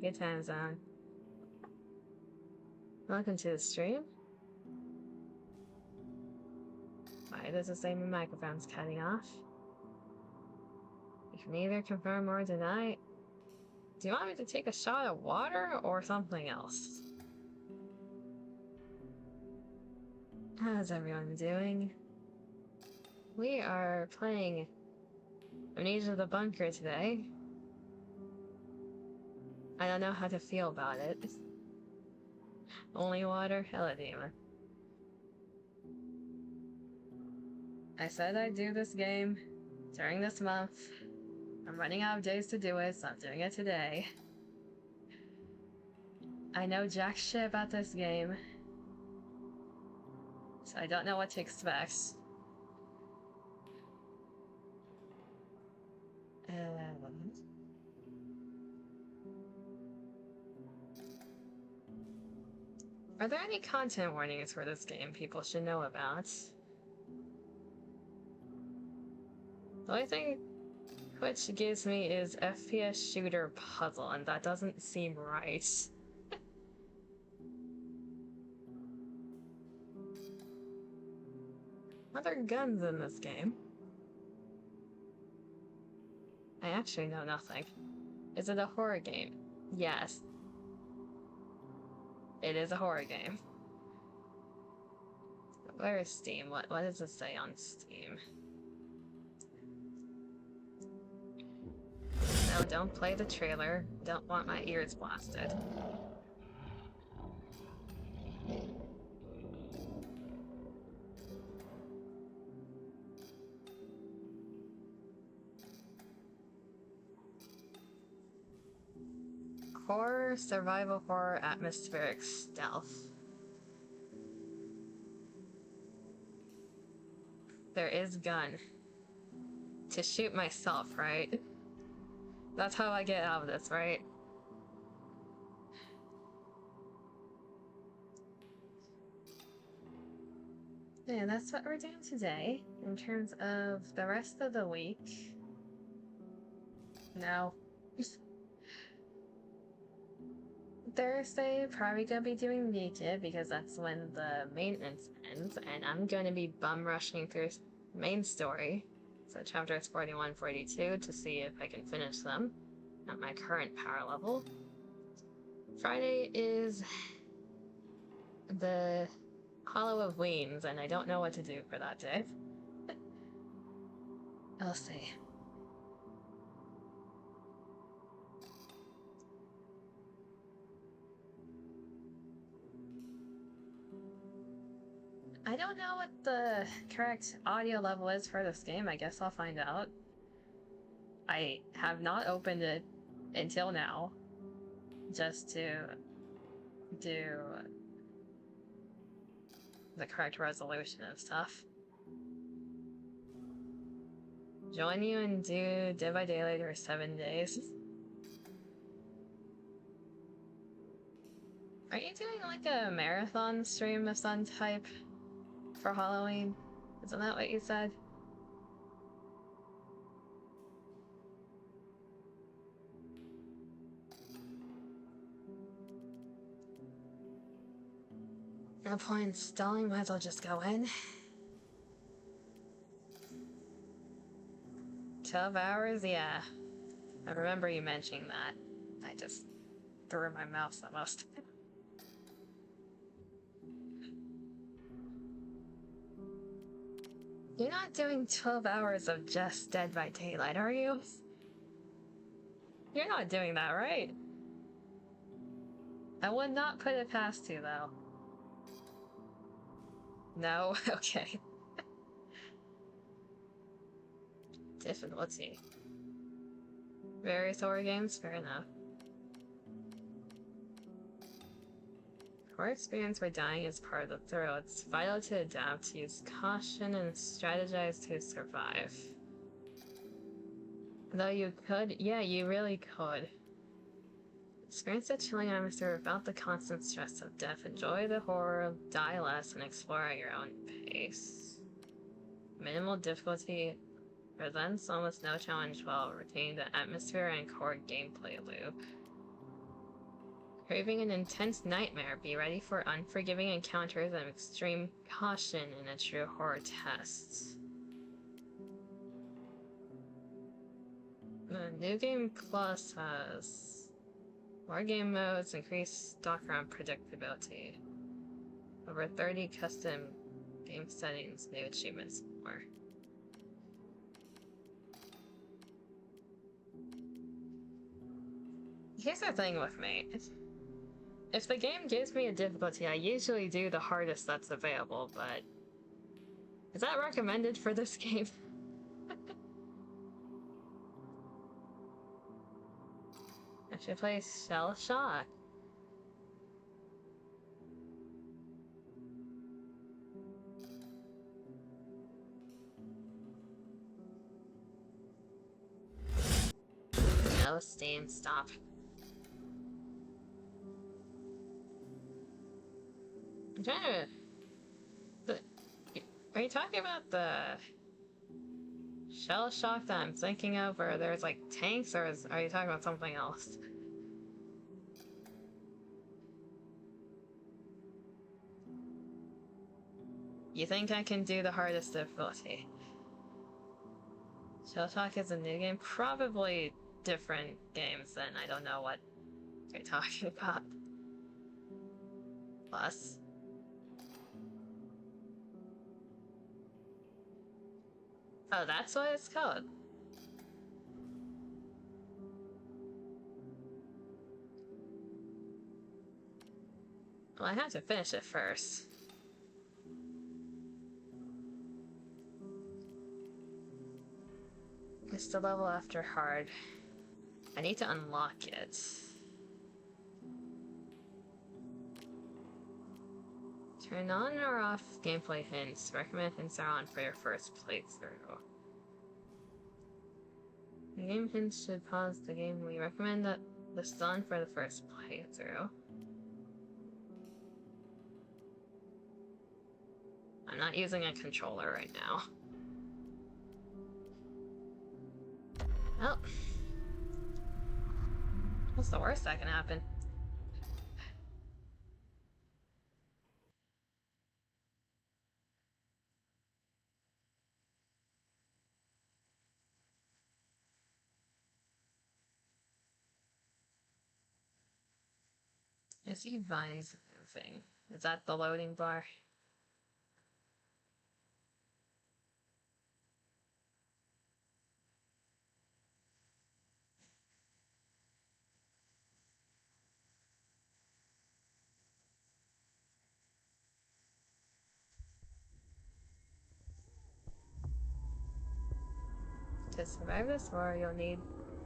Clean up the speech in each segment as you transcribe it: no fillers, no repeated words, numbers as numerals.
Good time zone. Welcome to the stream. Why does it say my microphone's cutting off? You can neither confirm or deny. Do you want me to take a shot of water or something else? How's everyone doing? We are playing Amnesia the Bunker today. I don't know how to feel about it. Only water? Hello, demon. I said I'd do this game during this month. I'm running out of days to do it, so I'm doing it today. I know jack shit about this game, so I don't know what to expect. Are there any content warnings for this game people should know about? The only thing Twitch gives me is FPS shooter puzzle, and that doesn't seem right. Are there guns in this game? I actually know nothing. Is it a horror game? Yes. It is a horror game. Where is Steam? What does it say on Steam? No, don't play the trailer. Don't want my ears blasted. Horror, survival horror, atmospheric stealth. There is gun. To shoot myself, right? That's how I get out of this, right? Yeah, that's what we're doing today. In terms of the rest of the week... No. Thursday, probably gonna be doing Naked because that's when the maintenance ends, and I'm gonna be bum rushing through main story, so chapters 41, 42, to see if I can finish them at my current power level. Friday is the Hollow of Weens, and I don't know what to do for that day. I'll see. I don't know what the correct audio level is for this game. I guess I'll find out. I have not opened it until now, just to do the correct resolution and stuff. Join you and do Day by Daylight for 7 days. Are you doing like a marathon stream of some type for Halloween? Isn't that what you said? No point stalling, might as well just go in. 12 hours? Yeah. I remember you mentioning that. I just threw my mouse almost. You're not doing 12 hours of just Dead by Daylight, are you? You're not doing that, right? I would not put it past you, though. No? Okay. Difficulty. Various horror games? Fair enough. Core experience where dying is part of the thrill. It's vital to adapt, use caution, and strategize to survive. Though you could, yeah, you really could. Experience the chilling atmosphere without the constant stress of death. Enjoy the horror, die less, and explore at your own pace. Minimal difficulty presents almost no challenge while retaining the atmosphere and core gameplay loop. Craving an intense nightmare, be ready for unforgiving encounters and extreme caution in a true horror test. The New Game Plus has more game modes, increased background predictability, over 30 custom game settings, new achievements, more. Here's the thing with me. If the game gives me a difficulty, I usually do the hardest that's available, but is that recommended for this game? I should play Shell Shock. No, Steam, stop. I'm trying to... Are you talking about the Shell Shock that I'm thinking of, where there's like tanks, or are you talking about something else? You think I can do the hardest difficulty? Shell Shock is a new game? Probably different games, then I don't know what you're talking about. Plus. Oh, that's what it's called. Well, I have to finish it first. It's the level after hard. I need to unlock it. Turn on or off gameplay hints. Recommend hints are on for your first playthrough. The game hints should pause the game. We recommend that this is on for the first playthrough. I'm not using a controller right now. Well, what's the worst that can happen? I see vines moving. Is that the loading bar? To survive this war, you'll need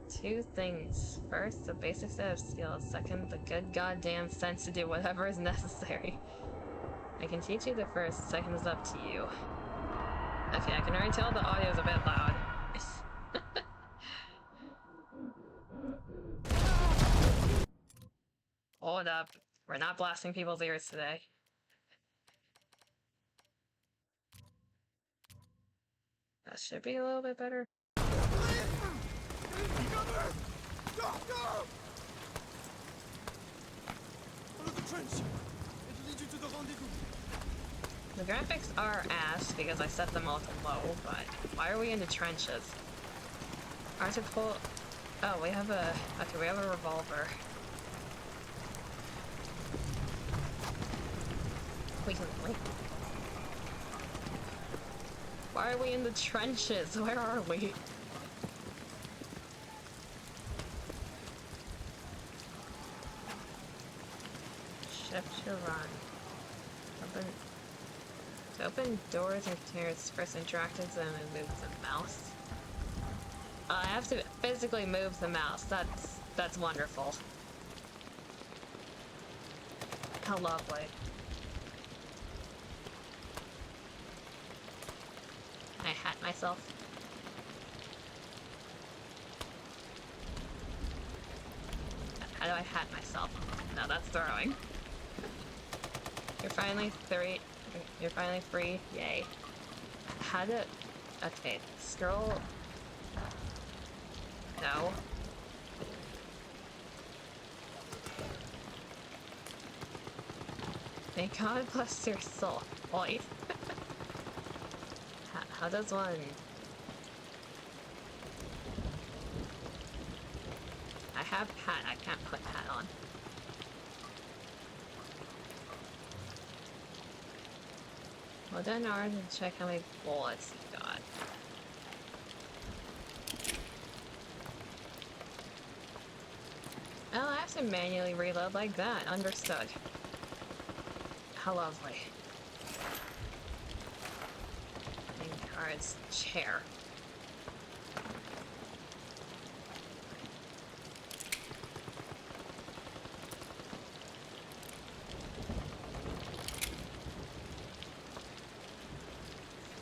two things. First, a basic set of skills. Second, the good goddamn sense to do whatever is necessary. I can teach you the first, second is up to you. Okay, I can already tell the audio's a bit loud. Hold up. We're not blasting people's ears today. That should be a little bit better. Cover! Go! Go! Follow the trench! It'll lead you to the rendezvous. The graphics are ass because I set them all to low, but why are we in the trenches? Hard to pull... Oh, we have a... Okay, we have a revolver. We can link. Why are we in the trenches? Where are we? Shift to run. To open doors and containers, first interact with them and move the mouse. I have to physically move the mouse. That's wonderful. How lovely. I hat myself. How do I hat myself? No, that's throwing. You're finally free. You're finally free. Yay. How to... Okay, scroll... No. May God bless your soul. Oi. How does one... I have hat, I can't put hat on. Well done, Ard, and check how many bullets you got. Well, I have to manually reload like that. Understood. How lovely. Cards, chair.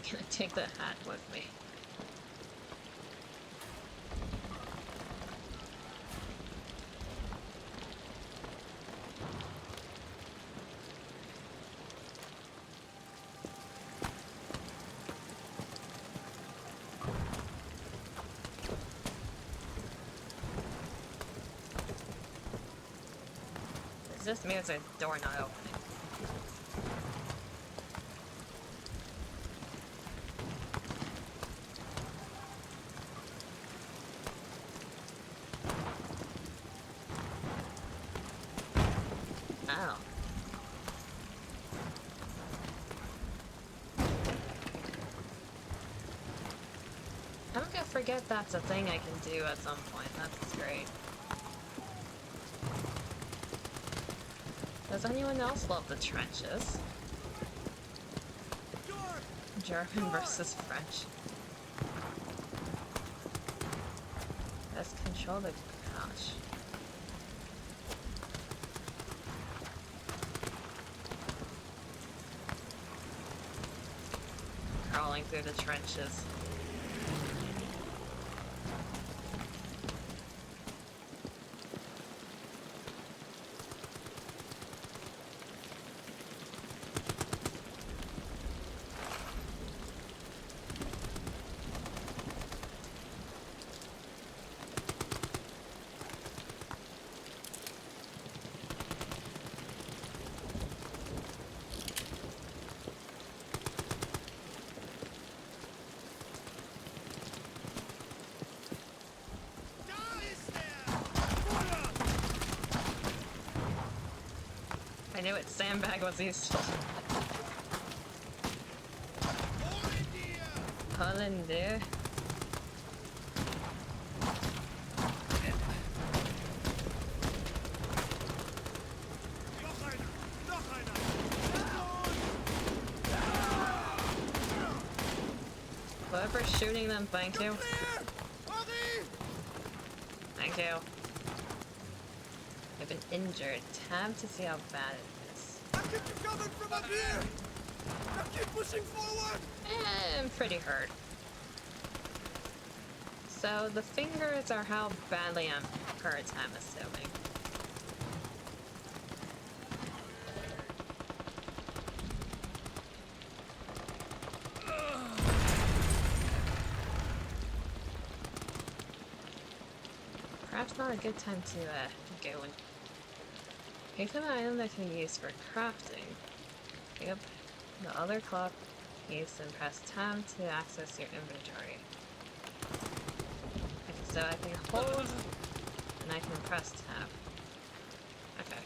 I'm gonna take the hat with me. Just me as a door not opening. Oh. I'm gonna forget that's a thing I can do at some point. That's great. Does anyone else love the trenches? German versus French. Let's control the gosh. Crawling through the trenches. I knew it, sandbag was useful. Hollander. Whoever's shooting them, thank you. Thank you. I've been injured. Tab to see how bad it is. I'll keep you covered from up here! Now keep pushing forward! I'm pretty hurt. So the fingers are how badly I'm hurt, I'm assuming. Perhaps not a good time to go and pick up an item that can be used for crafting. Pick up the other clock piece and press tab to access your inventory. Okay, so I can hold and I can press tab. Okay.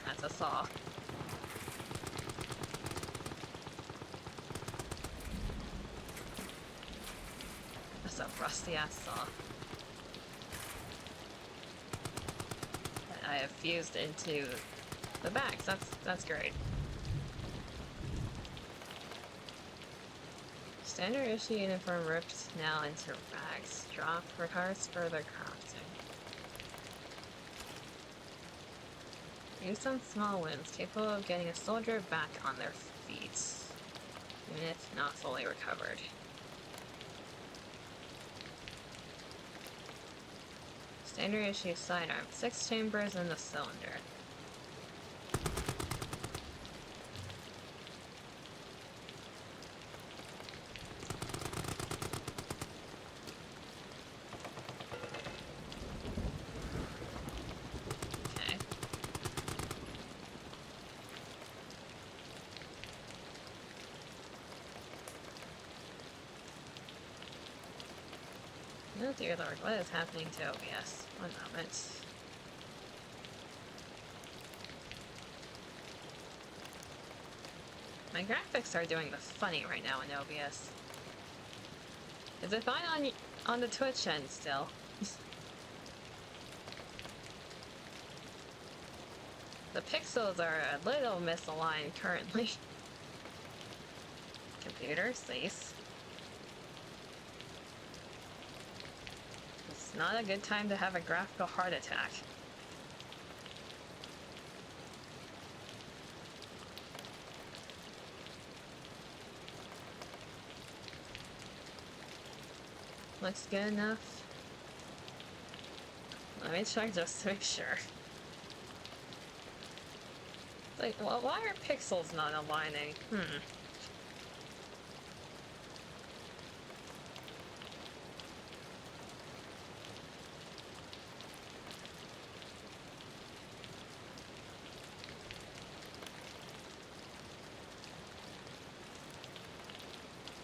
That's a saw. That's a rusty ass saw. That I have fused into the backs. That's great. Standard issue uniform ripped now into rags. Drop requires further crafting. Use some small wounds capable of getting a soldier back on their feet. Unit not fully recovered. Standard issue sidearm. 6 chambers in the cylinder. Okay. Oh dear lord, what is happening to OBS? One moment. My graphics are doing the funny right now in OBS. Is it fine on the Twitch end still? The pixels are a little misaligned currently. Computer, cease. It's not a good time to have a graphical heart attack. Looks good enough. Let me check just to make sure. Like, well, why are pixels not aligning?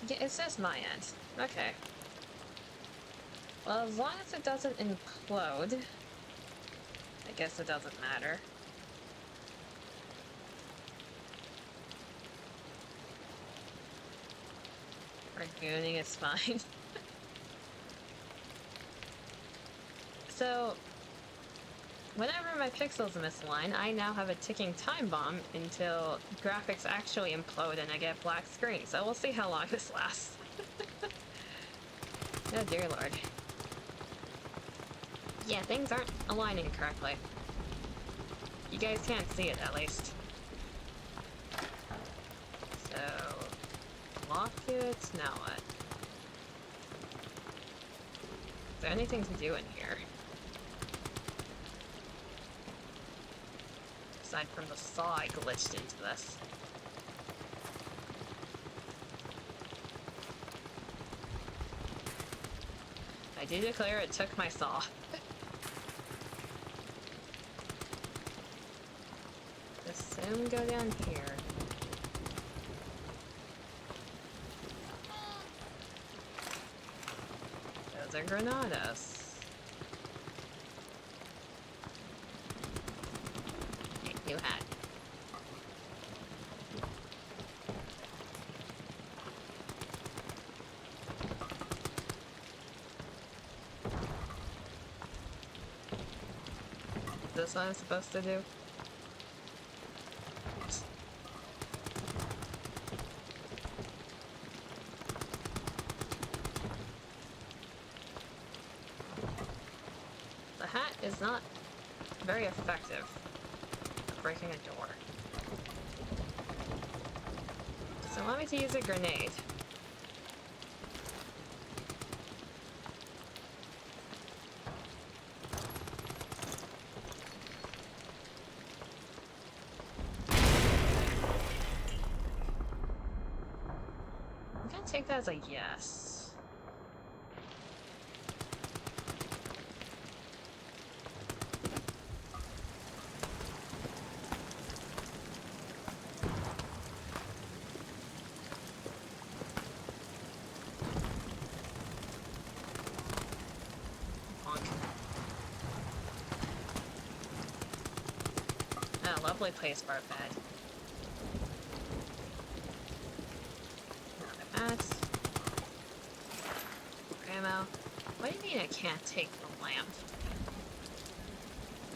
Yeah, it says my end. Okay. Well, as long as it doesn't implode, I guess it doesn't matter. Ragooning is fine. So, whenever my pixels misalign, I now have a ticking time bomb until graphics actually implode and I get black screen. So we'll see how long this lasts. Oh dear lord. Yeah, things aren't aligning correctly. You guys can't see it, at least. So... lock it, now what? Is there anything to do in here? Aside from the saw I glitched into this. I do declare it took my saw. Just soon go down here. Those are granadas. Okay, new hat. Is this what I'm supposed to do? The hat is not very effective at breaking a door. So allow me to use a grenade. I'm gonna take that as a yes. Lovely place for a bed. Another mat. Ammo. What do you mean I can't take the lamp?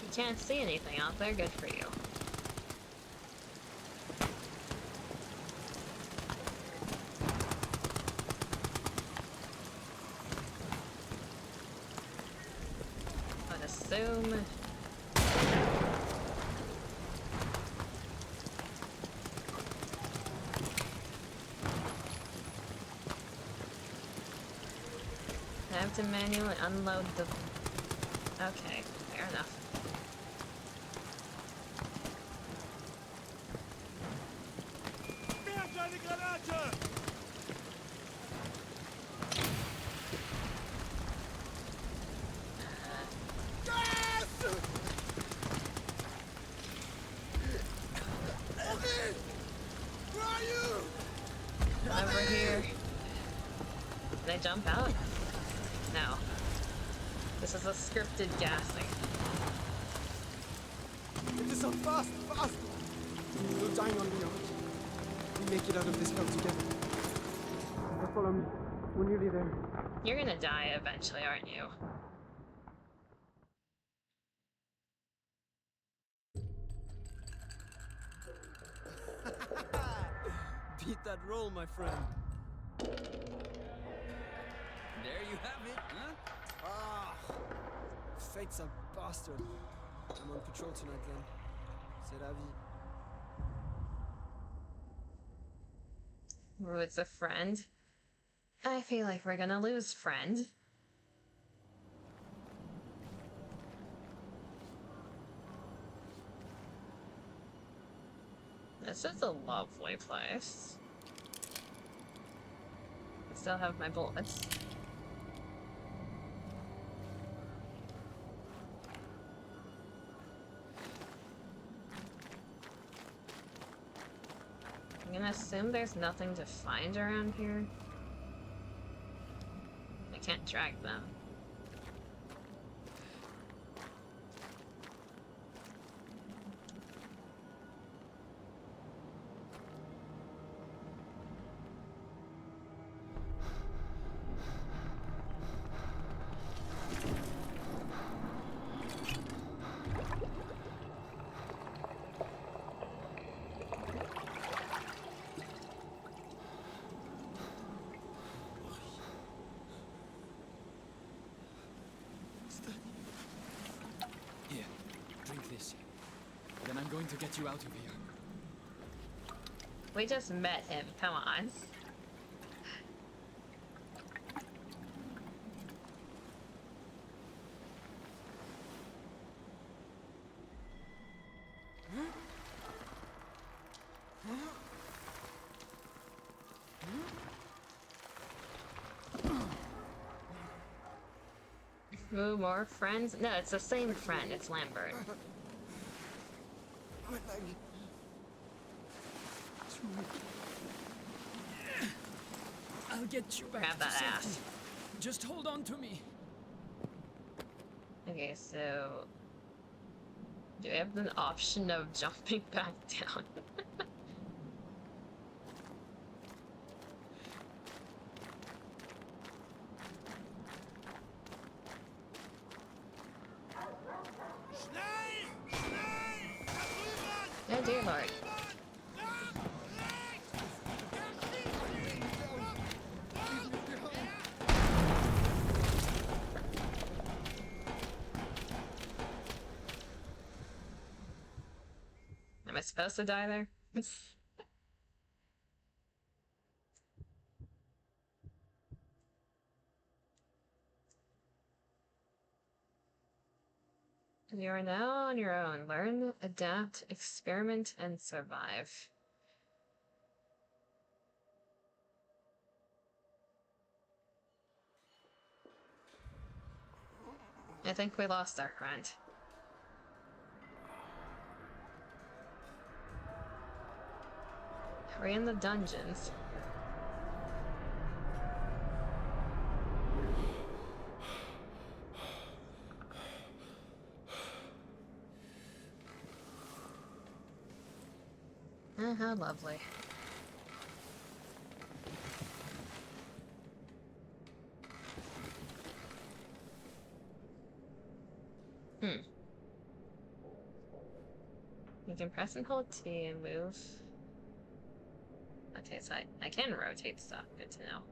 You can't see anything out there, good for you. assume. I have to manually unload the... Okay, fair enough. Merda, eine Granate! Where are you? Over here. Can I jump out? No. This is a scripted gassing. Get this up fast, fast! No dying on me, alright? We make it out of this hell together. Now follow me. We're nearly there. You're gonna die eventually, aren't you? Beat that roll, my friend. There you have it, huh? Ah, fate's a bastard. I'm on patrol tonight, then. C'est la vie. Ooh, it's a friend. I feel like we're gonna lose friend. This is a lovely place. I still have my bullets. I'm gonna assume there's nothing to find around here. I can't drag them. Here, drink this. Then I'm going to get you out of here. We just met him, come on. Ooh, more friends? No, it's the same friend, it's Lambert. My leg. Too weak. I'll get you back Grab to that safety. ass. Just hold on to me. Okay, so... do we have an option of jumping back down? Oh dear lord. Am I supposed to die there? You are now on your own. Learn, adapt, experiment, and survive. I think we lost our friend. We're in the dungeons. Oh, how lovely. You can press and hold T and move. Okay, so I can rotate stuff. Good to know.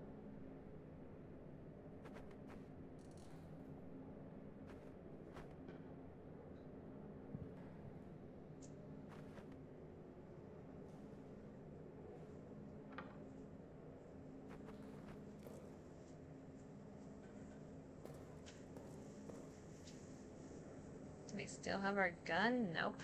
We still have our gun? Nope.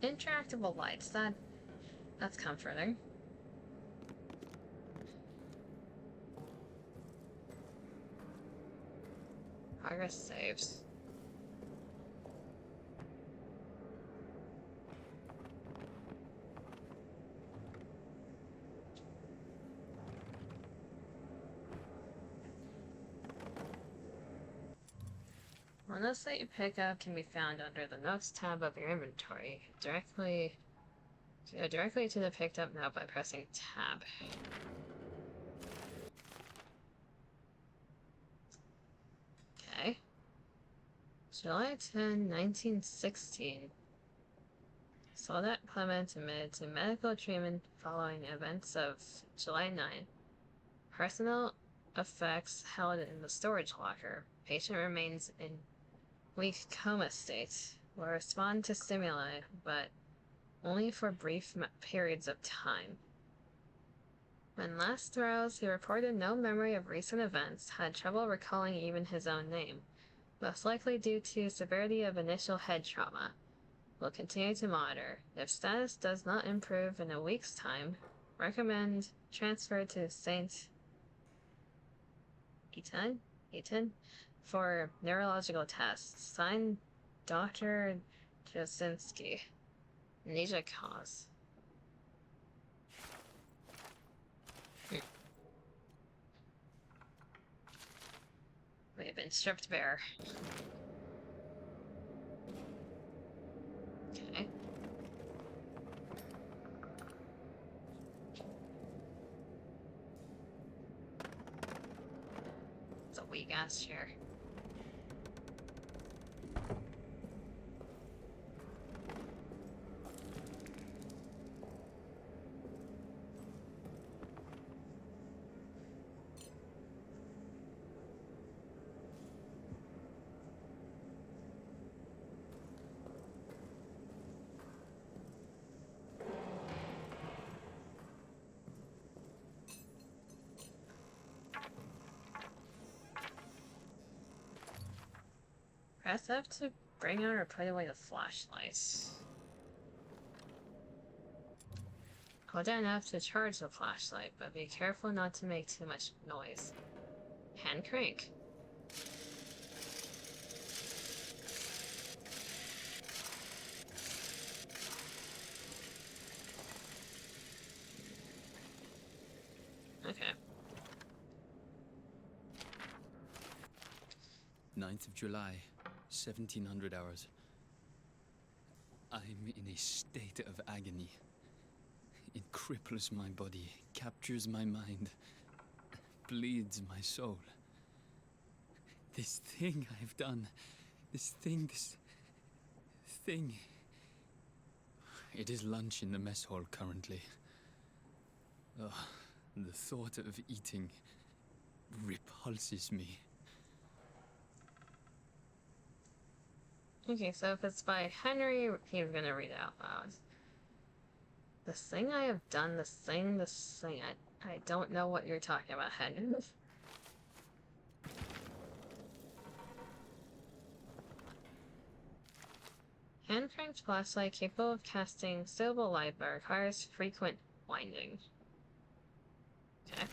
Interactable lights, that's comforting. Progress saves. Unless that you pick up can be found under the Notes tab of your inventory. Go directly to the picked up note by pressing tab. Okay. July 10, 1916. Soldat Clement admitted to medical treatment following events of July 9. Personal effects held in the storage locker. Patient remains in weak coma state. Will respond to stimuli, but only for brief periods of time. When last roused, he reported no memory of recent events, had trouble recalling even his own name, most likely due to severity of initial head trauma. Will continue to monitor. If status does not improve in a week's time, recommend transfer to St. Eaton for neurological tests. Signed, Dr. Jasinski. Amnesia cause. We have been stripped bare. Okay. It's a weak ass chair. Press F to bring out or put away the flashlights. Hold down F to charge the flashlight, but be careful not to make too much noise. Hand crank. Okay. 9th of July, 1700 hours. I'm in a state of agony. It cripples my body, captures my mind, bleeds my soul. This thing I've done, this thing. It is lunch in the mess hall currently. Oh, the thought of eating repulses me. Okay, so if it's by Henry, he's gonna read it out loud. This thing I have done, this thing. I don't know what you're talking about, Henry. Hand cranked flashlight capable of casting stable light but requires frequent winding. Okay.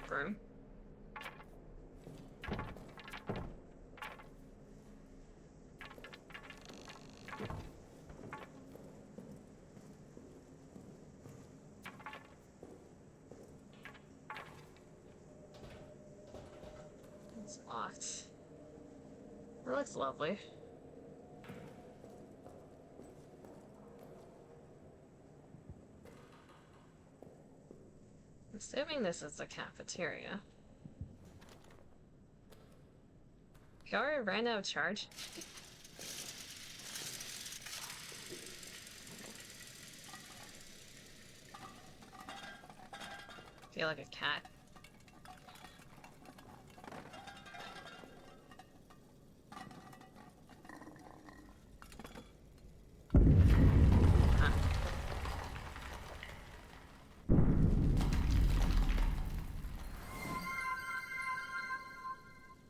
Broom. It's locked. It looks lovely. Assuming this is the cafeteria. You already ran out of charge? feel like a cat. Huh.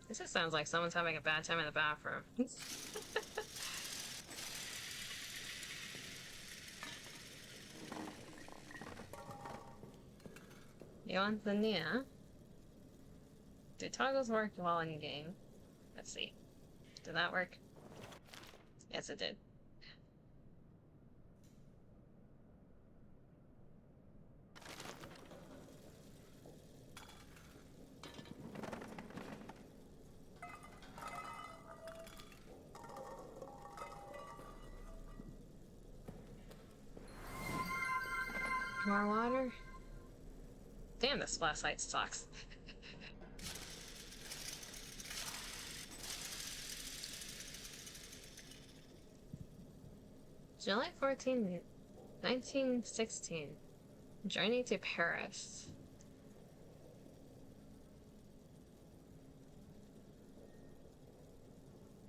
This just sounds like someone's having a bad time in the bathroom. You want the Nia? Do toggles work while in game? Let's see. Did that work? Yes, it did. More water? Damn, this flashlight sucks. July 14, 1916. Journey to Paris.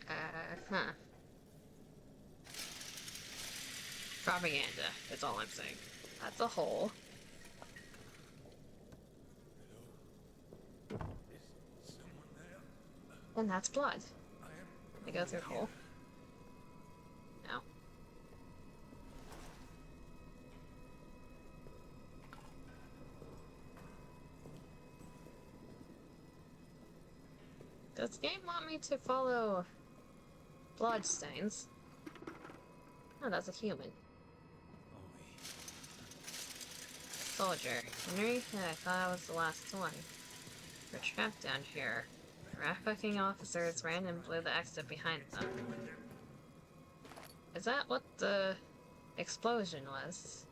Huh. Propaganda, that's all I'm saying. That's a hole. Is someone there? And that's blood. I They go through a hole. No. Does the game want me to follow bloodstains? Oh, that's a human. Soldier. Henry? Yeah, I thought I was the last one. We're trapped down here. The rat-fucking officers ran and blew the exit behind them. Is that what the explosion was?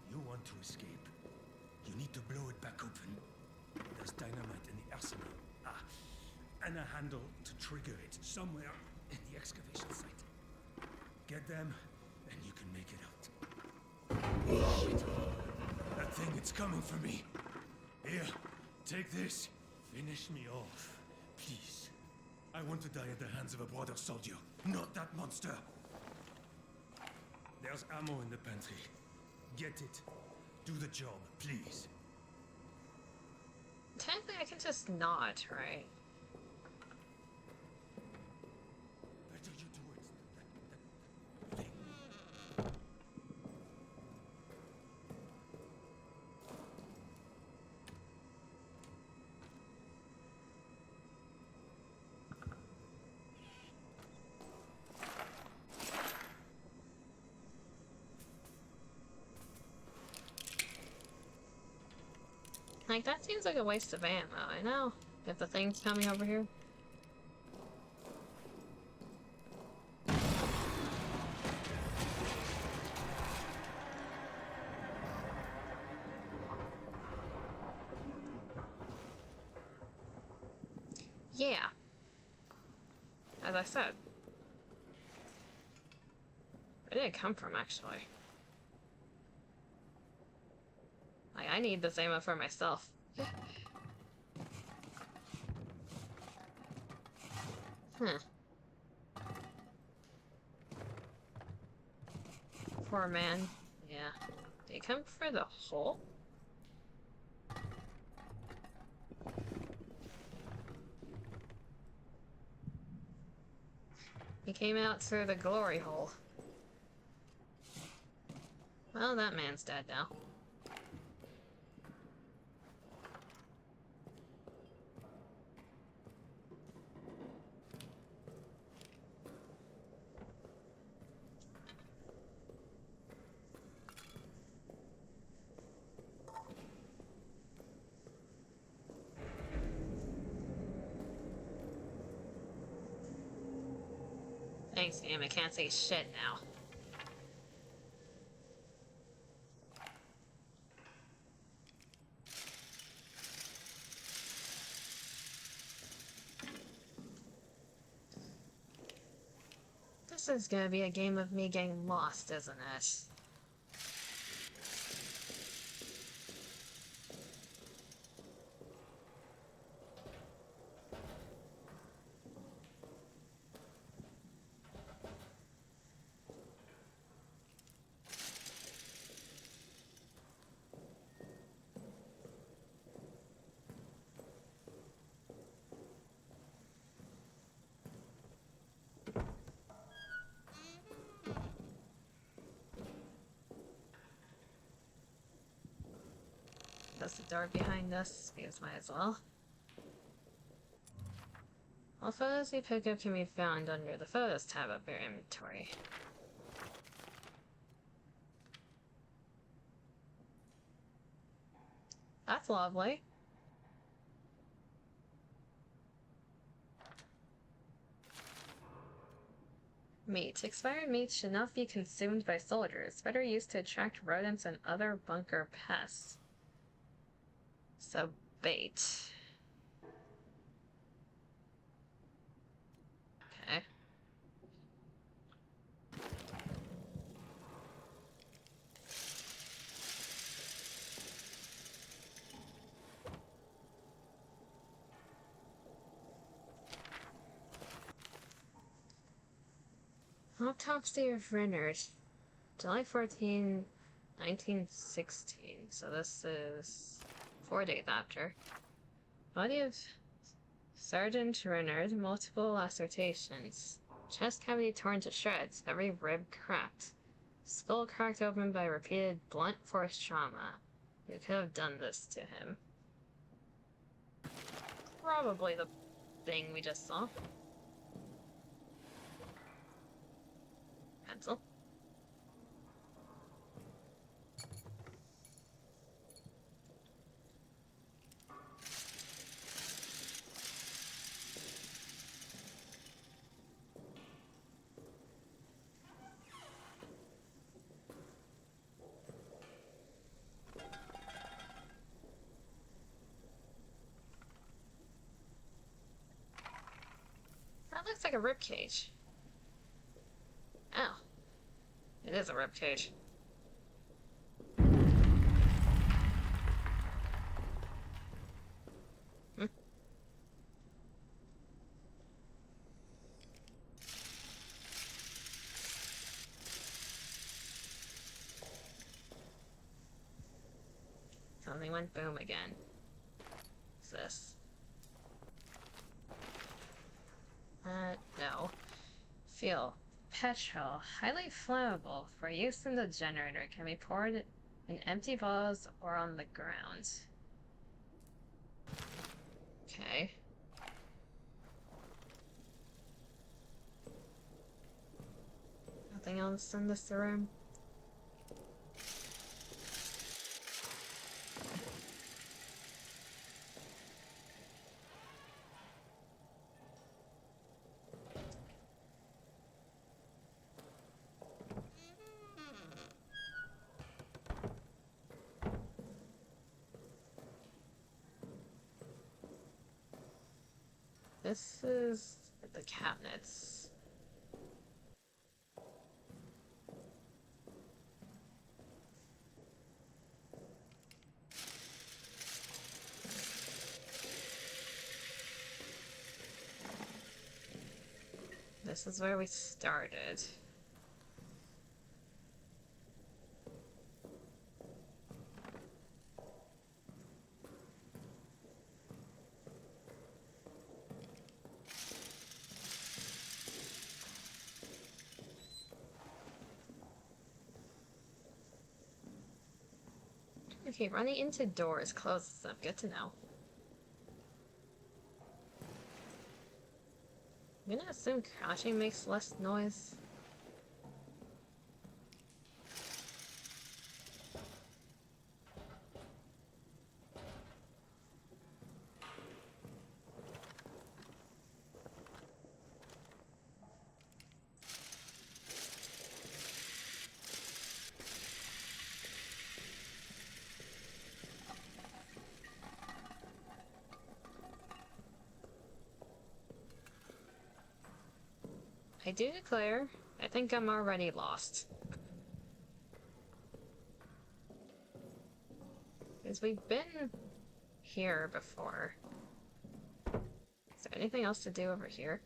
You want to escape? You need to blow it back open. There's dynamite in the arsenal. And a handle to trigger it somewhere in the excavation site. Get them, and you can make it out. Shit. That thing, it's coming for me. Here, take this. Finish me off, please. I want to die at the hands of a brother soldier, not that monster. There's ammo in the pantry. Get it. Do the job, please. Technically, I can just not, right? Better you do it. That thing. Like, that seems like a waste of ammo, I know. If the thing's coming over here. Yeah. As I said. Where did it come from, actually? Like, I need this ammo for myself. Huh. Poor man. Yeah. Did he come for the hole? He came out through the glory hole. Well, that man's dead now. Thanks, game. I can't say shit now. This is gonna be a game of me getting lost, isn't it? access the door behind us, because might as well. All photos you pick up can be found under the Photos tab of your inventory. That's lovely. Meat. Expired meat should not be consumed by soldiers. Better used to attract rodents and other bunker pests. So, bait. Okay. Autopsy of Reynard. July 14, 1916. So this is 4 days after. Body of Sergeant Reynard, multiple lacerations. Chest cavity torn to shreds, every rib cracked. Skull cracked open by repeated blunt force trauma. You could have done this to him. Probably the thing we just saw. Pencil. That looks like a ribcage. Oh. It is a ribcage. Hmm. Something went boom again. What's this? No. Fuel. Petrol. Highly flammable. For use in the generator. Can be poured in empty bottles or on the ground. Okay. Nothing else in this room? This is the cabinets. This is where we started. Okay, running into doors closes them. Good to know. I'm gonna assume crashing makes less noise. I do declare, I think I'm already lost. Because we've been here before. Is there anything else to do over here?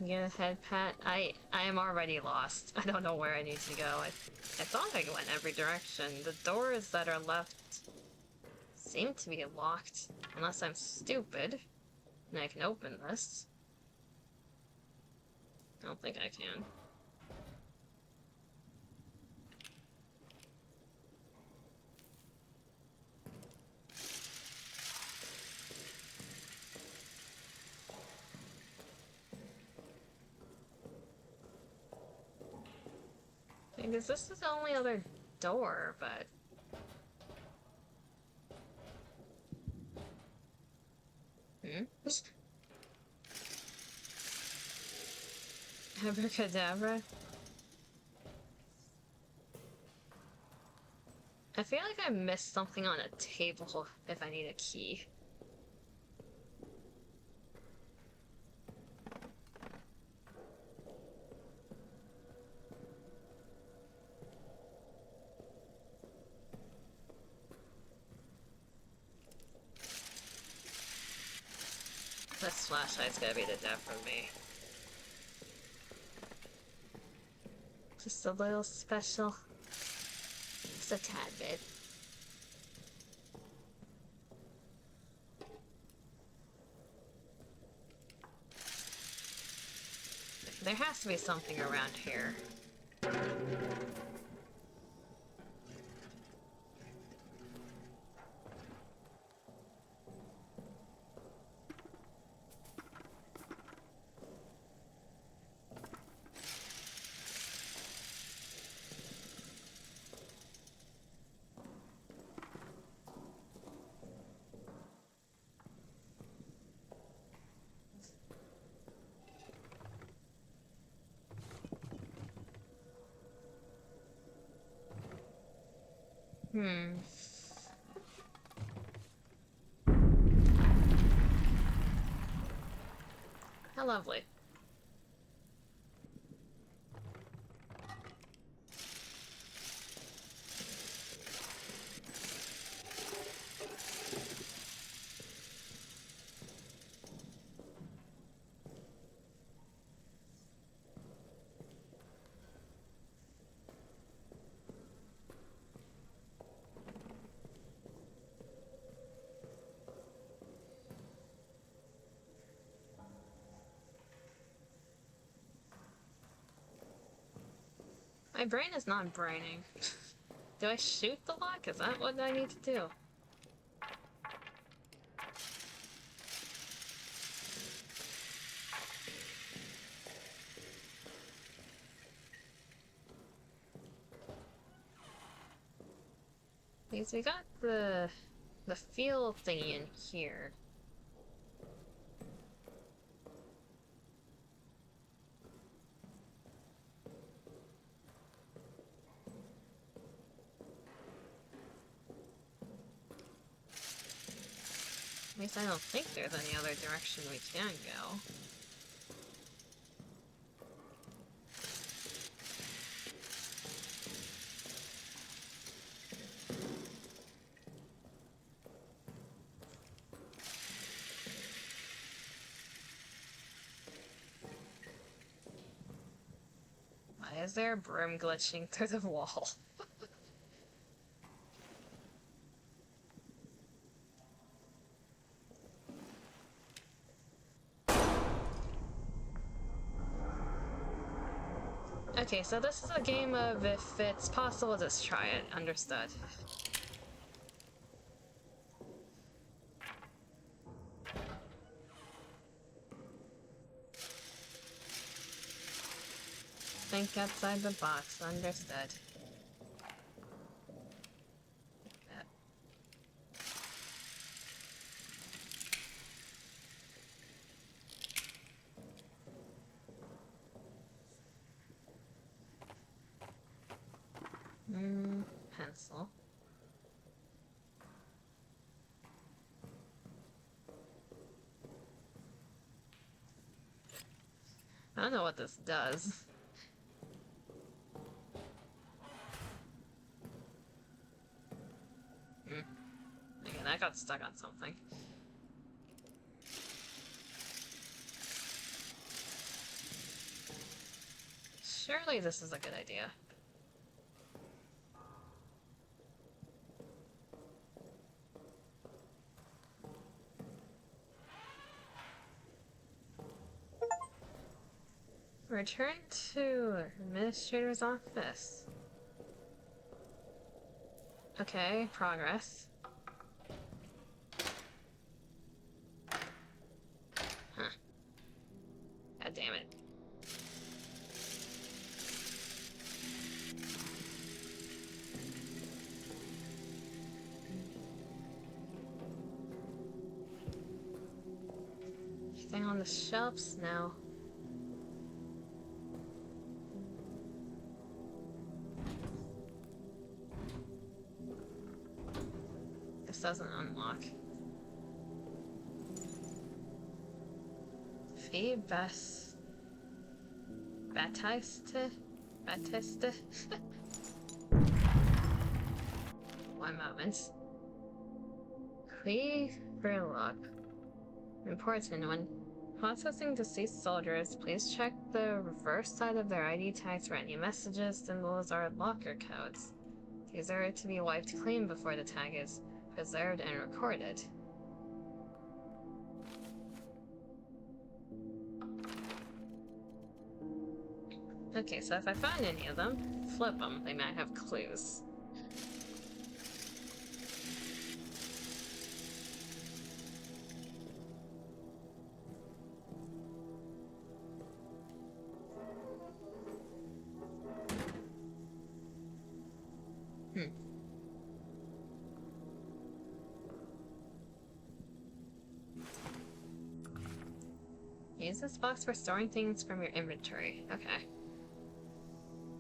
Get a head pat. I am already lost. I don't know where I need to go. I thought I went every direction. The doors that are left seem to be locked, unless I'm stupid. And I can open this. I don't think I can. Because this is the only other door, but... Abracadabra? I feel like I missed something on a table if I need a key. This flashlight's gonna be the death of me. Just a little special. Just a tad bit. There has to be something around here. How lovely. My brain is not braining. Do I shoot the lock? Is that what I need to do? Because we got the field thingy in here. At least I don't think there's any other direction we can go. Why is there a broom glitching through the wall? Okay, so this is a game of if it's possible, just try it. Understood. Think outside the box. Understood. Pencil. I don't know what this does. Again, I got stuck on something. Surely this is a good idea. Return to Administrator's office. Okay, progress. Huh. God damn it. Anything on the shelves? No. This doesn't unlock. Fee Bas... Batiste? Batiste? One moment. Qui Verloc. Important. When processing deceased soldiers, please check the reverse side of their ID tags for any messages, symbols, or locker codes. These are to be wiped clean before the tag is preserved and recorded. Okay, so if I find any of them, flip them. They might have clues. Use this box for storing things from your inventory. Okay.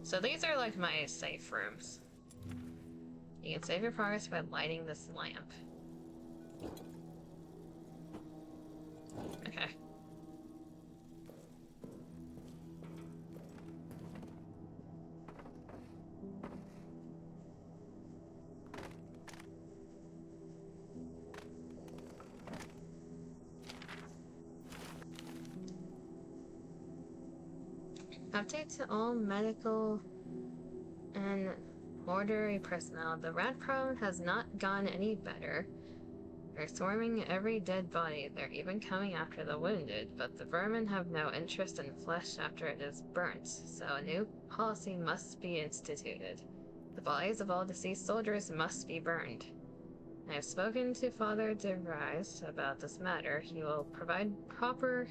So these are like my safe rooms. You can save your progress by lighting this lamp. Okay. Update to all medical and mortuary personnel. The rat problem has not gone any better. They're swarming every dead body. They're even coming after the wounded, but the vermin have no interest in flesh after it is burnt, so a new policy must be instituted. The bodies of all deceased soldiers must be burned. I have spoken to Father de Vries about this matter. He will provide proper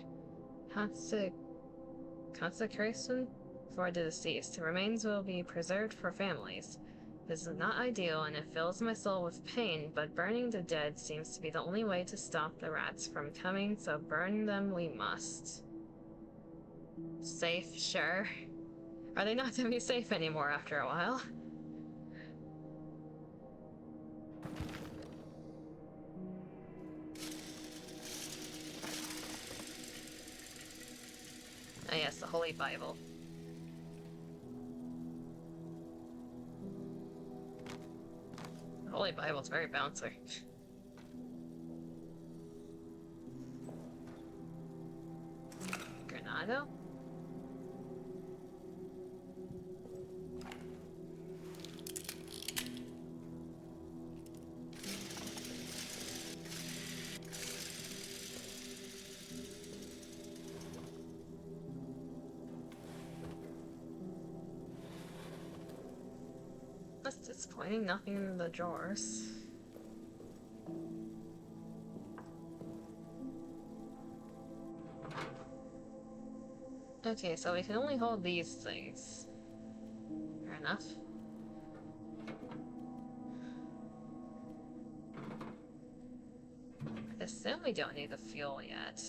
consecration for the deceased. The remains will be preserved for families. This is not ideal and it fills my soul with pain, but burning the dead seems to be the only way to stop the rats from coming, so burn them we must. Safe, sure. Are they not to be safe anymore after a while? Ah yes, the Holy Bible. The Holy Bible's very bouncy. Granado? That's disappointing. Nothing in the drawers. Okay, so we can only hold these things. Fair enough. I assume we don't need the fuel yet.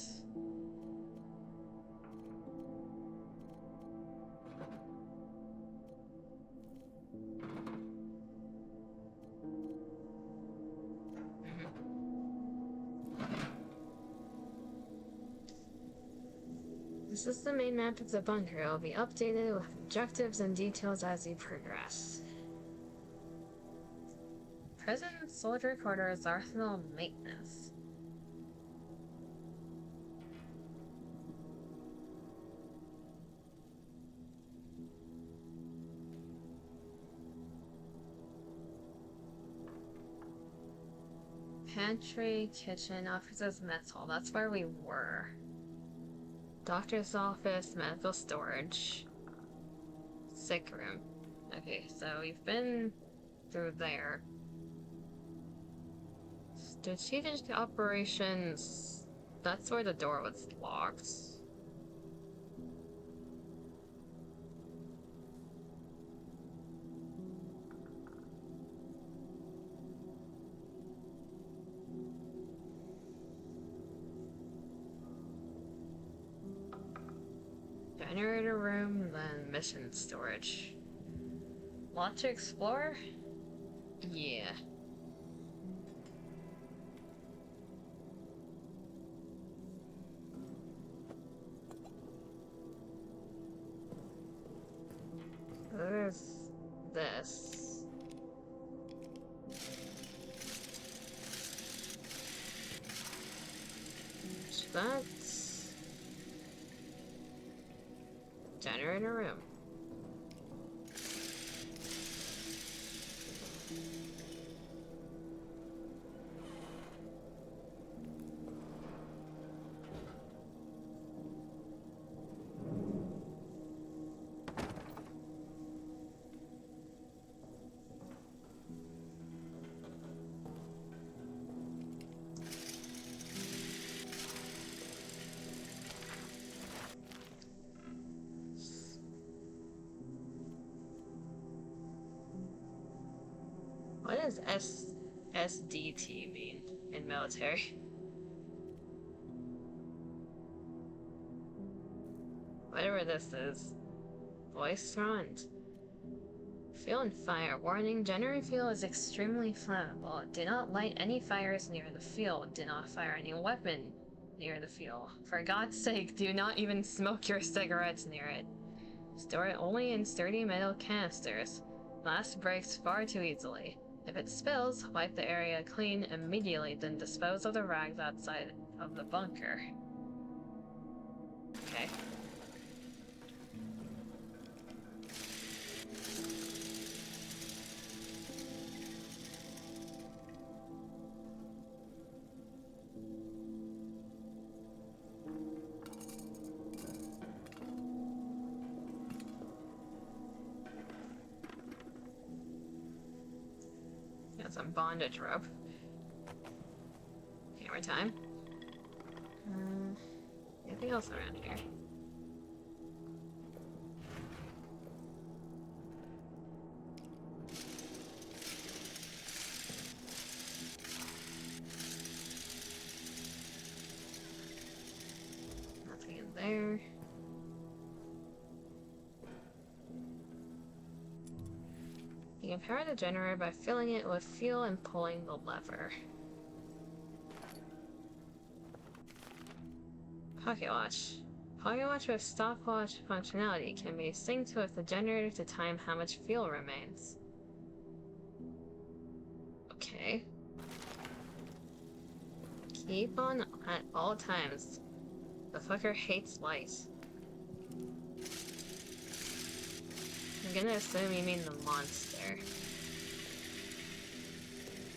This is the main map of the bunker. It will be updated with objectives and details as you progress. Prison, soldier quarters, arsenal, maintenance. Pantry, kitchen, offices, mess hall. That's where we were. Doctor's office, medical storage. Sick room. Okay, so we've been through there. Strategic operations. That's where the door was locked. Generator room, then mission storage. Want to explore? Yeah. There's this. That's generator room. What does SDT mean in military? Whatever this is. Voice front. Fuel and fire. Warning, generator fuel is extremely flammable. Do not light any fires near the fuel. Do not fire any weapon near the fuel. For God's sake, do not even smoke your cigarettes near it. Store it only in sturdy metal canisters. Blast breaks far too easily. If it spills, wipe the area clean immediately, then dispose of the rags outside of the bunker. Okay. Some bondage rope. Camera time. Anything else around here? Nothing in there. You can power the generator by filling it with fuel and pulling the lever. Pocket watch. Pocket watch with stopwatch functionality can be synced with the generator to time how much fuel remains. Okay. Keep on at all times. The fucker hates light. I'm gonna assume you mean the monster.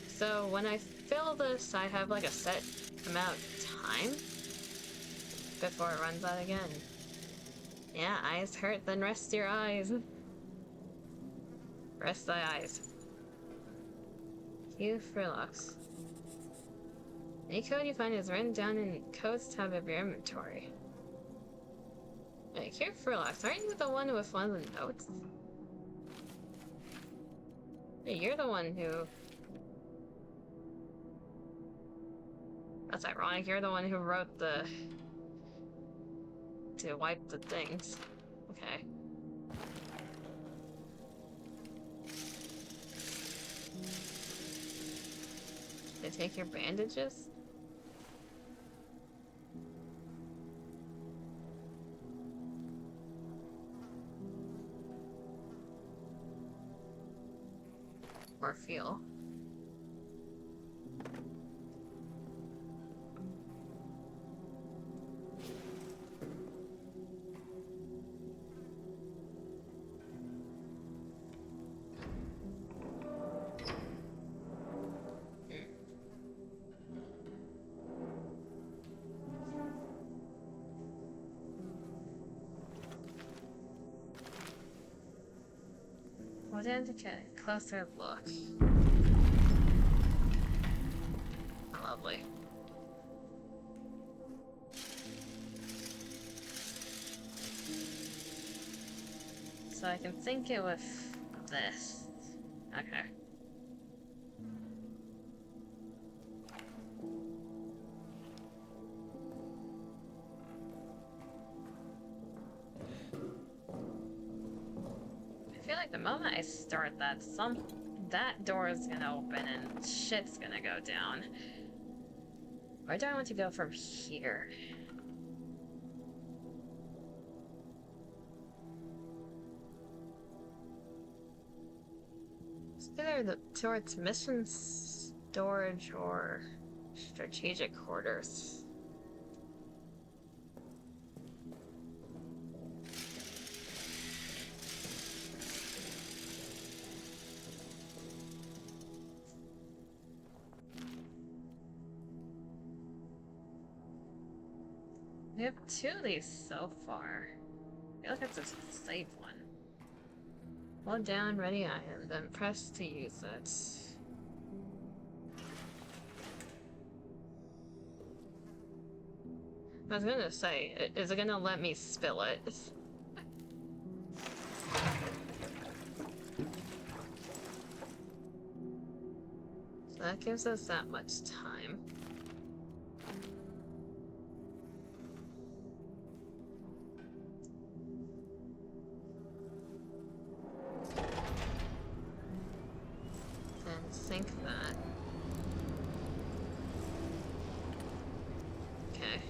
So when I fill this, I have like a set amount of time before it runs out again. Yeah, eyes hurt, then rest your eyes. Rest thy eyes. Q Furlocks. Any code you find is written down in codes tab of your inventory. Wait, Q Furlocks, aren't you the one with one of the notes? Hey, you're the one who... That's ironic, you're the one who wrote the... to wipe the things. Okay. They take your bandages? Or fuel. down to get a closer look. Lovely. So I can sync it with this. Okay. I feel like the moment I start that, that door is gonna open and shit's gonna go down. Where do I want to go from here? It's either towards mission storage or strategic quarters. We have 2 of these so far. I feel like it's a safe one. Hold down ready item, then press to use it. I was gonna say, is it gonna let me spill it? So that gives us that much time. Sync that. Okay.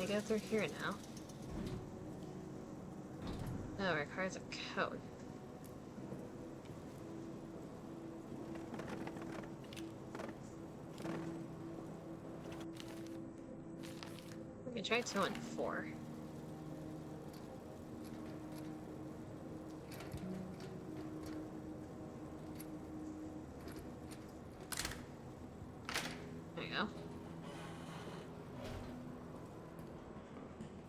I go through here now. Oh, it requires a code. We can try 2 and 4. There you go.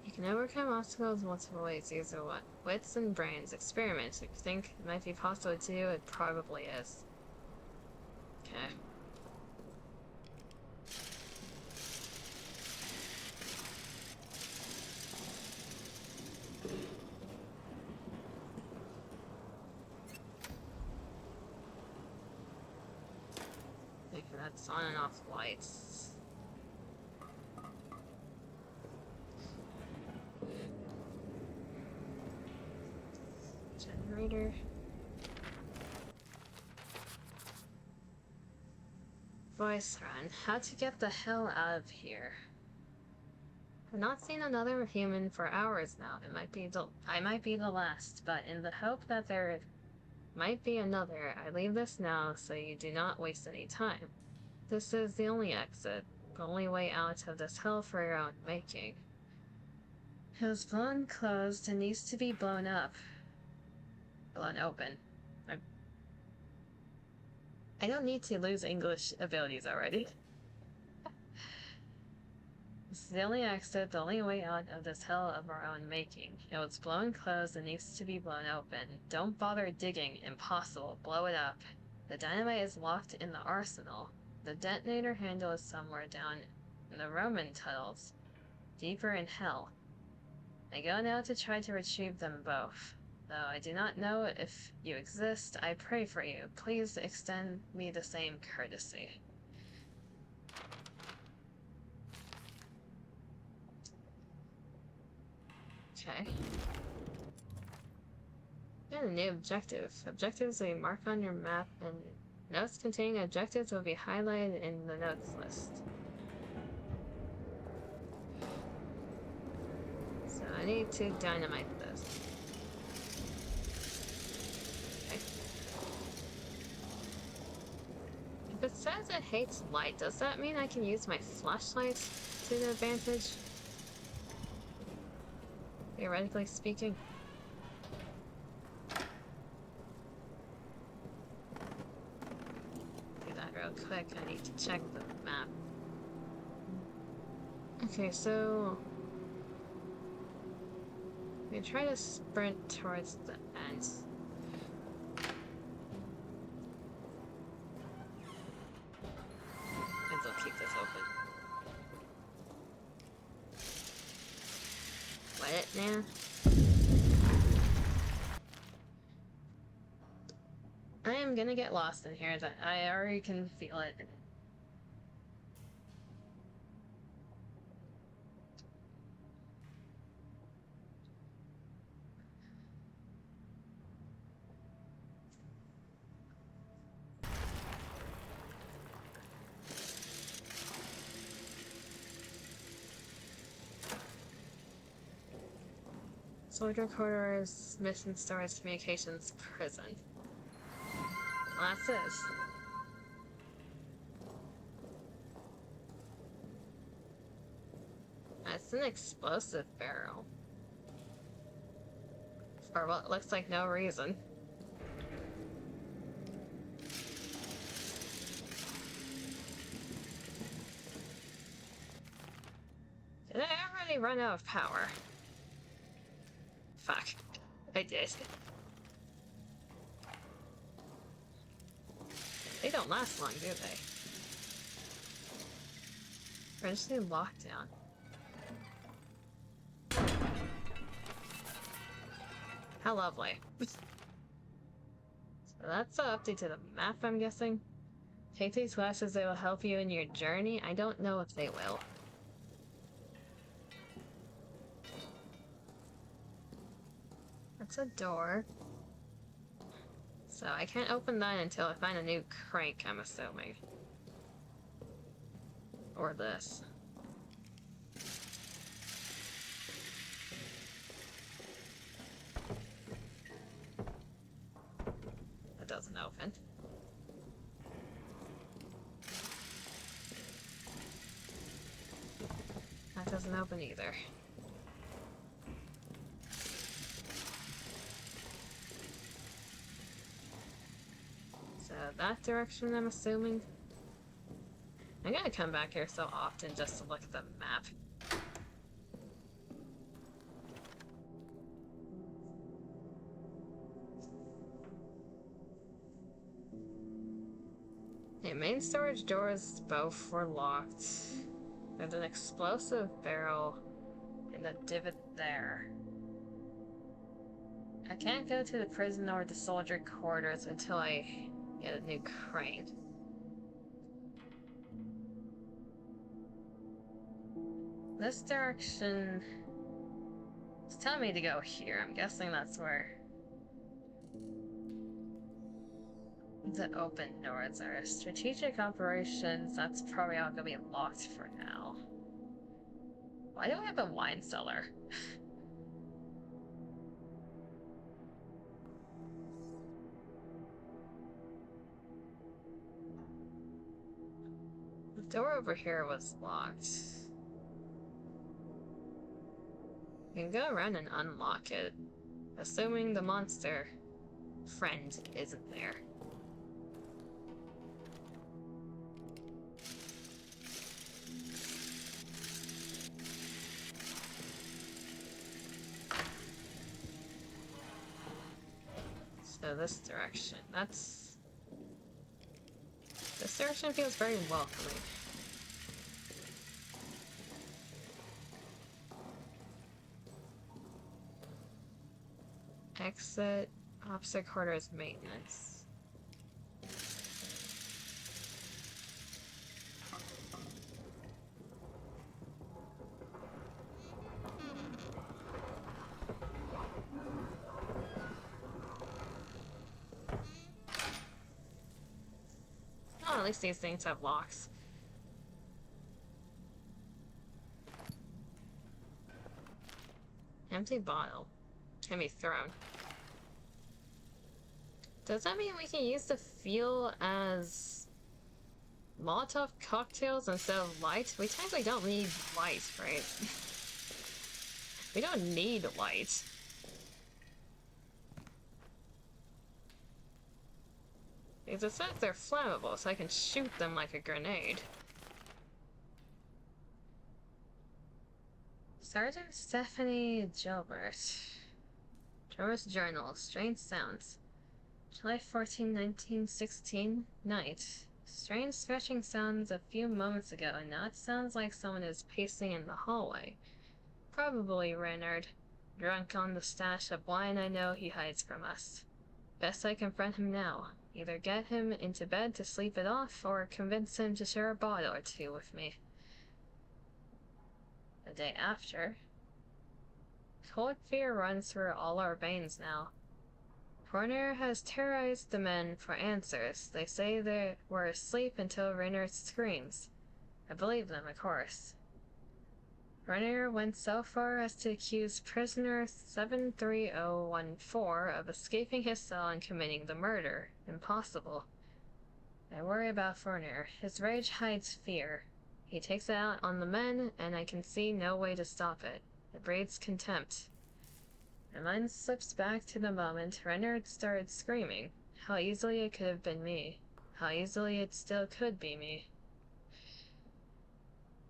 You can overcome obstacles multiple ways. These are what? Wits and brains. Experiments. If you think it might be possible to do, it probably is. Okay. That's on and off lights. Generator. Voice run. How to get the hell out of here. I've not seen another human for hours now. I might be the last, but in the hope that there might be another, I leave this now so you do not waste any time. This is the only exit, the only way out of this hell for your own making. It was blown closed and needs to be blown up. Blown open. I don't need to lose English abilities already. This is the only exit, the only way out of this hell of our own making. It was blown closed and needs to be blown open. Don't bother digging. Impossible. Blow it up. The dynamite is locked in the arsenal. The detonator handle is somewhere down in the Roman tunnels, deeper in hell. I go now to try to retrieve them both. Though I do not know if you exist, I pray for you. Please extend me the same courtesy. Okay. And a new objective. Objectives will be marked on your map, and notes containing objectives will be highlighted in the notes list. So I need to dynamite this. Okay. If it says it hates light, does that mean I can use my flashlight to the advantage? Theoretically speaking. Do that real quick. I need to check the map. Okay, so we try to sprint towards the end. And so keep this open. Wet it now. I am gonna get lost in here. I already can feel it. Soldier quarters, mission storage, communications, prison. Well, that's it. That's an explosive barrel. For what looks like no reason. Did I already run out of power? Fuck. I did. They don't last long, do they? Or just need lockdown. How lovely. So that's an update to the map, I'm guessing. Take these classes, they will help you in your journey. I don't know if they will. That's a door. So I can't open that until I find a new crank, I'm assuming. Or this. That doesn't open. That doesn't open either. So that direction, I'm assuming. I'm gonna come back here so often just to look at the map. Okay, main storage doors both were locked. There's an explosive barrel in the divot there. I can't go to the prison or the soldier quarters until I get a new crane. This direction... It's telling me to go here. I'm guessing that's where the open doors are. Strategic operations, that's probably all gonna be locked for now. Why do I have a wine cellar? The door over here was locked. You can go around and unlock it, assuming the monster friend isn't there. So this direction, this direction feels very welcoming. Exit, officer quarters, maintenance. Oh, at least these things have locks. Empty bottle. Can be thrown. Does that mean we can use the fuel as Molotov cocktails instead of light? We technically don't need light, right? We don't need light. Because it says they're flammable, so I can shoot them like a grenade. Sergeant Stephanie Gilbert. Jarvis Journal. Strange sounds. July 14, 1916. Night. Strange scratching sounds a few moments ago, and now it sounds like someone is pacing in the hallway. Probably Reynard. Drunk on the stash of wine I know he hides from us. Best I confront him now. Either get him into bed to sleep it off, or convince him to share a bottle or two with me. The day after. Cold fear runs through all our veins now. Horner has terrorized the men for answers. They say they were asleep until Reynard screams. I believe them, of course. Horner went so far as to accuse prisoner 73014 of escaping his cell and committing the murder. Impossible. I worry about Horner. His rage hides fear. He takes it out on the men, and I can see no way to stop it. It breeds contempt. My mind slips back to the moment Reynard started screaming. How easily it could have been me. How easily it still could be me.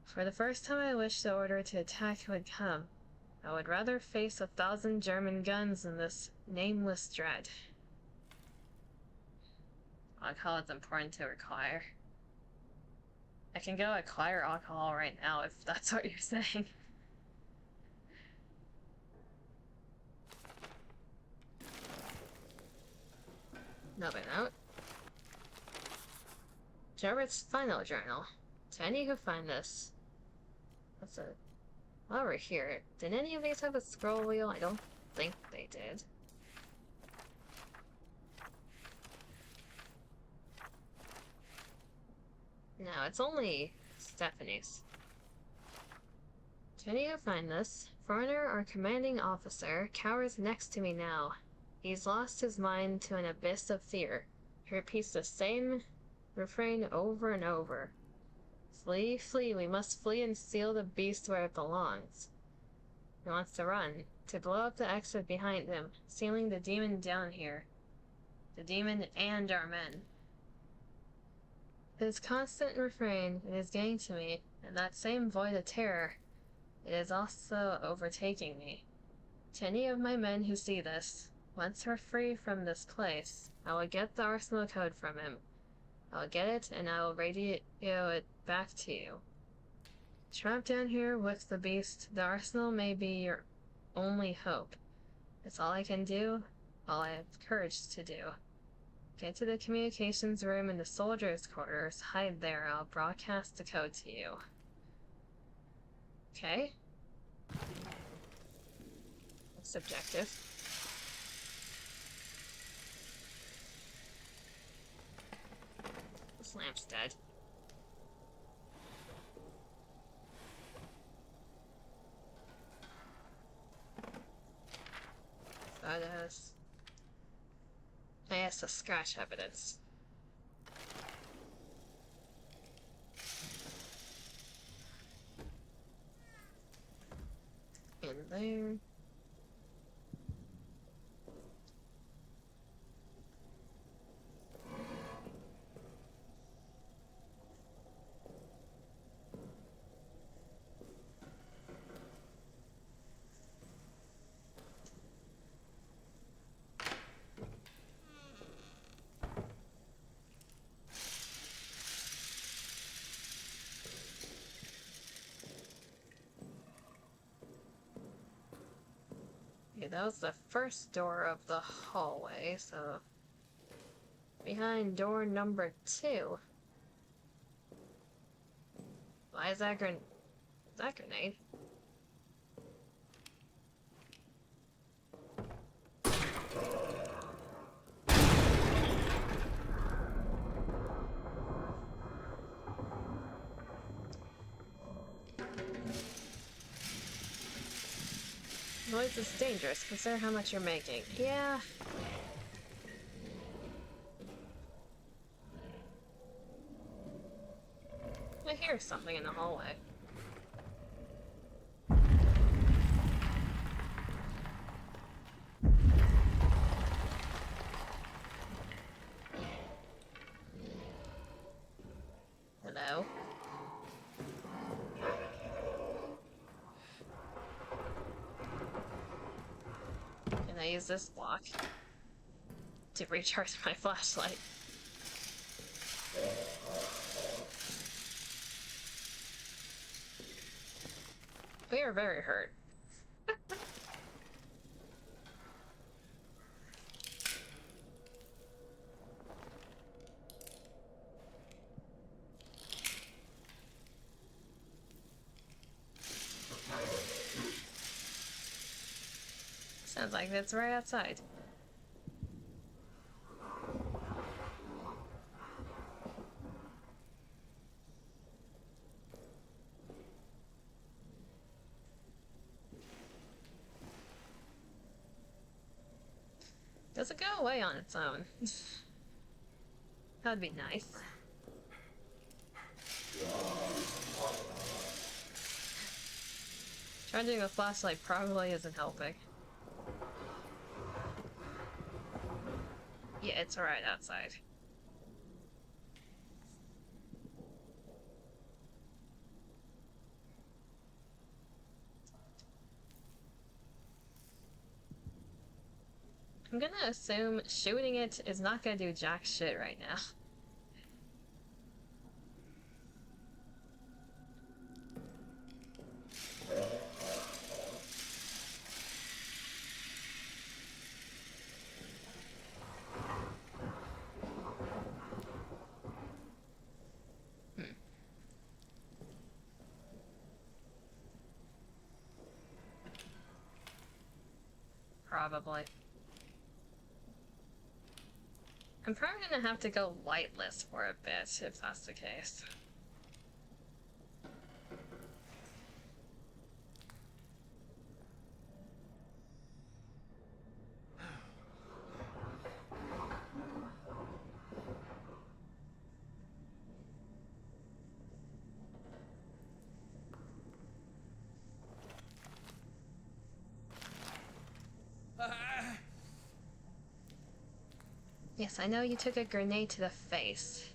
For the first time I wish the order to attack would come. I would rather face 1,000 German guns than this nameless dread. Alcohol is important to require. I can go acquire alcohol right now if that's what you're saying. Another note. Jarrett's final journal. To any who find this. What's it? While we're here, did any of these have a scroll wheel? I don't think they did. No, it's only Stephanie's. To any who find this, foreigner or commanding officer cowers next to me now. He's lost his mind to an abyss of fear. He repeats the same refrain over and over. Flee, flee, we must flee and seal the beast where it belongs. He wants to run, to blow up the exit behind him, sealing the demon down here. The demon and our men. His constant refrain, it is getting to me, and that same void of terror, it is also overtaking me. To any of my men who see this, once we're free from this place, I will get the arsenal code from him. I will get it, and I will radio it back to you. Trapped down here with the beast, the arsenal may be your only hope. It's all I can do, all I have courage to do. Get to the communications room in the soldiers' quarters, hide there, I'll broadcast the code to you. Okay. That's subjective. This lamp's dead. Photos. Yes, the scratch evidence. In there. Okay, that was the first door of the hallway, so behind door number 2. Why is that grenade? Noise is dangerous. Consider how much you're making. Yeah. I hear something in the hallway. Hello? gonna use this block to recharge my flashlight. We are very hurt. Sounds like it's right outside. Does it go away on its own? That'd be nice. Charging the flashlight probably isn't helping. Yeah, it's right outside. I'm gonna assume shooting it is not gonna do jack shit right now. Probably. I'm probably gonna have to go lightless for a bit, if that's the case. Yes, I know you took a grenade to the face.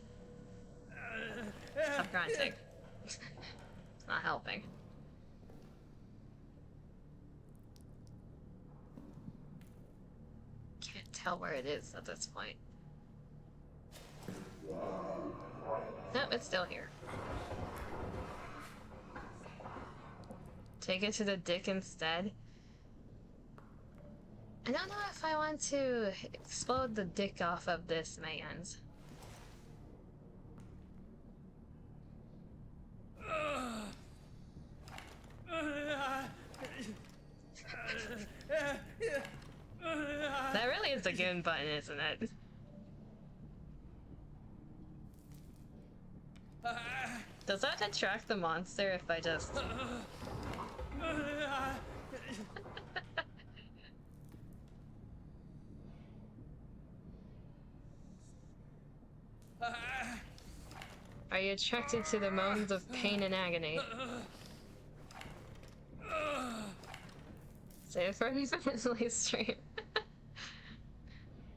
Stop grunting. It's not helping. Can't tell where it is at this point. Nope, it's still here. Take it to the dick instead. I don't know if I want to explode the dick off of this man's. That really is the goon button, isn't it? Does that attract the monster if I just... Are you attracted to the moans of pain and agony? Save for infinitely stream.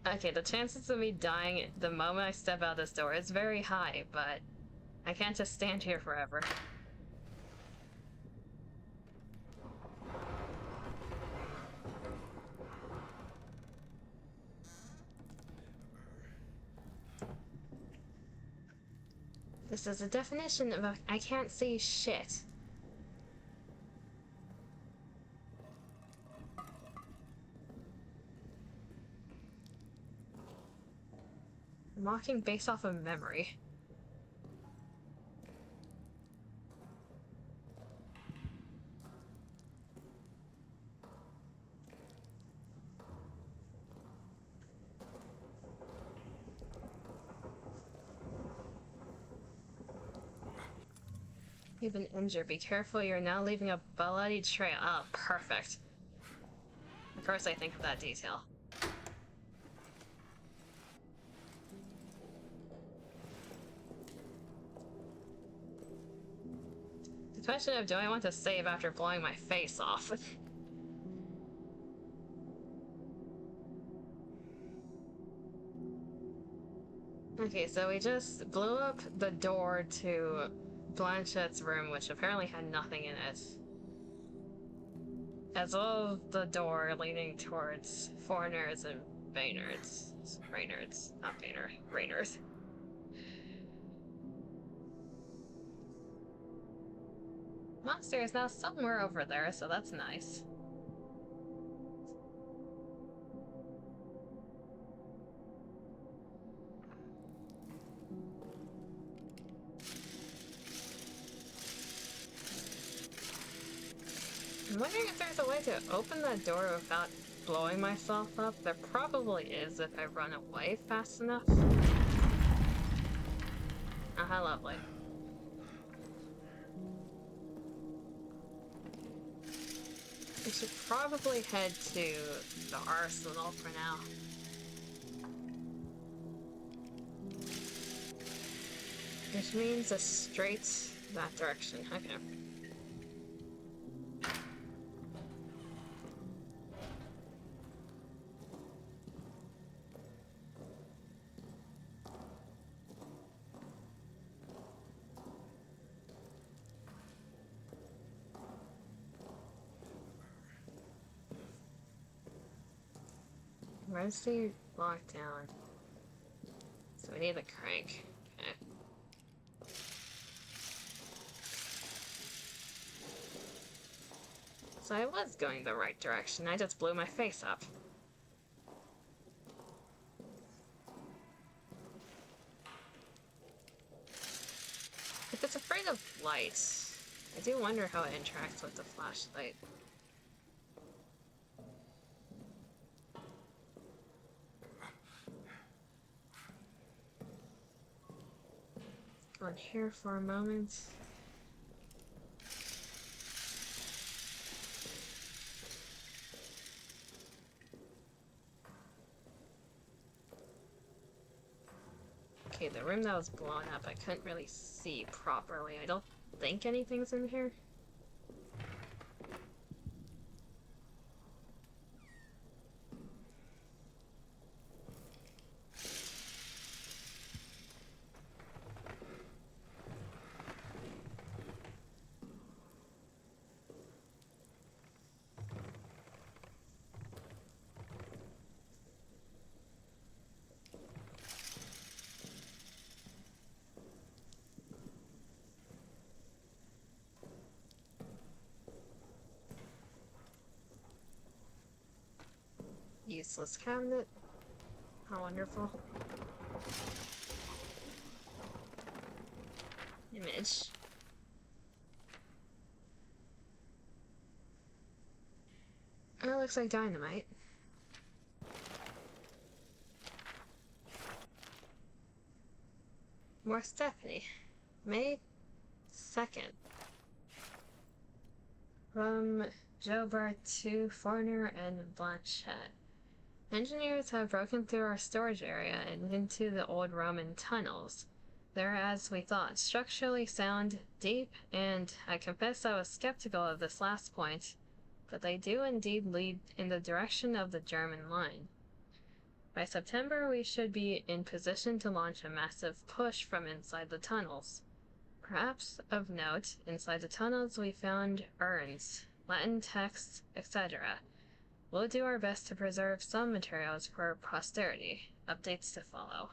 Okay, the chances of me dying the moment I step out this door is very high, but I can't just stand here forever. This is a definition of a I can't see shit. Mocking based off of memory. You've been injured. Be careful, you're now leaving a bloody trail. Oh, perfect. Of course I think of that detail. The question of do I want to save after blowing my face off? Okay, so we just blew up the door to Blanchett's room, which apparently had nothing in it. as well as the door leading towards foreigners and Baynards. Raynards, not Bayner, Rayners. Monster is now somewhere over there, so that's nice. I'm wondering if there's a way to open that door without blowing myself up. There probably is if I run away fast enough. Oh, how lovely. We should probably head to the arsenal for now. Which means a straight that direction. Okay. Where's the lockdown? So we need the crank. Okay. So I was going the right direction, I just blew my face up. If it's afraid of light, I do wonder how it interacts with the flashlight. Go in here for a moment. Okay, the room that was blown up, I couldn't really see properly. I don't think anything's in here. Useless cabinet. How wonderful. Image. Oh, it looks like dynamite. More Stephanie. May 2nd. From Joubert to Foreigner and Blanchette. Engineers have broken through our storage area and into the old Roman tunnels. They're, as we thought, structurally sound, deep, and I confess I was skeptical of this last point, but they do indeed lead in the direction of the German line. By September, we should be in position to launch a massive push from inside the tunnels. Perhaps of note, inside the tunnels we found urns, Latin texts, etc. We'll do our best to preserve some materials for posterity. Updates to follow.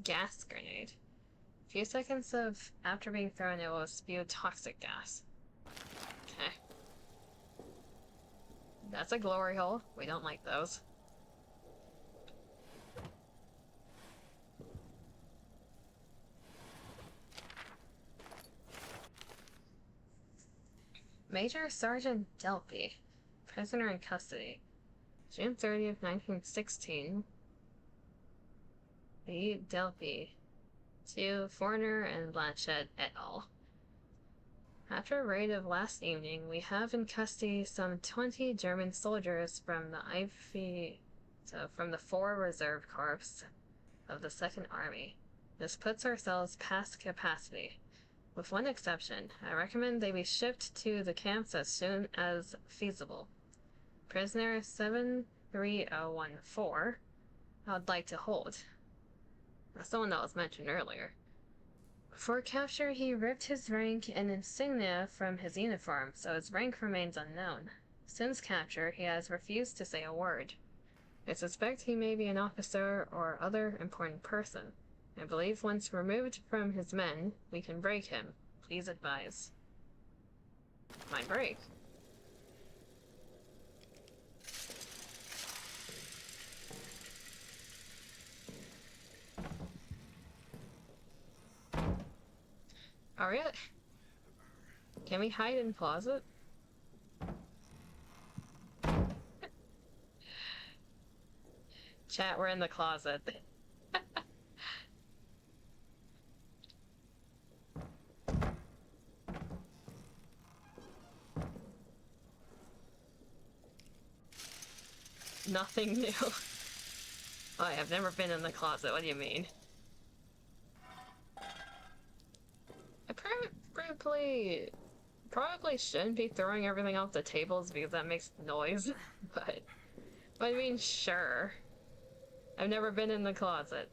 Gas grenade. A few seconds after being thrown, it will spew toxic gas. Okay. That's a glory hole. We don't like those. Major Sergeant Delpy, prisoner in custody. June 30th, 1916. B. Delpy. To Foreigner and Blanchette et al. After a raid of last evening, we have in custody some 20 German soldiers from the 4 Reserve Corps of the 2nd Army. This puts ourselves past capacity. With one exception, I recommend they be shipped to the camps as soon as feasible. Prisoner 7 Pt.1 I would like to hold. That's the one that was mentioned earlier. For capture, he ripped his rank and insignia from his uniform, so his rank remains unknown. Since capture, he has refused to say a word. I suspect he may be an officer or other important person. I believe once removed from his men, we can break him. Please advise. My break. Alright. Can we hide in closet? Chat, we're in the closet. Nothing new. Oh, I've never been in the closet. What do you mean? I probably shouldn't be throwing everything off the tables because that makes noise. But I mean, sure. I've never been in the closet.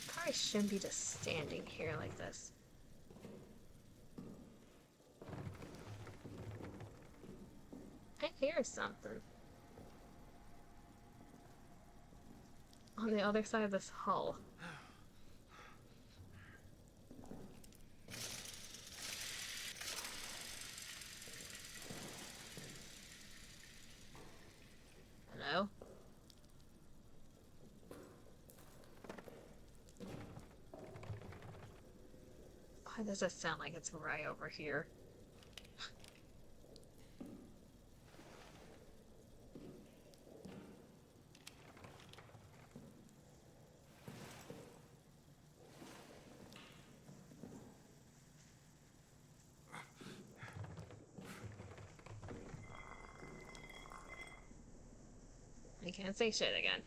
Probably shouldn't be just standing here like this. I hear something. On the other side of this hull. Hello? Why does it sound like it's right over here? I can't say shit again.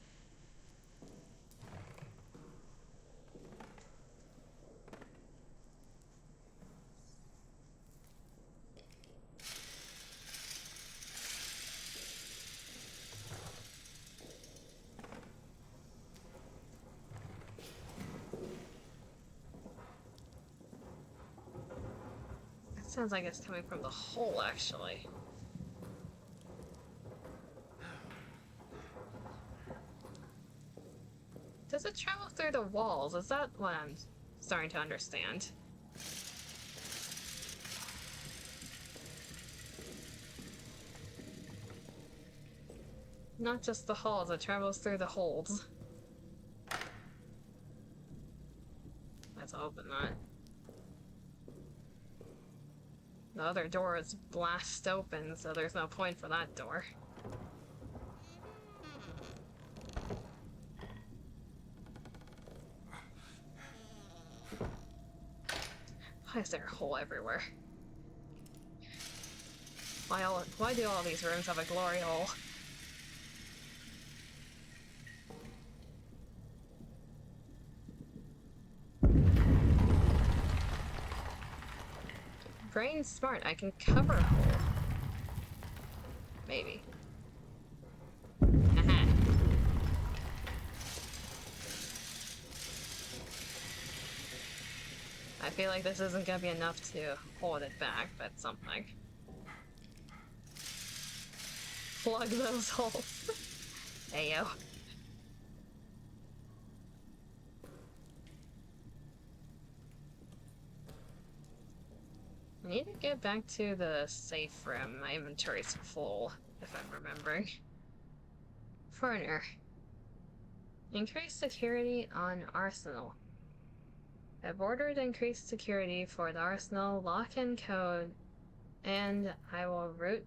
That sounds like it's coming from the hole, actually. Does it travel through the walls? Is that what I'm starting to understand? Not just the halls, it travels through the holes. Let's open that. The other door is blast open, so there's no point for that door. Why is there a hole everywhere? Why do all these rooms have a glory hole? Brain's smart, I can cover a hole. Maybe. Haha. I feel like this isn't gonna be enough to hold it back, but something. Plug those holes. Heyo. I need to get back to the safe room. My inventory's full, if I'm remembering. Foreigner. Increased security on Arsenal. I've ordered increased security for the Arsenal lock and code, and I will root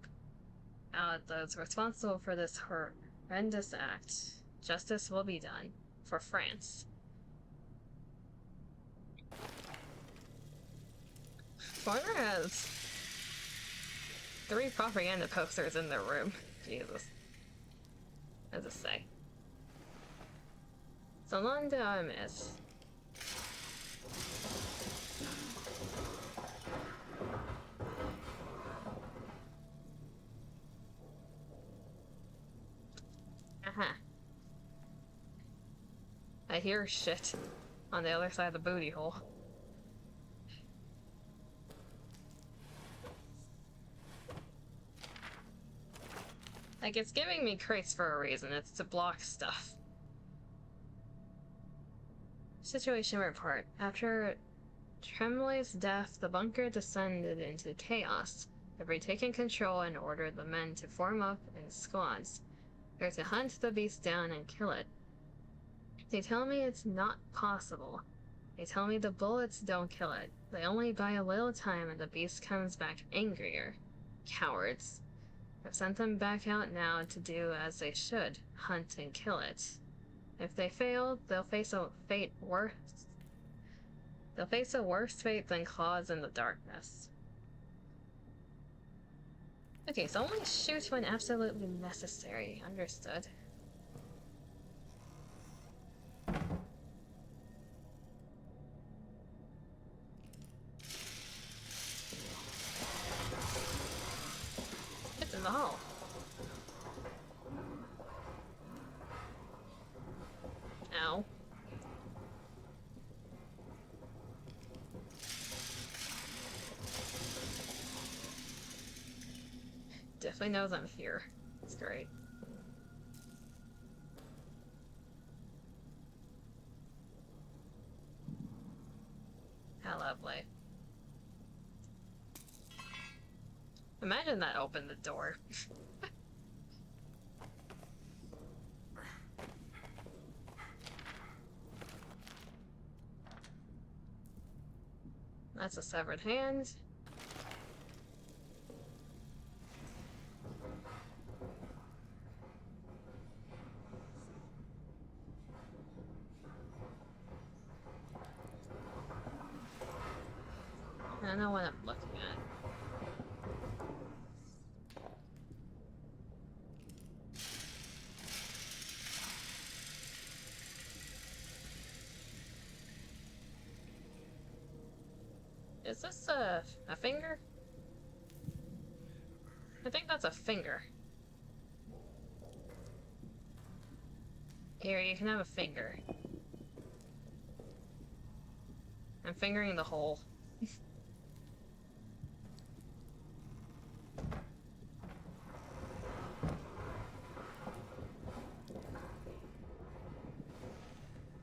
out those responsible for this horrendous act. Justice will be done. For France. Foreigner has 3 propaganda posters in their room. Jesus. What does it say? So long did I miss. Aha. I hear shit on the other side of the booty hole. Like, it's giving me crates for a reason. It's to block stuff. Situation report. After Tremblay's death, the bunker descended into chaos. They've retaken control and ordered the men to form up in squads. They're to hunt the beast down and kill it. They tell me it's not possible. They tell me the bullets don't kill it. They only buy a little time and the beast comes back angrier. Cowards. I've sent them back out now to do as they should, hunt and kill it. If they fail, they'll face a fate worse. They'll face a worse fate than claws in the darkness. Okay, so only shoot when absolutely necessary. Understood. It's in the hall. Ow. Definitely knows I'm here. It's great. How lovely. Imagine that opened the door. That's a severed hand. I don't know what I'm looking at. Is this a finger? I think that's a finger. Here, you can have a finger. I'm fingering the hole.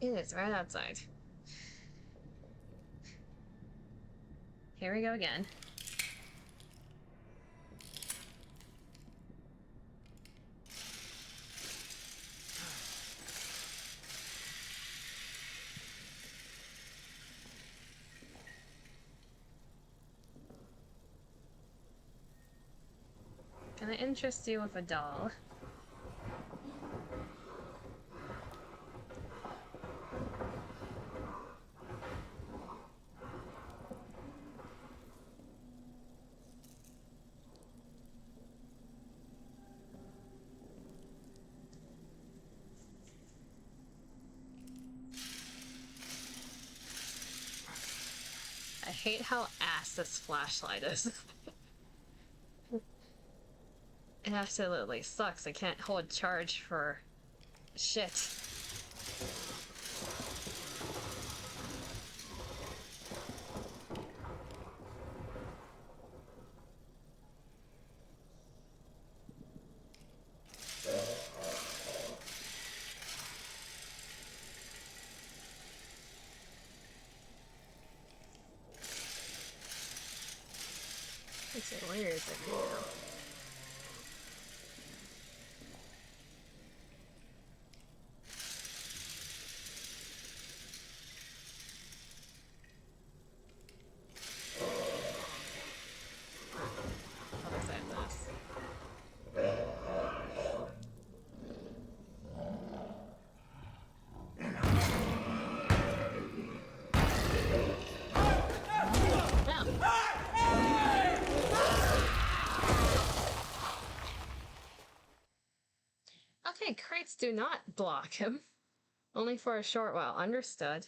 It is right outside. Here we go again. Can I interest you with a doll? I hate how ass this flashlight is. It absolutely sucks. I can't hold charge for shit. Let's see, where is it now? lights do not block him. Only for a short while. Understood.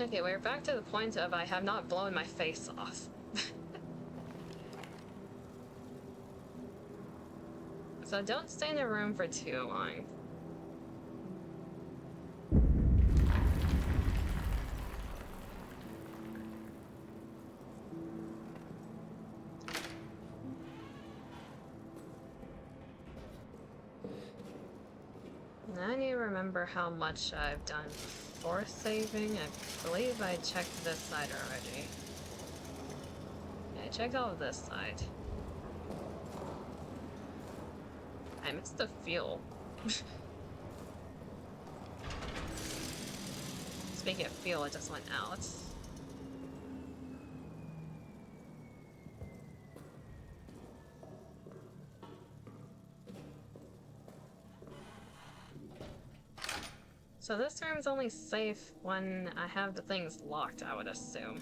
Okay, we're back to the point of I have not blown my face off. So don't stay in a room for too long. I need to remember how much I've done before saving. I believe I checked this side already. Yeah, I checked all of this side. I missed the fuel. Speaking of fuel, it just went out. So this room's only safe when I have the things locked, I would assume.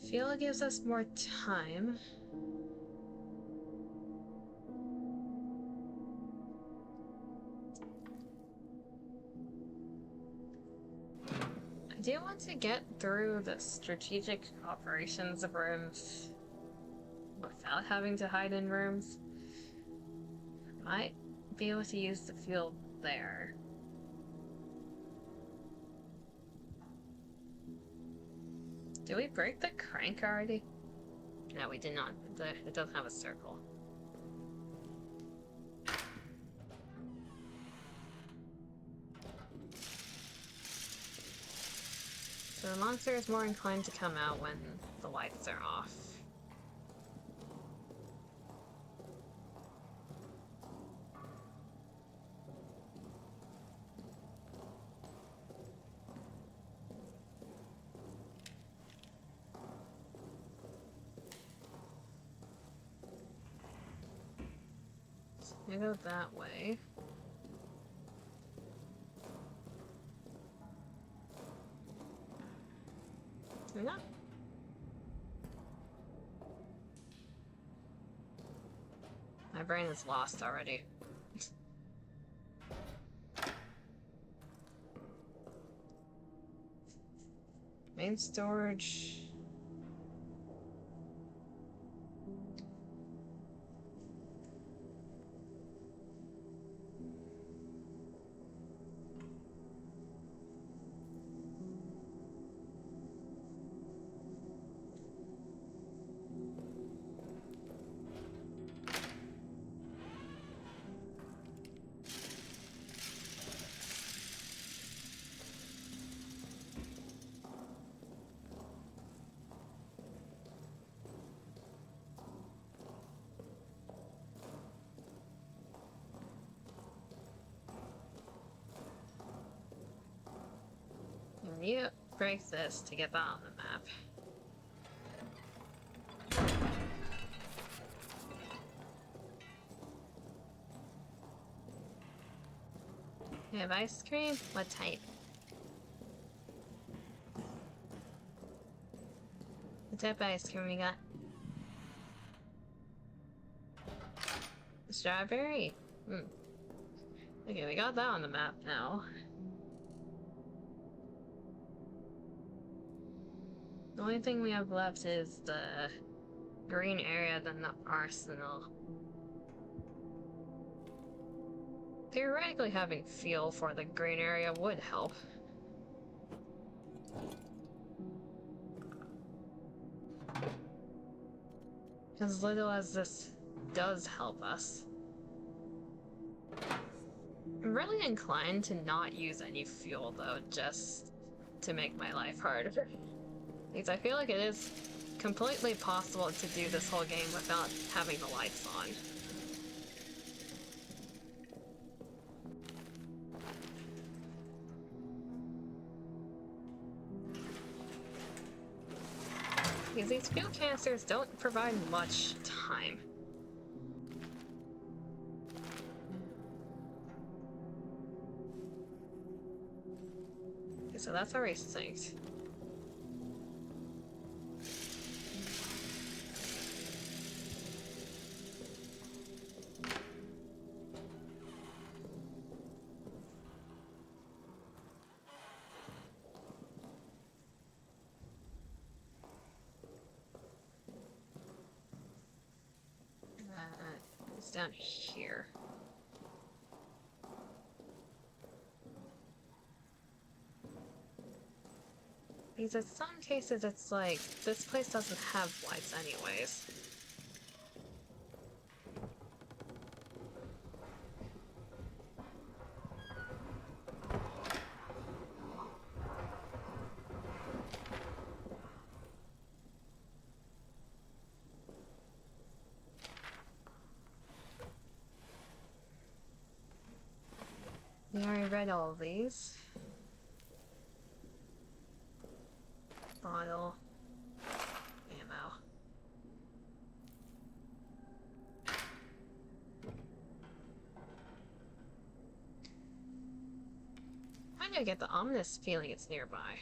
Fuel gives us more time. I do want to get through the strategic operations of rooms without having to hide in rooms. Might be able to use the fuel there. Did we break the crank already? No, we did not. It doesn't have a circle. So the monster is more inclined to come out when the lights are off. So I go that way. No. My brain is lost already. Main storage. You break this to get that on the map. You have ice cream? What type? What type of ice cream we got? Strawberry? Okay, we got that on the map now. The only thing we have left is the green area, then the arsenal. Theoretically, having fuel for the green area would help. As little as this does help us. I'm really inclined to not use any fuel though, just to make my life harder. Because I feel like it is completely possible to do this whole game without having the lights on. because these field canisters don't provide much time. Okay, so that's already synced. It's down here. Because in some cases it's like, this place doesn't have lights anyways. We already read all of these. Bottle. Ammo. I do get the ominous feeling it's nearby.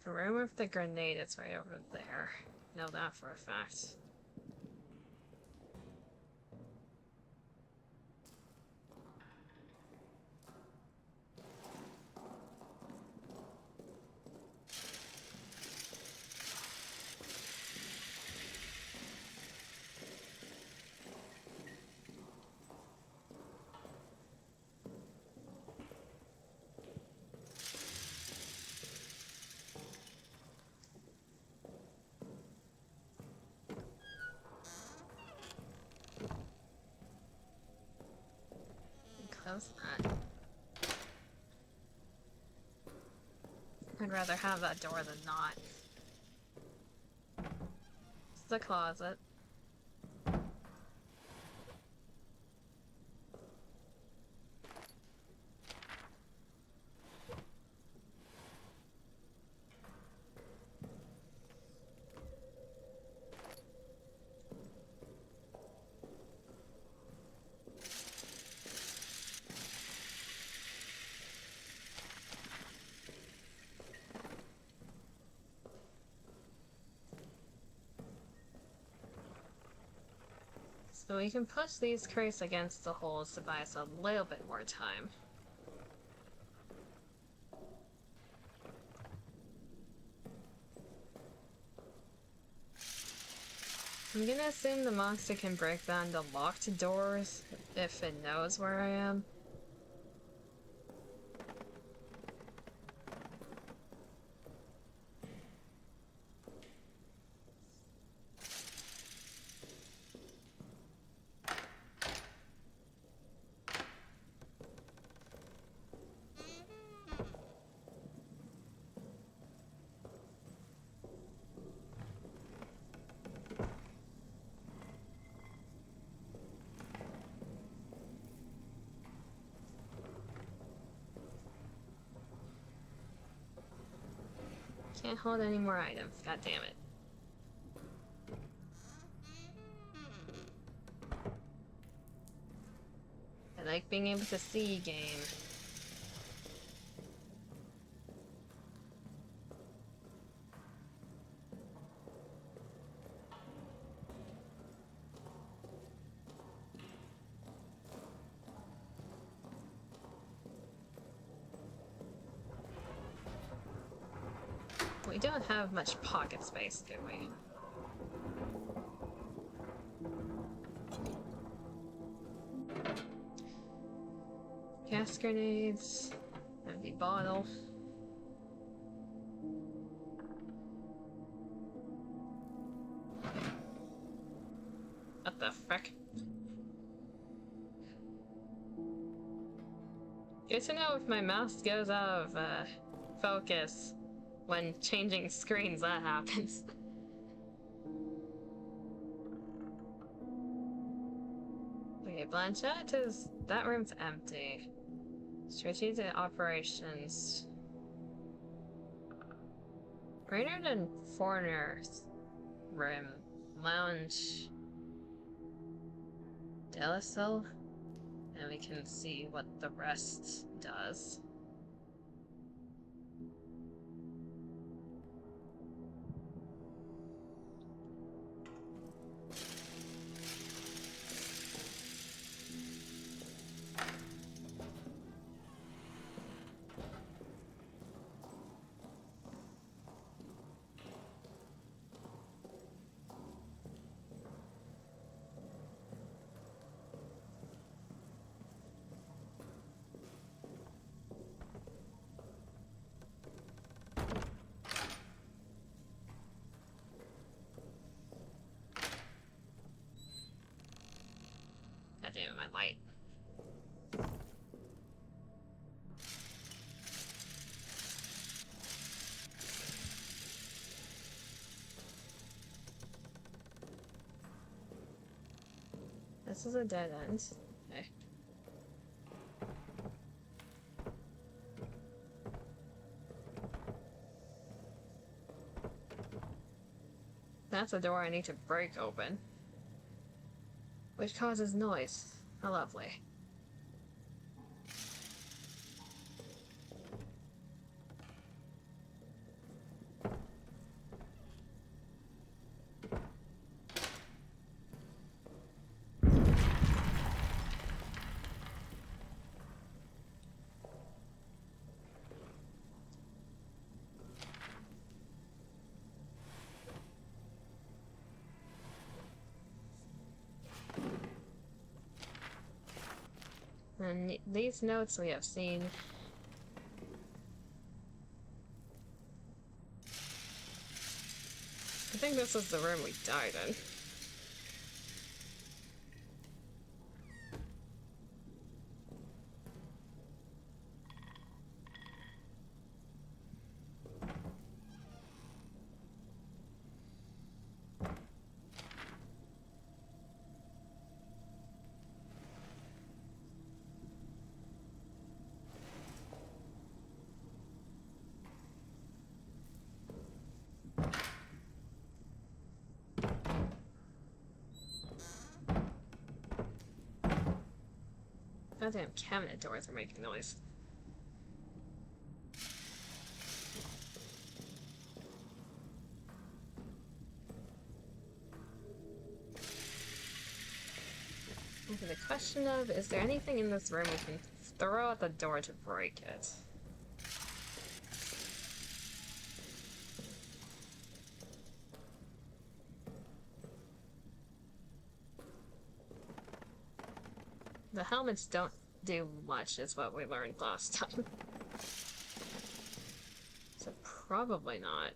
The room with the grenade is right over there. Know that for a fact. Close that. I'd rather have that door than not. It's the closet. So we can push these crates against the holes to buy us a little bit more time. I'm gonna assume the monster can break down the locked doors if it knows where I am. Can't hold any more items, god damn it. I like being able to see game. We don't have much pocket space, do we? Gas grenades, empty bottle. What the frick? Good to know if my mouse goes out of focus when changing screens, that happens. Okay, Blanchette is... that room's empty. Strategic operations. Brainerd and Foreigner's room. Lounge. Delisol. And we can see what the rest does. God damn it, my light. This is a dead end. Okay. That's a door I need to break open. Which causes noise. How lovely. And these notes we have seen. I think this is the room we died in. Goddamn cabinet doors are making noise. Okay, the question of, is there anything in this room we can throw at the door to break it? The helmets don't do much, is what we learned last time. So probably not.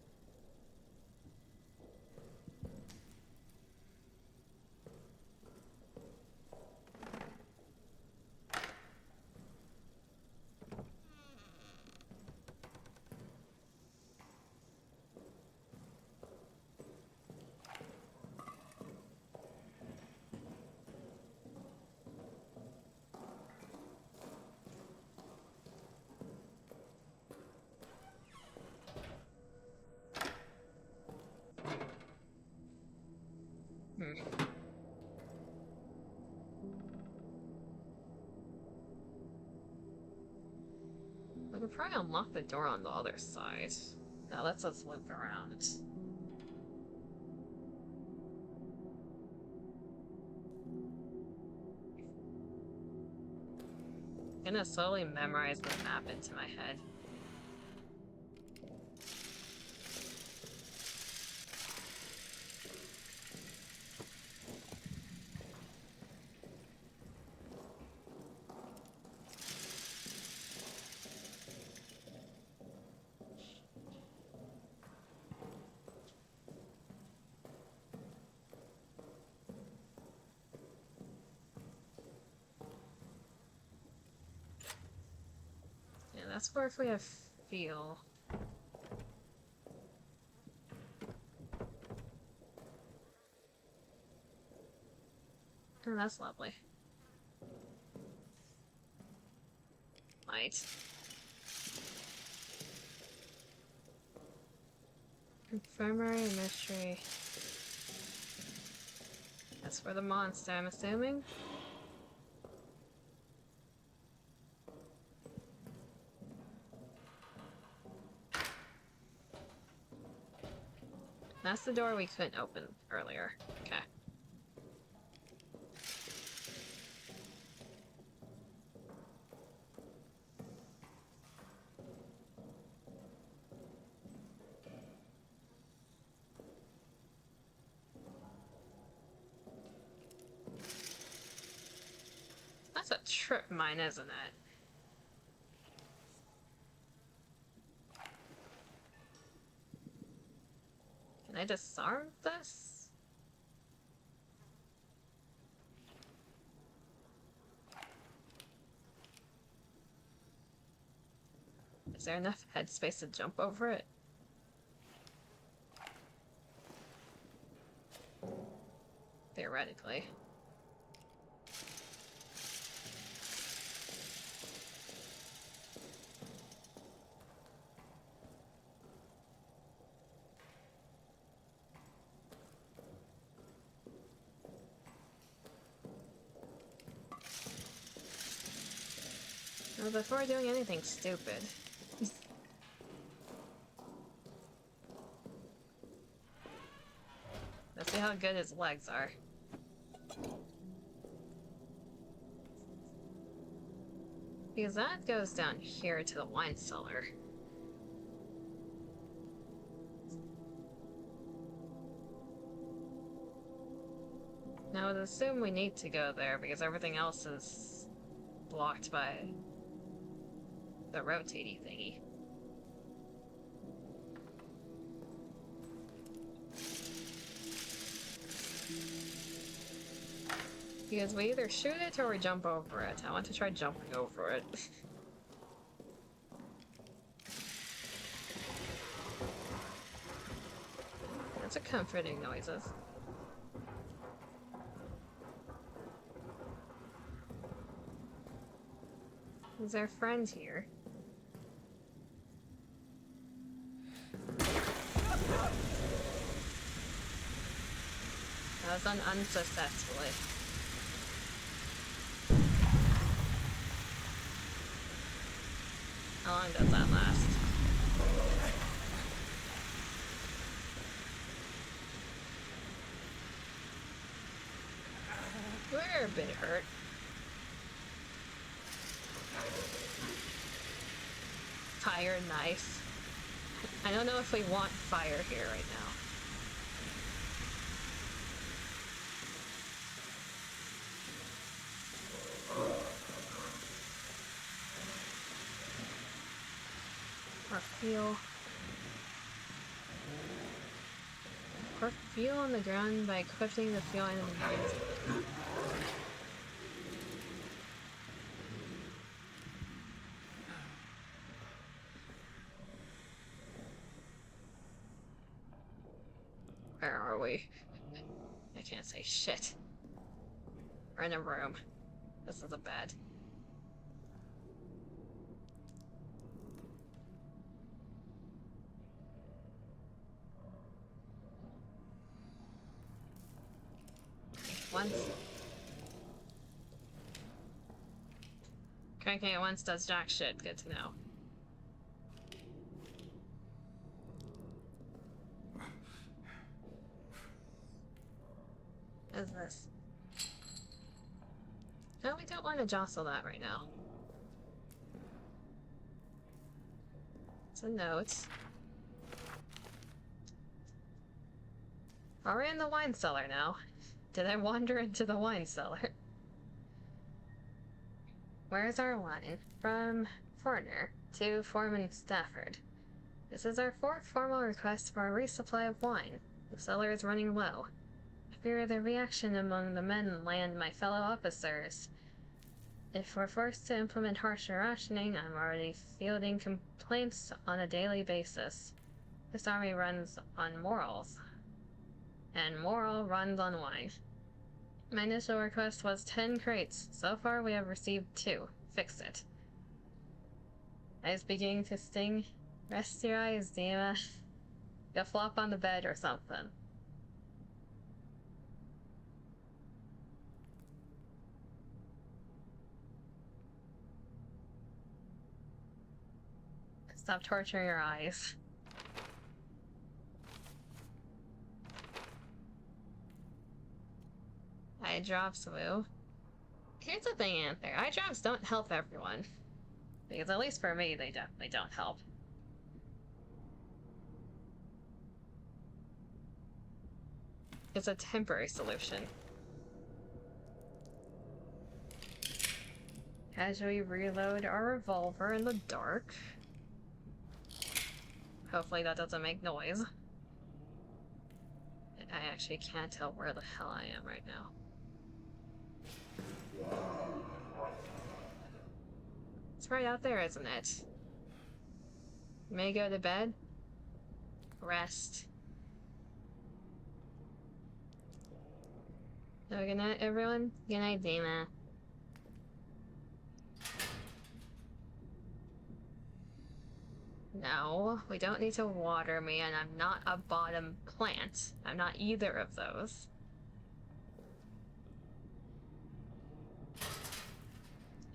We could probably unlock the door on the other side. Now let's just look around. I'm gonna slowly memorize the map into my head. That's where if we have fuel. Oh, that's lovely. Light. Infirmary and mystery. That's for the monster, I'm assuming? That's the door we couldn't open earlier. Okay. That's a trip mine, isn't it? Can I disarm this? Is there enough headspace to jump over it? Theoretically. Well, before doing anything stupid. Let's see how good his legs are. Because that goes down here to the wine cellar. Now I would assume we need to go there because everything else is blocked by the rotating thingy. Because we either shoot it or we jump over it. I want to try jumping over it. Those are comforting noises. Is there friends here? That was done unsuccessfully. How long does that last? We're a bit hurt. Fire, nice. I don't know if we want fire here right now. Or fuel. Pour fuel on the ground by equipping the fuel item in the Where are we? I can't say shit. We're in a room. This is a bed. Once. Cranking it once does jack shit. Good to know. What is this? No, we don't want to jostle that right now. It's a note. Are we in the wine cellar now? Did I wander into the wine cellar? Where's our wine? From foreigner to Foreman Stafford. This is our 4th formal request for a resupply of wine. The cellar is running low. I fear the reaction among the men and my fellow officers If we're forced to implement harsher rationing, I'm already fielding complaints on a daily basis. This army runs on morals, and moral runs on wine. My initial request was 10 crates. So far we have received 2. Fix it. Eyes beginning to sting. Rest your eyes, Dima. Go flop on the bed or something. Stop torturing your eyes. Eye drops, woo. Here's the thing, Anther. Eye drops don't help everyone. Because at least for me, they definitely don't help. It's a temporary solution. Casually reload our revolver in the dark. Hopefully that doesn't make noise. I actually can't tell where the hell I am right now. It's right out there, isn't it? May go to bed. Rest. So good night, everyone. Good night, Dima. No, we don't need to water me, and I'm not a bottom plant. I'm not either of those.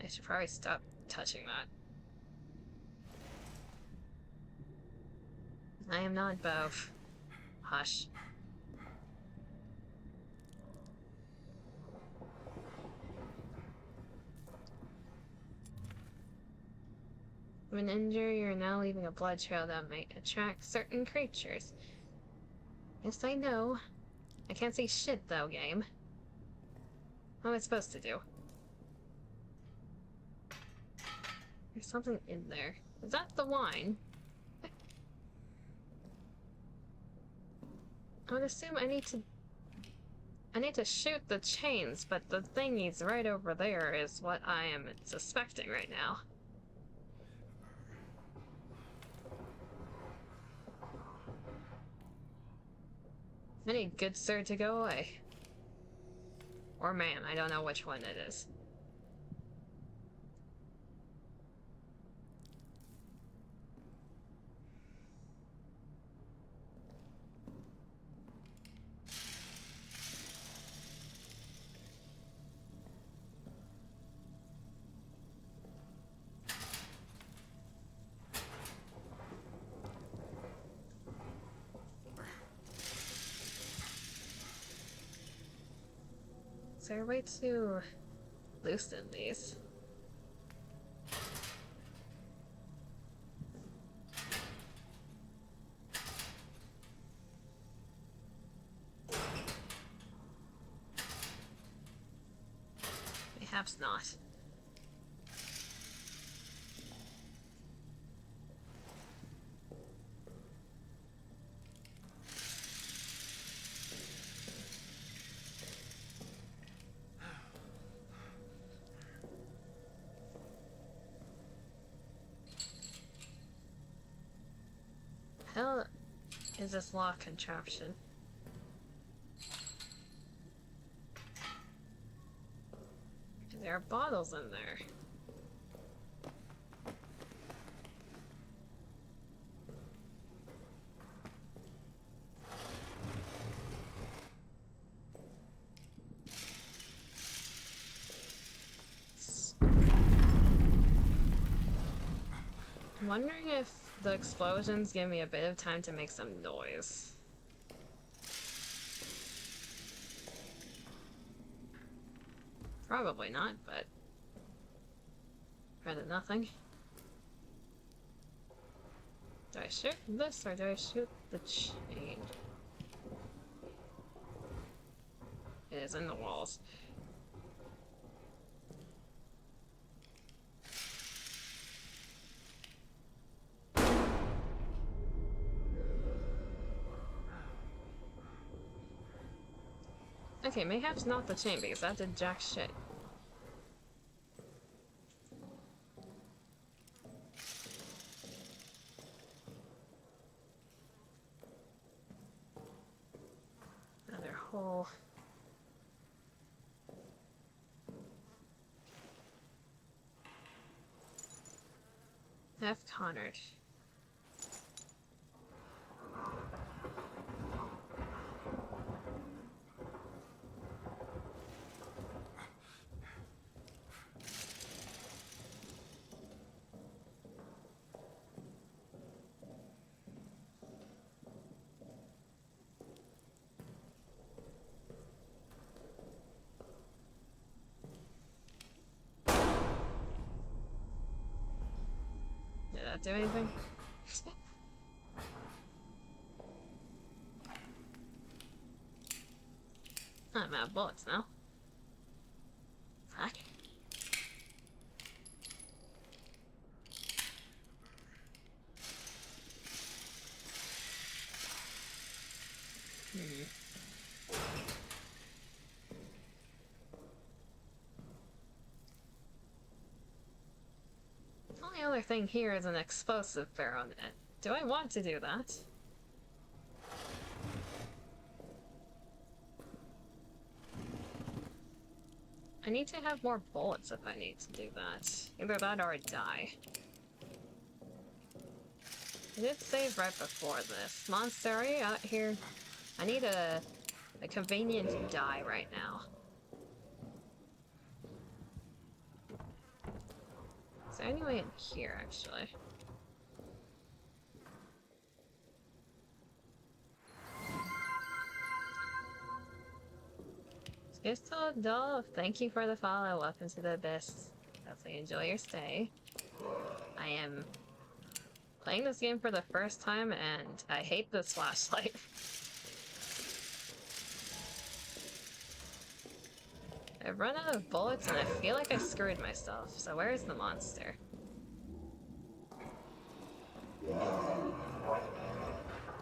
I should probably stop touching that. I am not both. Hush. When injured, you're now leaving a blood trail that might attract certain creatures. Yes, I know. I can't see shit, though, game. What am I supposed to do? There's something in there. Is that the wine? I would assume I need to shoot the chains, but the thingies right over there is what I am suspecting right now. I need good sir to go away. Or ma'am, I don't know which one it is. Is there a way to loosen these? Perhaps not. Hell is this lock contraption? There are bottles in there. I'm wondering if the explosions give me a bit of time to make some noise. Probably not, but better than nothing. Do I shoot this or do I shoot the chain? It is in the walls. Okay, mayhaps not the chain because that did jack shit. hole. F. Connard. Did that do anything? I'm out of bullets now. Fuck. The only other thing here is an explosive barrel net. Do I want to do that? I need to have more bullets if I need to do that. Either that or I die. I did save right before this. Monstery out here. I need a convenient die right now. Is there any way in here, actually? Crystal Doll, thank you for the follow. Welcome to the abyss. Hopefully enjoy your stay. I am playing this game for the first time and I hate this flashlight. I've run out of bullets and I feel like I screwed myself. So where's the monster?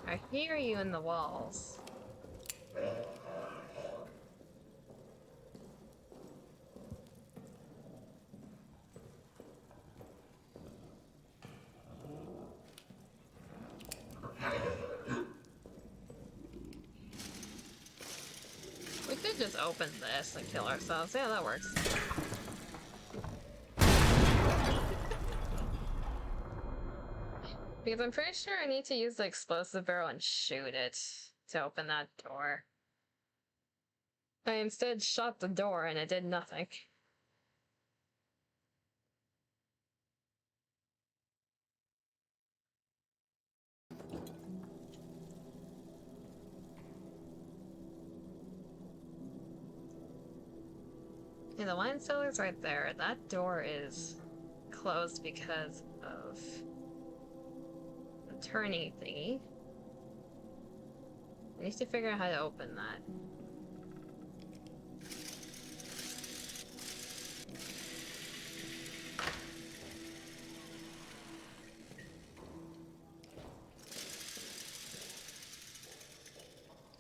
I hear you in the walls. We could just open this and kill ourselves. Yeah, that works. Because I'm pretty sure I need to use the explosive barrel and shoot it to open that door. I instead shot the door and it did nothing. Yeah, the wine cellar's right there. That door is closed because of the turning thingy. I need to figure out how to open that.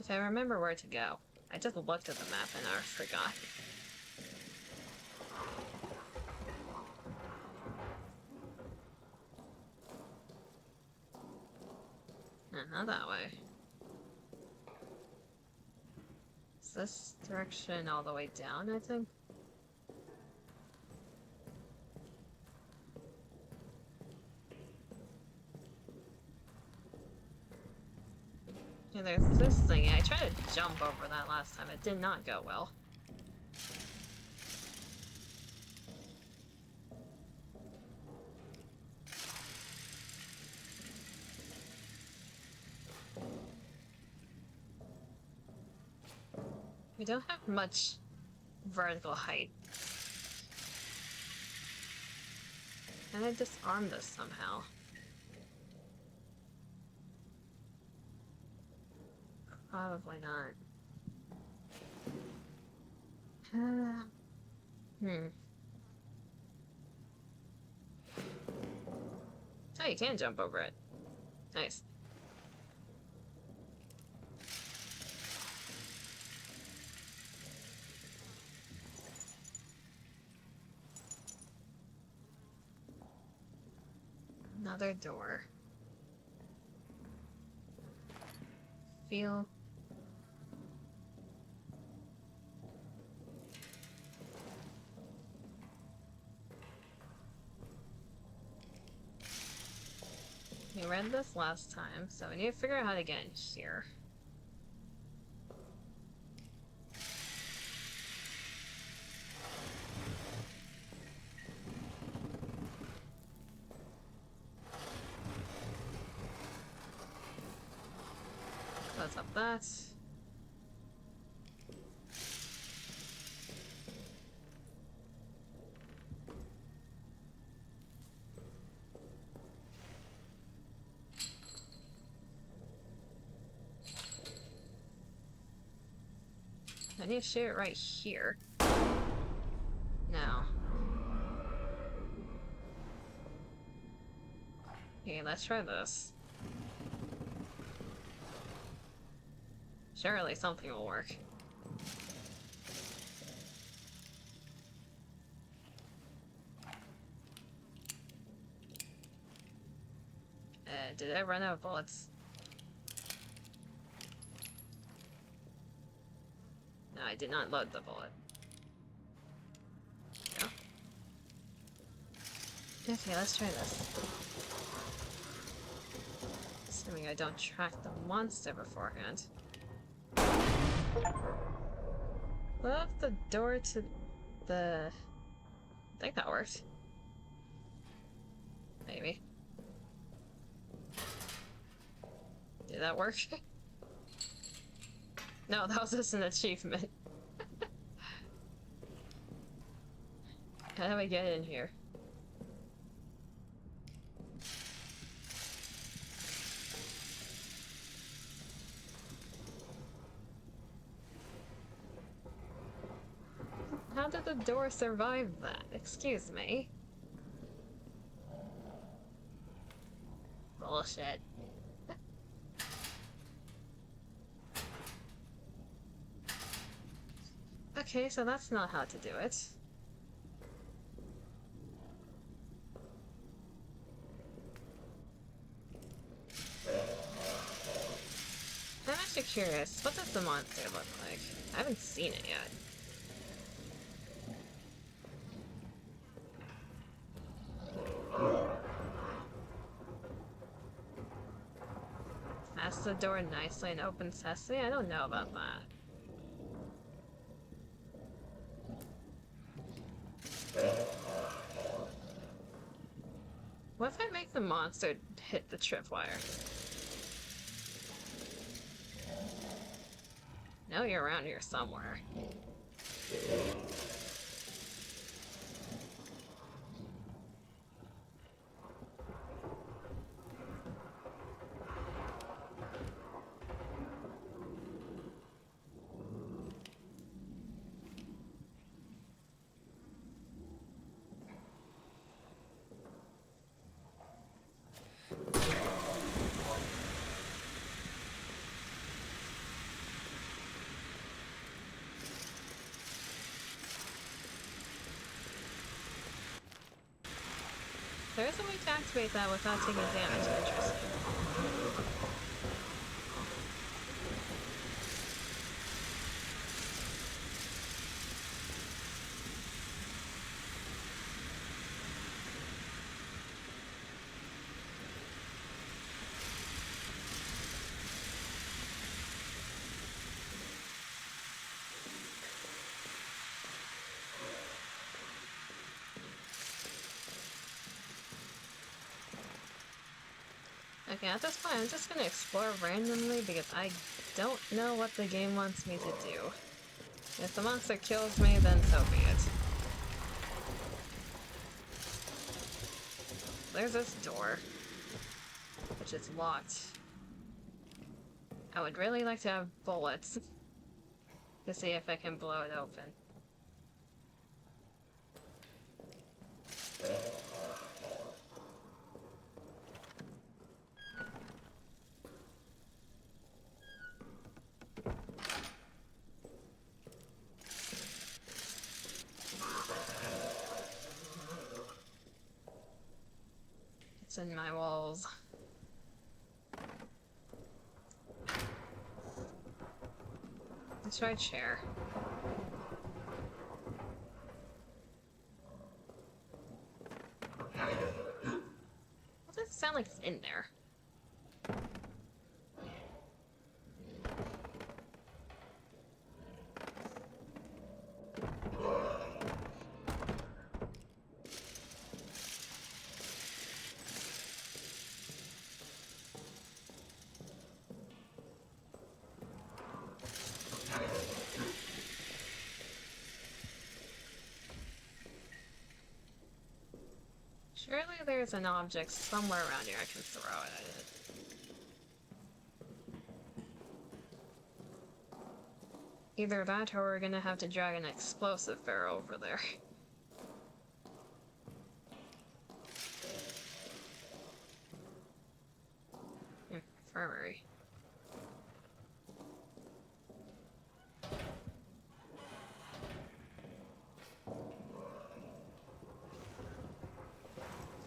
If I remember where to go. I just looked at the map and I forgot. No, not that way. Is this direction all the way down, I think? Yeah, there's this thing. I tried to jump over that last time. It did not go well. We don't have much vertical height. Can I disarm this somehow? Probably not. Oh, you can jump over it. Nice. Another door. Feel read this last time, so we need to figure out how to get in here. Close up that. I need to shoot it right here. No. Okay, let's try this. Surely something will work. Did I run out of bullets? No, I did not load the bullet. No. Okay, let's try this. Assuming I don't track the monster beforehand. Love the door to the... I think that worked. Maybe. Did that work? No, that was just an achievement. How do we get in here? How did the door survive that? Excuse me. Bullshit. Okay, so that's not how to do it. I'm actually curious, what does the monster look like? I haven't seen it yet. Pass the door nicely and open sesame? I don't know about that. What if I make the monster hit the tripwire? No, you're around here somewhere. There is a way to activate that without taking damage. Interesting. Okay, at this point, I'm just gonna explore randomly because I don't know what the game wants me to do. If the monster kills me, then so be it. There's this door, which is locked. I would really like to have bullets to see if I can blow it open. It's in my walls. Let's try a chair. What does it sound like it's in there? there's an object somewhere around here I can throw it at it. Either that, or we're gonna have to drag an explosive barrel over there. Infirmary.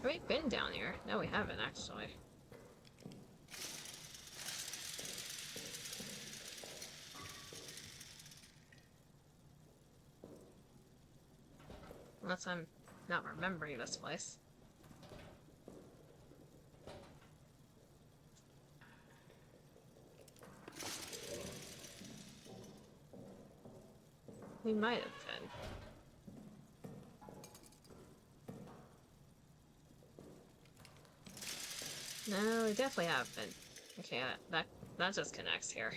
Have we been down here? No, we haven't, actually. Unless I'm not remembering this place. We might have been. No, we definitely have been. Okay, that just connects here.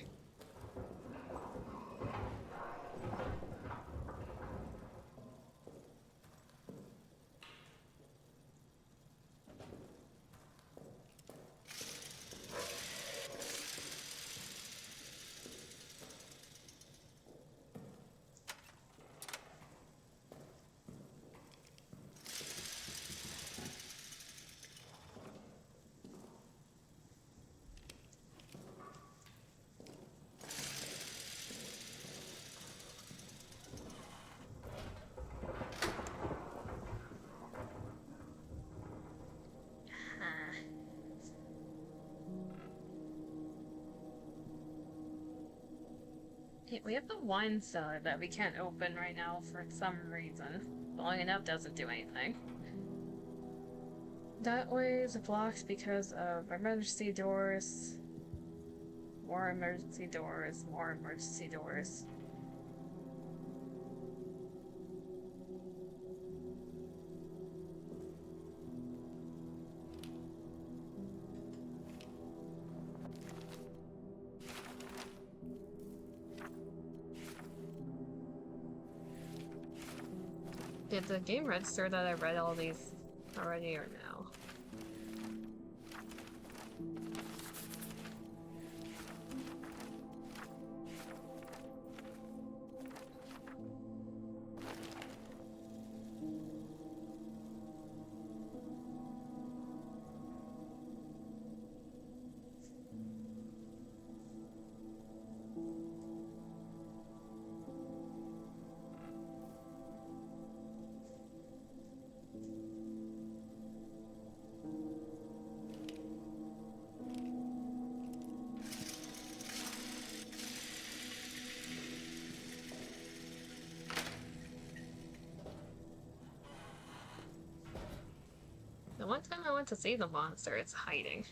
We have the wine cellar that we can't open right now for some reason. Blowing it up doesn't do anything. That way is blocked because of emergency doors. More emergency doors, more emergency doors. Did the game register that I read all these already or no? The one time I went to see the monster, it's hiding.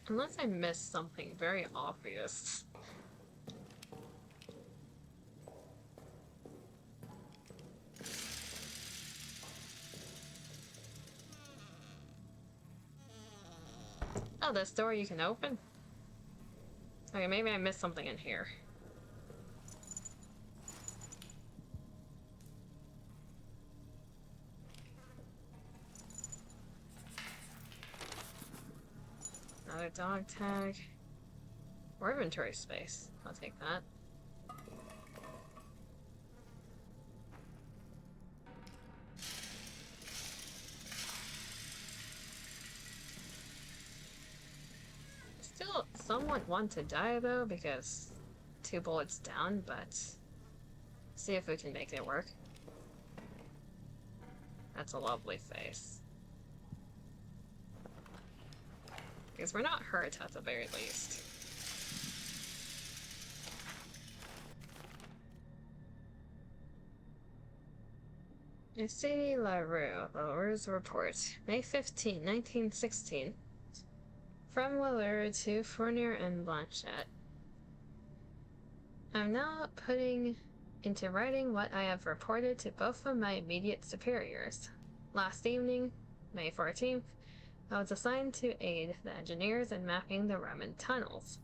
Unless I missed something very obvious. Oh, this door you can open? Okay, maybe I missed something in here. Another dog tag. Or inventory space. I'll take that. Still somewhat want to die though, because 2 bullets down, but see if we can make it work. That's a lovely face. Because we're not hurt at the very least. C. LaRue, LaRue's report. May 15, 1916. From Walera to Fournier and Blanchette. I'm now putting into writing what I have reported to both of my immediate superiors. Last evening, May 14th, I was assigned to aid the engineers in mapping the Roman tunnels.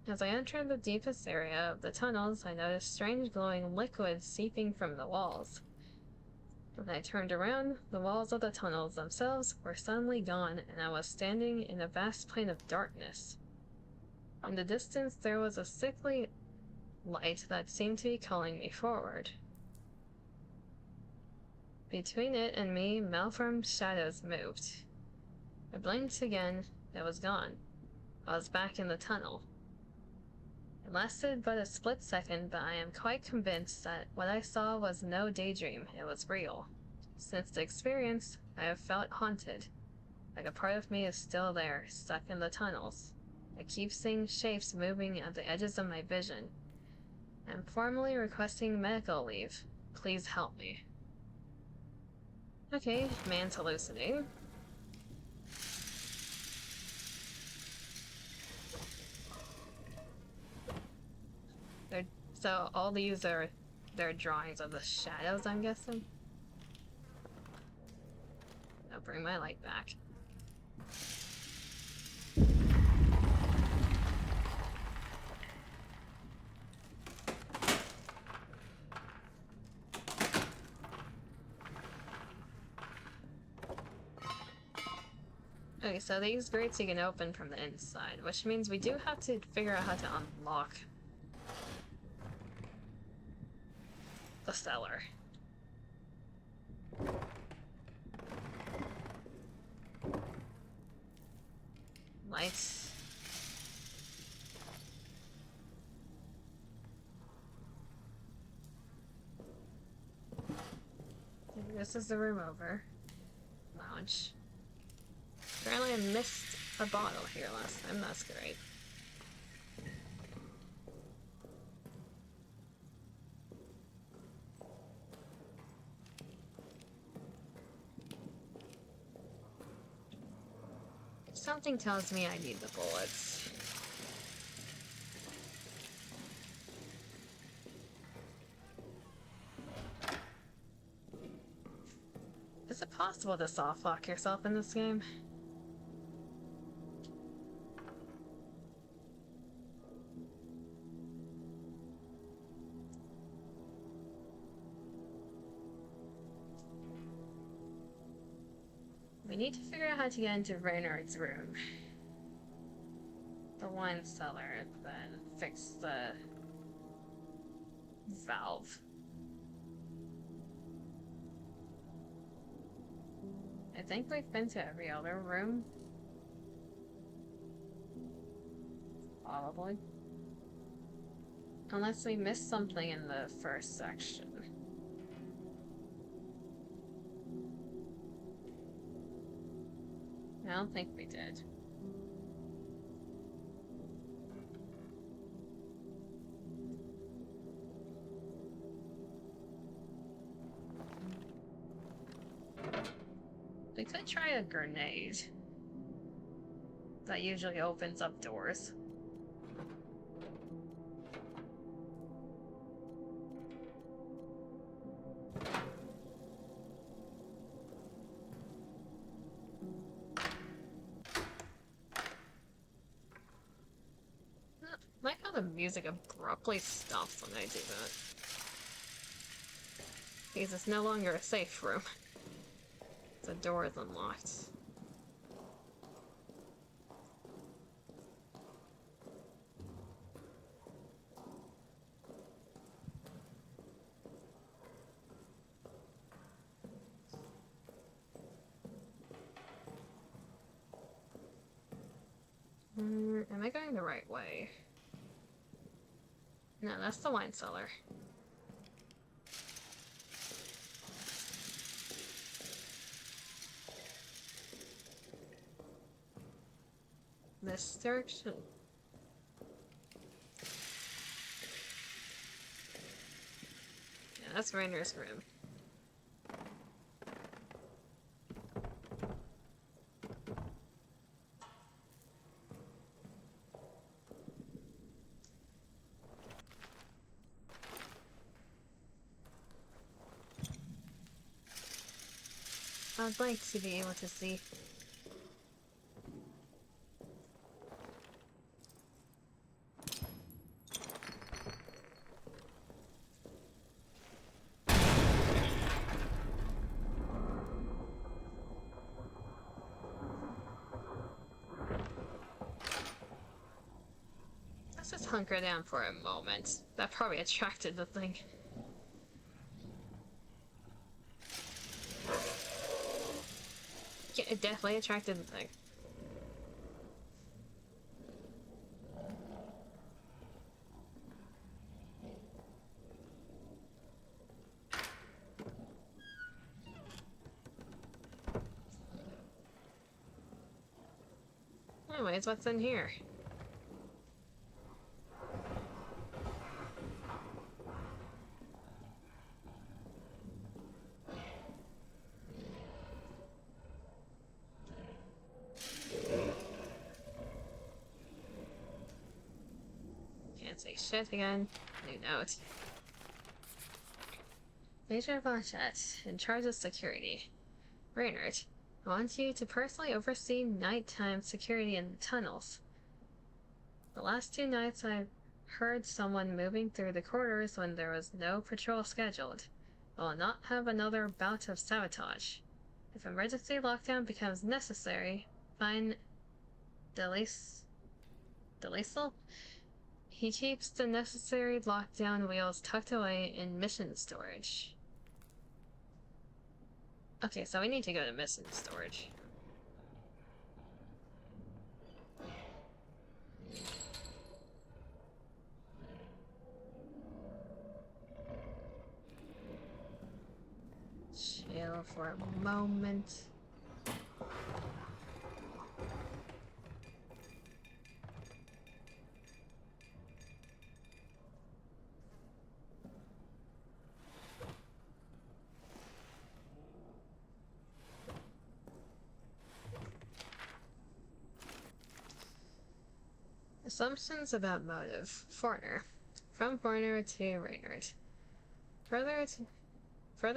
As I entered the deepest area of the tunnels, I noticed strange glowing liquid seeping from the walls. When I turned around, the walls of the tunnels themselves were suddenly gone, and I was standing in a vast plain of darkness. In the distance, there was a sickly light that seemed to be calling me forward. Between it and me, malformed shadows moved. I blinked again, it was gone. I was back in the tunnel. It lasted but a split second, but I am quite convinced that what I saw was no daydream, it was real. Since the experience, I have felt haunted. Like a part of me is still there, stuck in the tunnels. I keep seeing shapes moving at the edges of my vision. I'm formally requesting medical leave. Please help me. Okay, man's hallucinating. So all these are their drawings of the shadows, I'm guessing. I'll bring my light back. Okay, so these grates you can open from the inside, which means we do have to figure out how to unlock the cellar. Lights. This is the room over. Lounge. Apparently I missed a bottle here last time, that's great. Something tells me I need the bullets. Is it possible to soft lock yourself in this game? We need to figure out how to get into Reynard's room. The wine cellar, and then fix the valve. I think we've been to every other room. Probably. Unless we missed something in the first section. I don't think we did. We could try a grenade. That usually opens up doors. I like how the music abruptly stops when I do that. Because it's no longer a safe room. The door is unlocked. Am I going the right way? No, that's the wine cellar. This direction. Yeah, that's Rainer's room. I'd like to be able to see. Let's just hunker down for a moment. That probably attracted the thing. Yeah, it definitely attracted the thing. Anyways, what's in here? Can't say shit again. New note. Major Blanchett, in charge of security. Reynard, I want you to personally oversee nighttime security in the tunnels. The last 2 nights I've heard someone moving through the corridors when there was no patrol scheduled. I will not have another bout of sabotage. If emergency lockdown becomes necessary, find Delisle? He keeps the necessary lockdown wheels tucked away in mission storage. Okay, so we need to go to mission storage. Chill for a moment. Assumptions about motive. Foreigner. From foreigner to Reynard. Further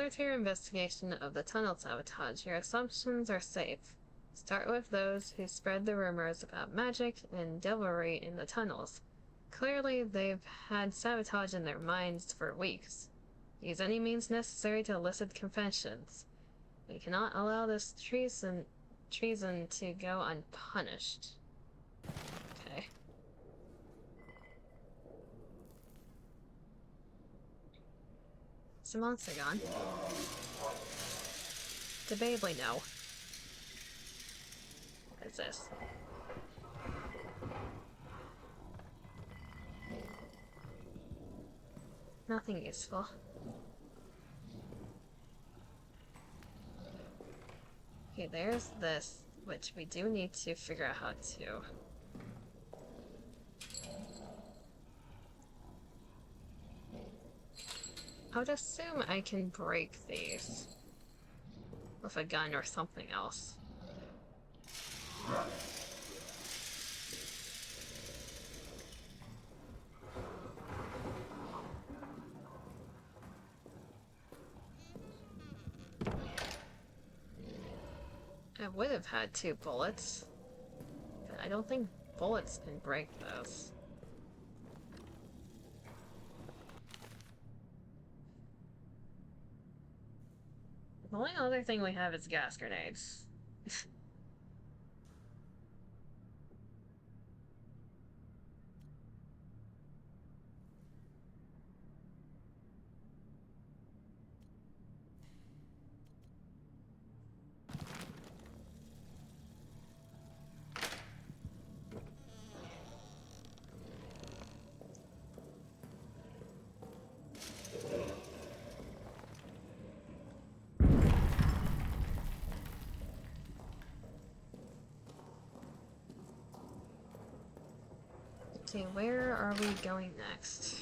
to your investigation of the tunnel sabotage, your assumptions are safe. Start with those who spread the rumors about magic and devilry in the tunnels. Clearly, they've had sabotage in their minds for weeks. Use any means necessary to elicit confessions. We cannot allow this treason to go unpunished. Okay. Is the monster gone? Debatably no. What is this? Nothing useful. Okay, there's this, which we do need to figure out how to. I would assume I can break these with a gun or something else. I would have had 2 bullets, but I don't think bullets can break those. The only other thing we have is gas grenades. Okay, where are we going next?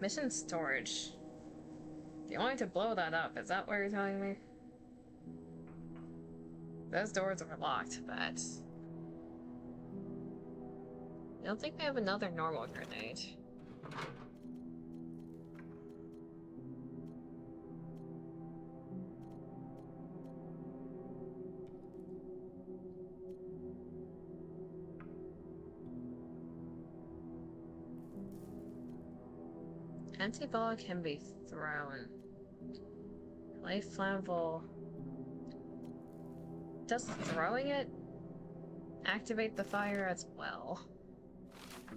Mission storage. Do you want me to blow that up? Is that what you're telling me? Those doors are locked, but... don't think we have another normal grenade. Anti-ball can be thrown. Light flammable. Does throwing it activate the fire as well?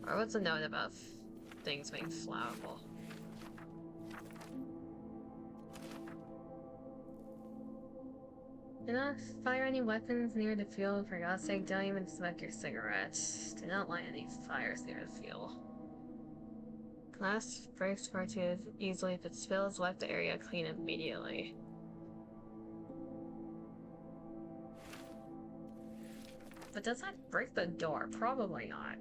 Or what's the note about things being flammable? Do not fire any weapons near the field. For God's sake, don't even smoke your cigarettes. Do not light any fires near the field. Glass breaks cartridge easily if it spills. Wipe the area clean immediately. But does that break the door? Probably not.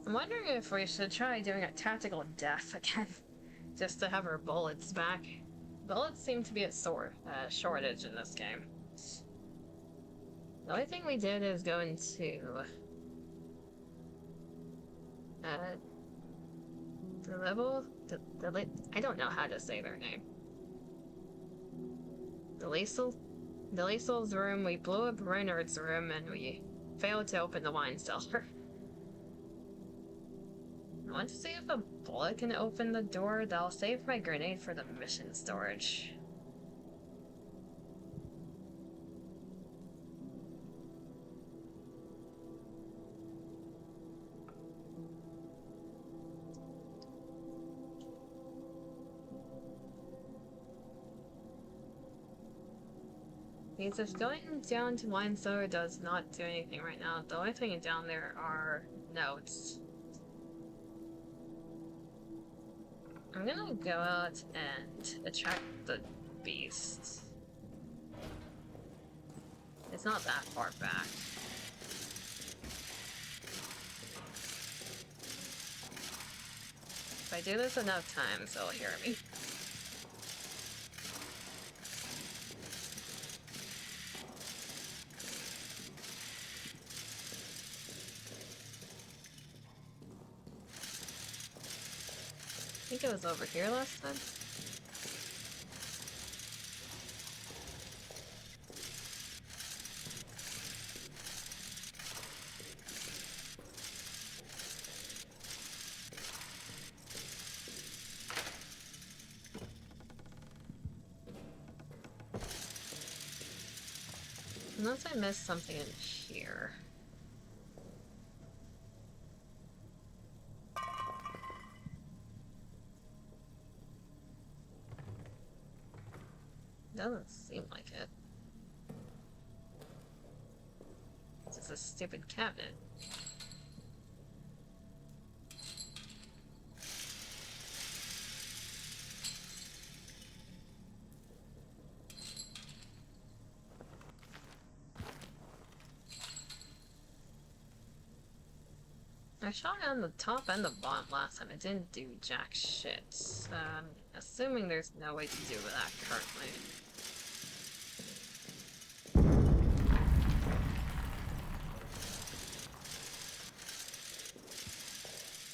I'm wondering if we should try doing a tactical death again, just to have our bullets back. Bullets seem to be a shortage in this game. The only thing we did is go into the level. I don't know how to say their name. The Liesel's room. We blew up Reynard's room, and we failed to open the wine cellar. I want to see if a bullet can open the door. That'll save my grenade for the mission storage. Because if going down to wine cellar does not do anything right now, the only thing down there are notes. I'm gonna go out and attract the beast. It's not that far back. If I do this enough times, they'll hear me. I think it was over here last time. Unless I missed something in here. Doesn't seem like it. It's just a stupid cabinet. I shot it on the top and the bottom last time. It didn't do jack shit. Assuming there's no way to do that currently.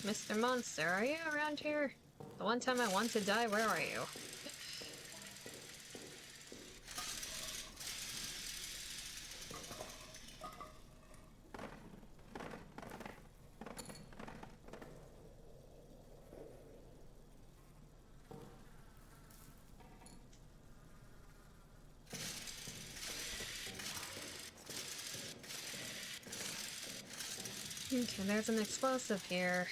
Mr. Monster, are you around here? The one time I want to die, where are you? Okay, there's an explosive here.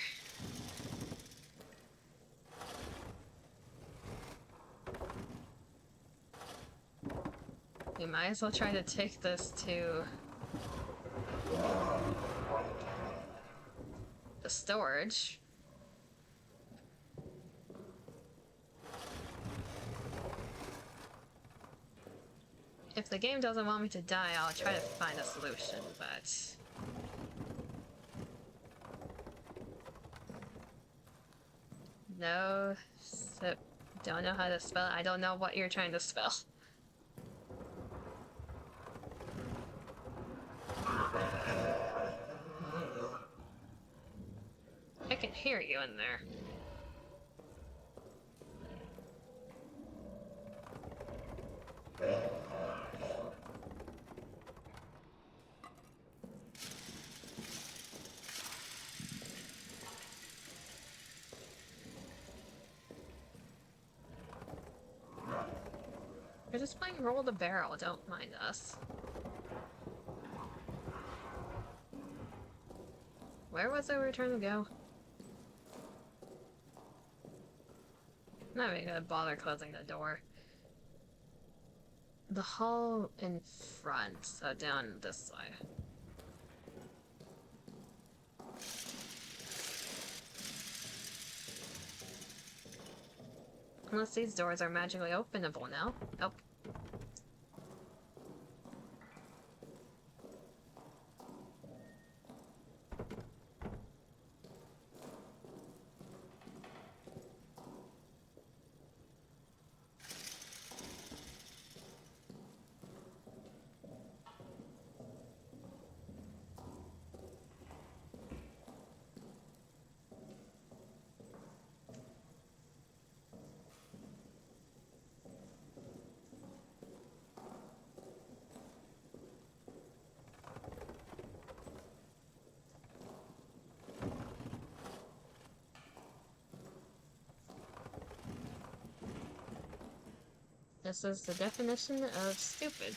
We might as well try to take this to the storage. If the game doesn't want me to die, I'll try to find a solution, but... No, so don't know how to spell it. I don't know what you're trying to spell. I can hear you in there. We're just playing roll the barrel, don't mind us. Where was I we were trying to go? Not even gonna bother closing the door. The hall in front, so down this way. Unless these doors are magically openable now. Nope. This is the definition of stupid.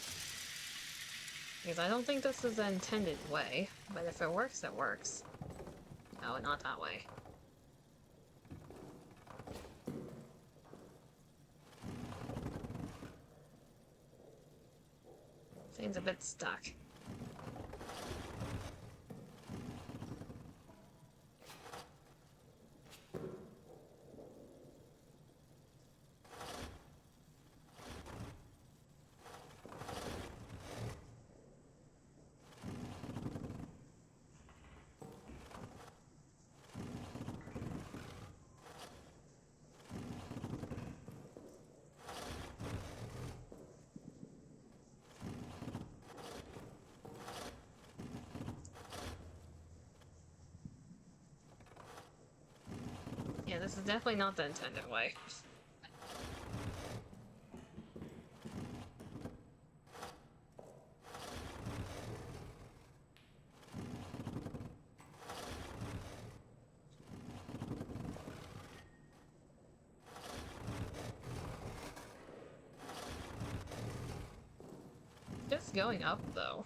Because I don't think this is the intended way, but if it works, it works. No, not that way. Seems a bit stuck. Yeah, this is definitely not the intended way. Just going up, though.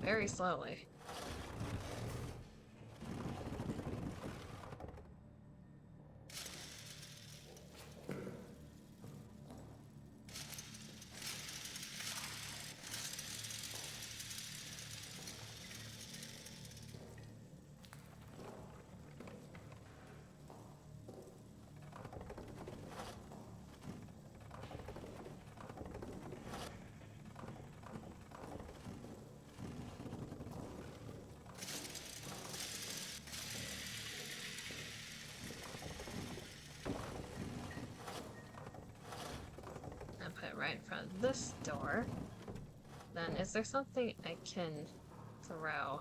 Very slowly. Put it right in front of this door. Then is there something I can throw?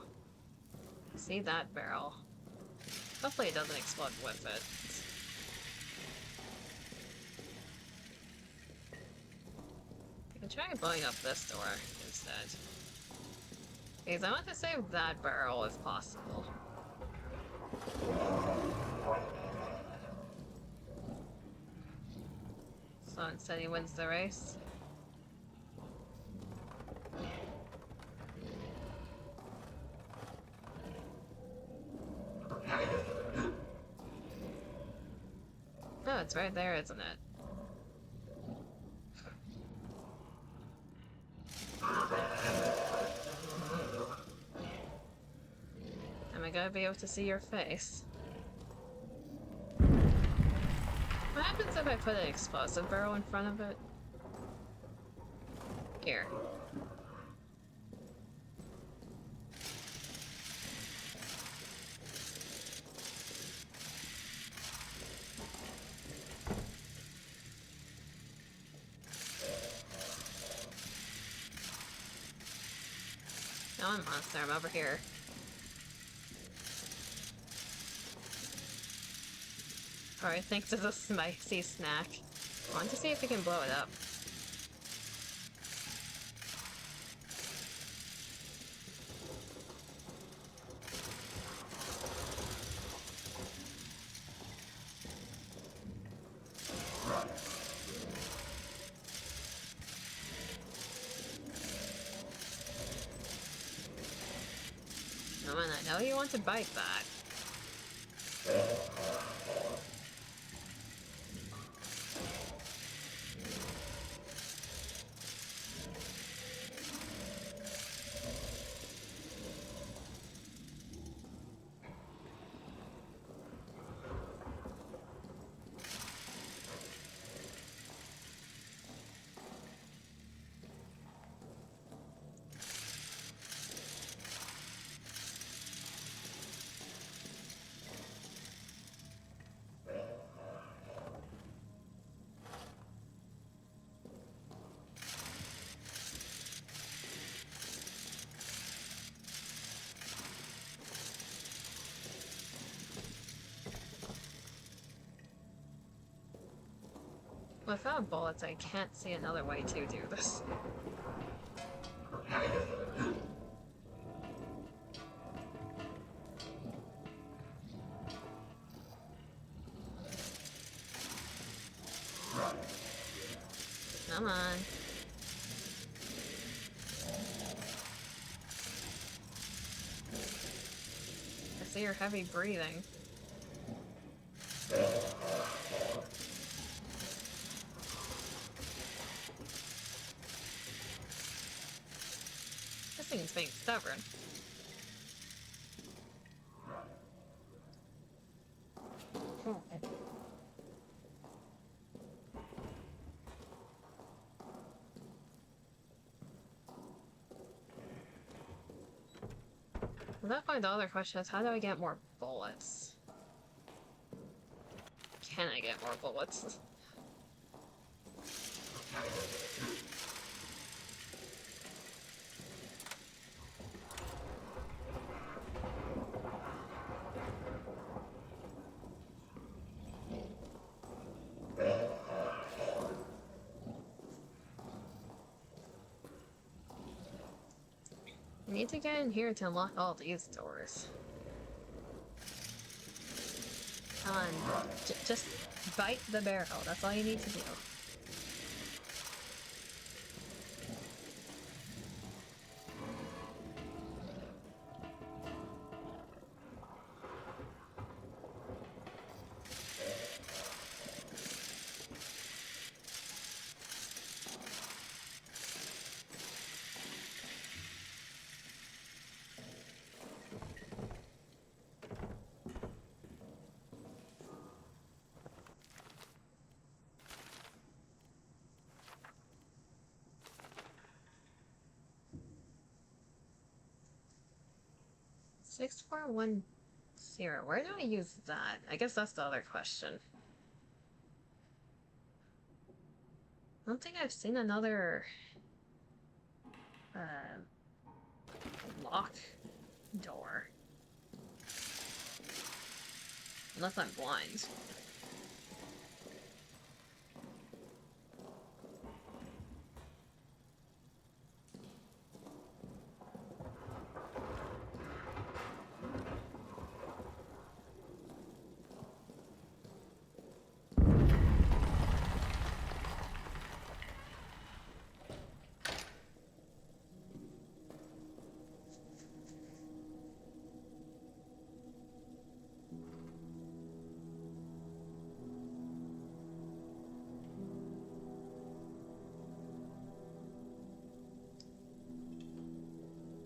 See that barrel? Hopefully it doesn't explode with it. I can try blowing up this door instead. Because I want to save that barrel if possible. So instead he wins the race. Oh, it's right there, isn't it? gotta be able to see your face. What happens if I put an explosive barrel in front of it? Here. Now I'm monster, I'm over here. Alright, thanks to the spicy snack. I want to see if we can blow it up. Come on, I know you want to bite that. Without bullets, I can't see another way to do this. Come on. I see your heavy breathing. This thing's being stubborn. At that point, the other question is, how do I get more bullets? Can I get more bullets? I need to get in here to unlock all these doors. Come on, just bite the barrel, that's all you need to do. Six, 4, 1, 0. Where do I use that? I guess that's the other question. I don't think I've seen another lock door. Unless I'm blind.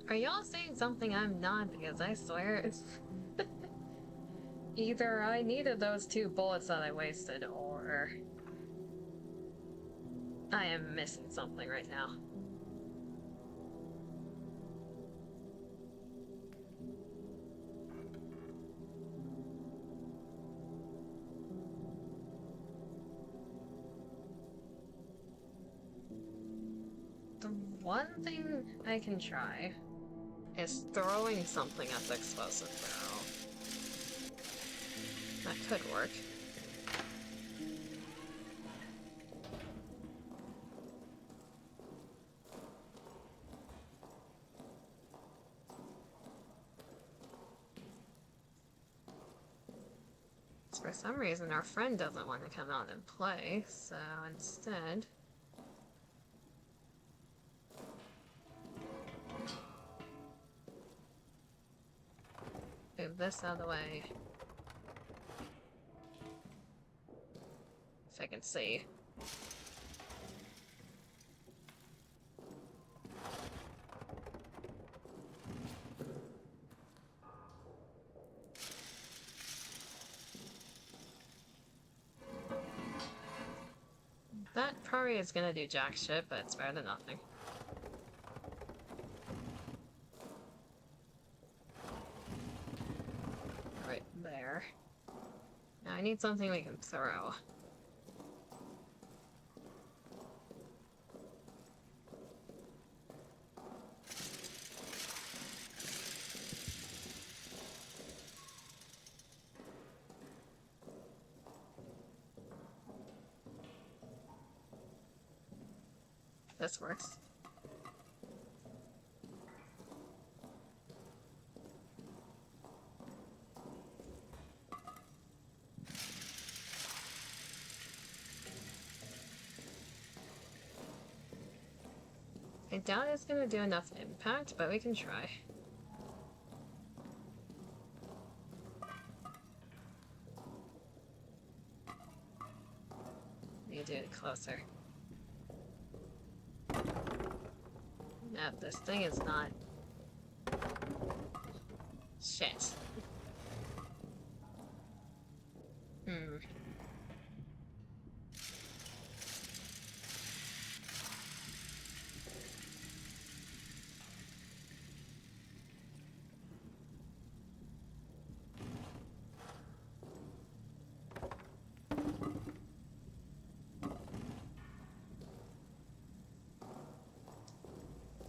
Are y'all saying something I'm not? Because I swear Either I needed those 2 bullets that I wasted, or I am missing something right now. The one thing I can try is throwing something at the explosive barrel. That could work. For some reason, our friend doesn't want to come out and play, so instead... move this out of the way. If I can see. That probably is gonna do jack shit, but it's better than nothing. Right there. Now I need something we can throw. This works. I doubt it's gonna do enough impact, but we can try. You do it closer. No, this thing is not... Shit.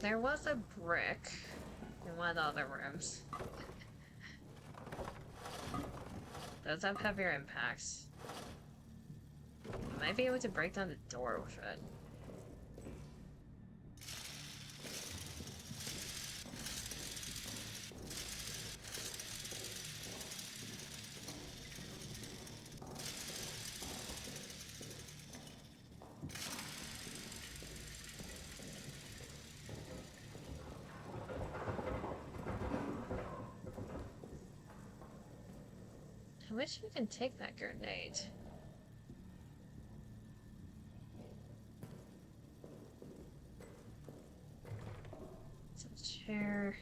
There was a brick in one of the other rooms. Those have heavier impacts. I might be able to break down the door with it. I wish we could take that grenade. It's a chair,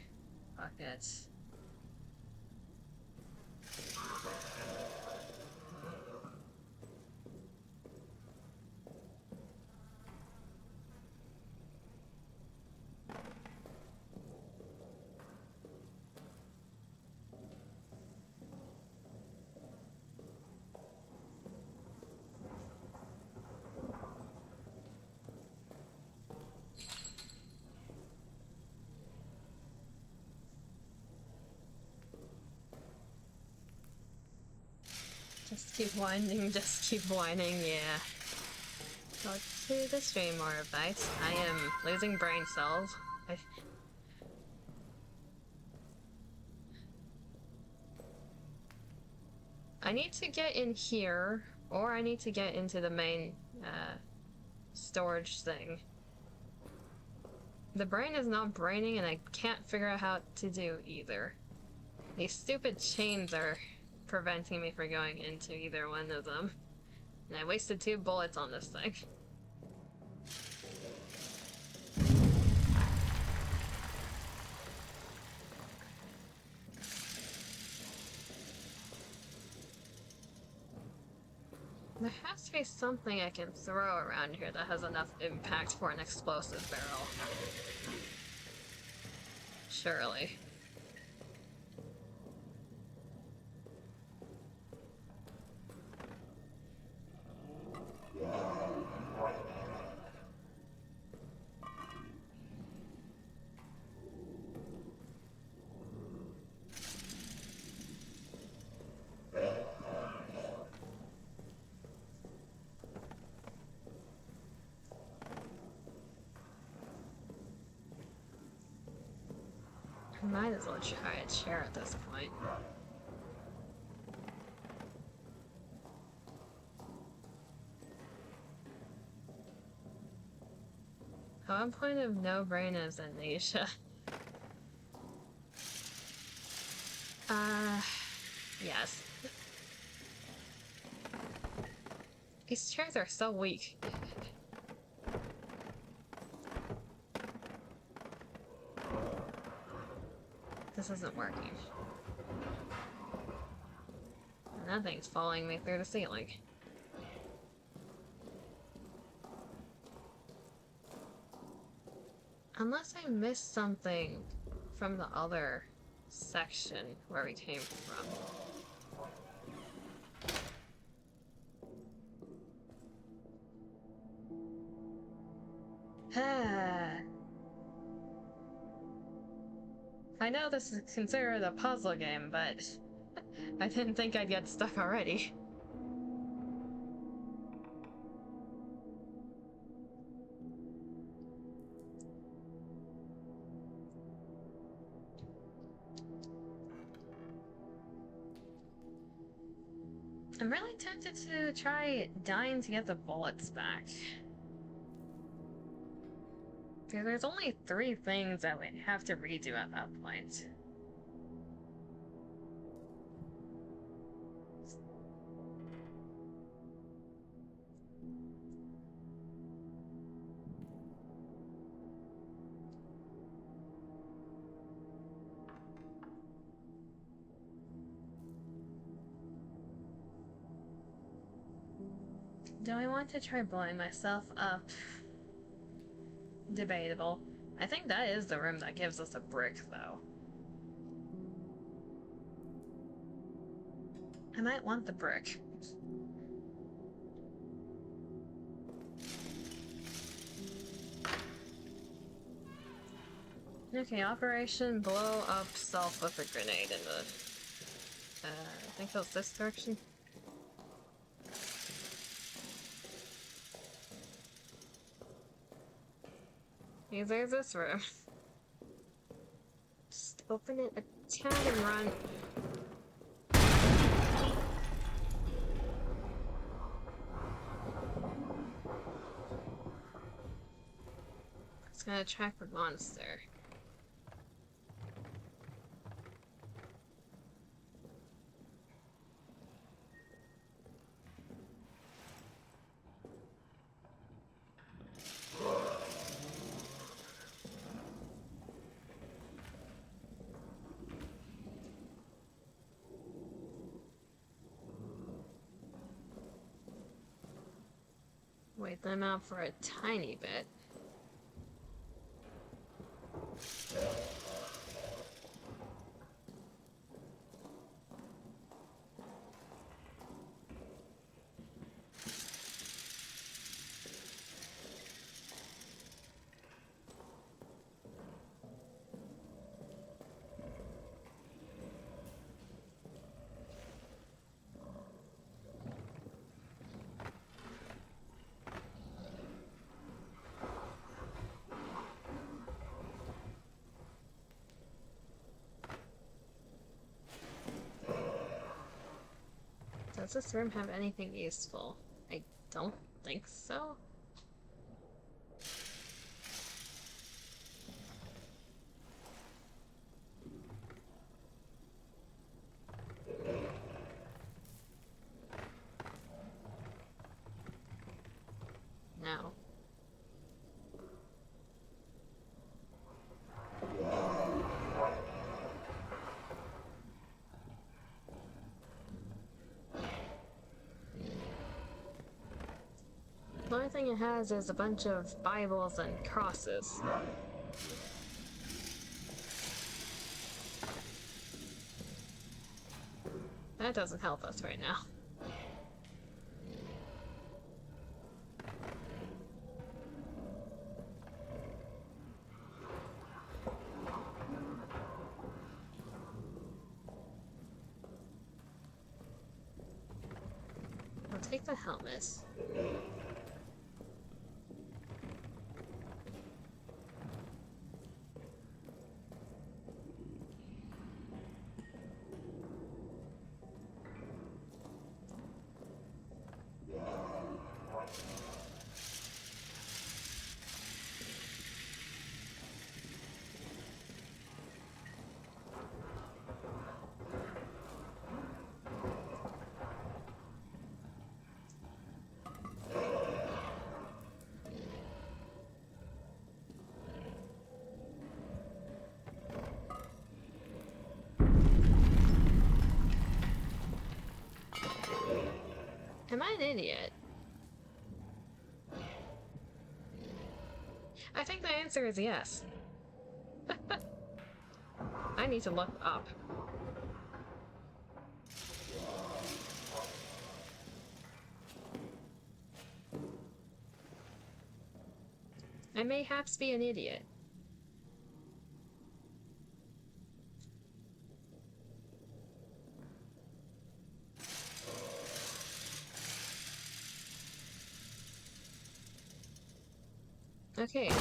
buckets. Just keep whining, yeah. Go to the stream more bites. I am losing brain cells. I need to get in here, or I need to get into the main storage thing. The brain is not braining, and I can't figure out how to do either. These stupid chains are preventing me from going into either one of them. And I wasted 2 bullets on this thing. There has to be something I can throw around here that has enough impact for an explosive barrel. Surely. Might as well try a chair at this point. At what point of no brain is Amnesia? Yes. These chairs are so weak. This isn't working. Nothing's following me through the ceiling. Unless I missed something from the other section where we came from. I know this is considered a puzzle game, but I didn't think I'd get stuck already. I'm really tempted to try dying to get the bullets back. Because there's only 3 things that we have to redo at that point. Do I want to try blowing myself up? Debatable. I think that is the room that gives us a brick, though. I might want the brick. Okay, Operation Blow Up Self with a Grenade in the... I think it was this direction? Okay, there's this room. Just open it a tad and run. It's gonna attract the monster. Wait them out for a tiny bit. Does this room have anything useful? I don't think so. No. thing it has is a bunch of Bibles and crosses. That doesn't help us right now. I'll take the helmet. Am I an idiot? I think the answer is yes. I need to look up. I mayhaps be an idiot. Okay.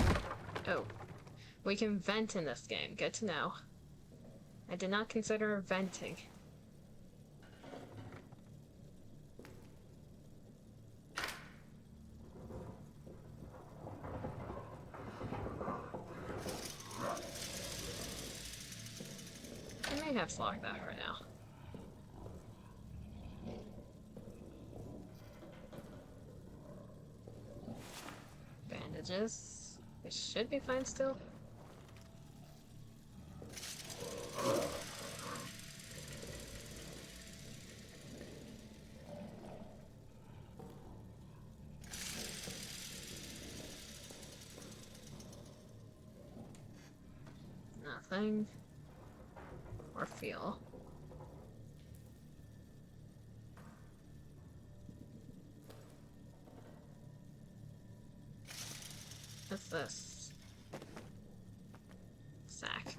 Oh. We can vent in this game. Good to know. I did not consider venting. I may have to lock that for now. Bandages. It should be fine still. Nothing. Or feel. What's this? Sack.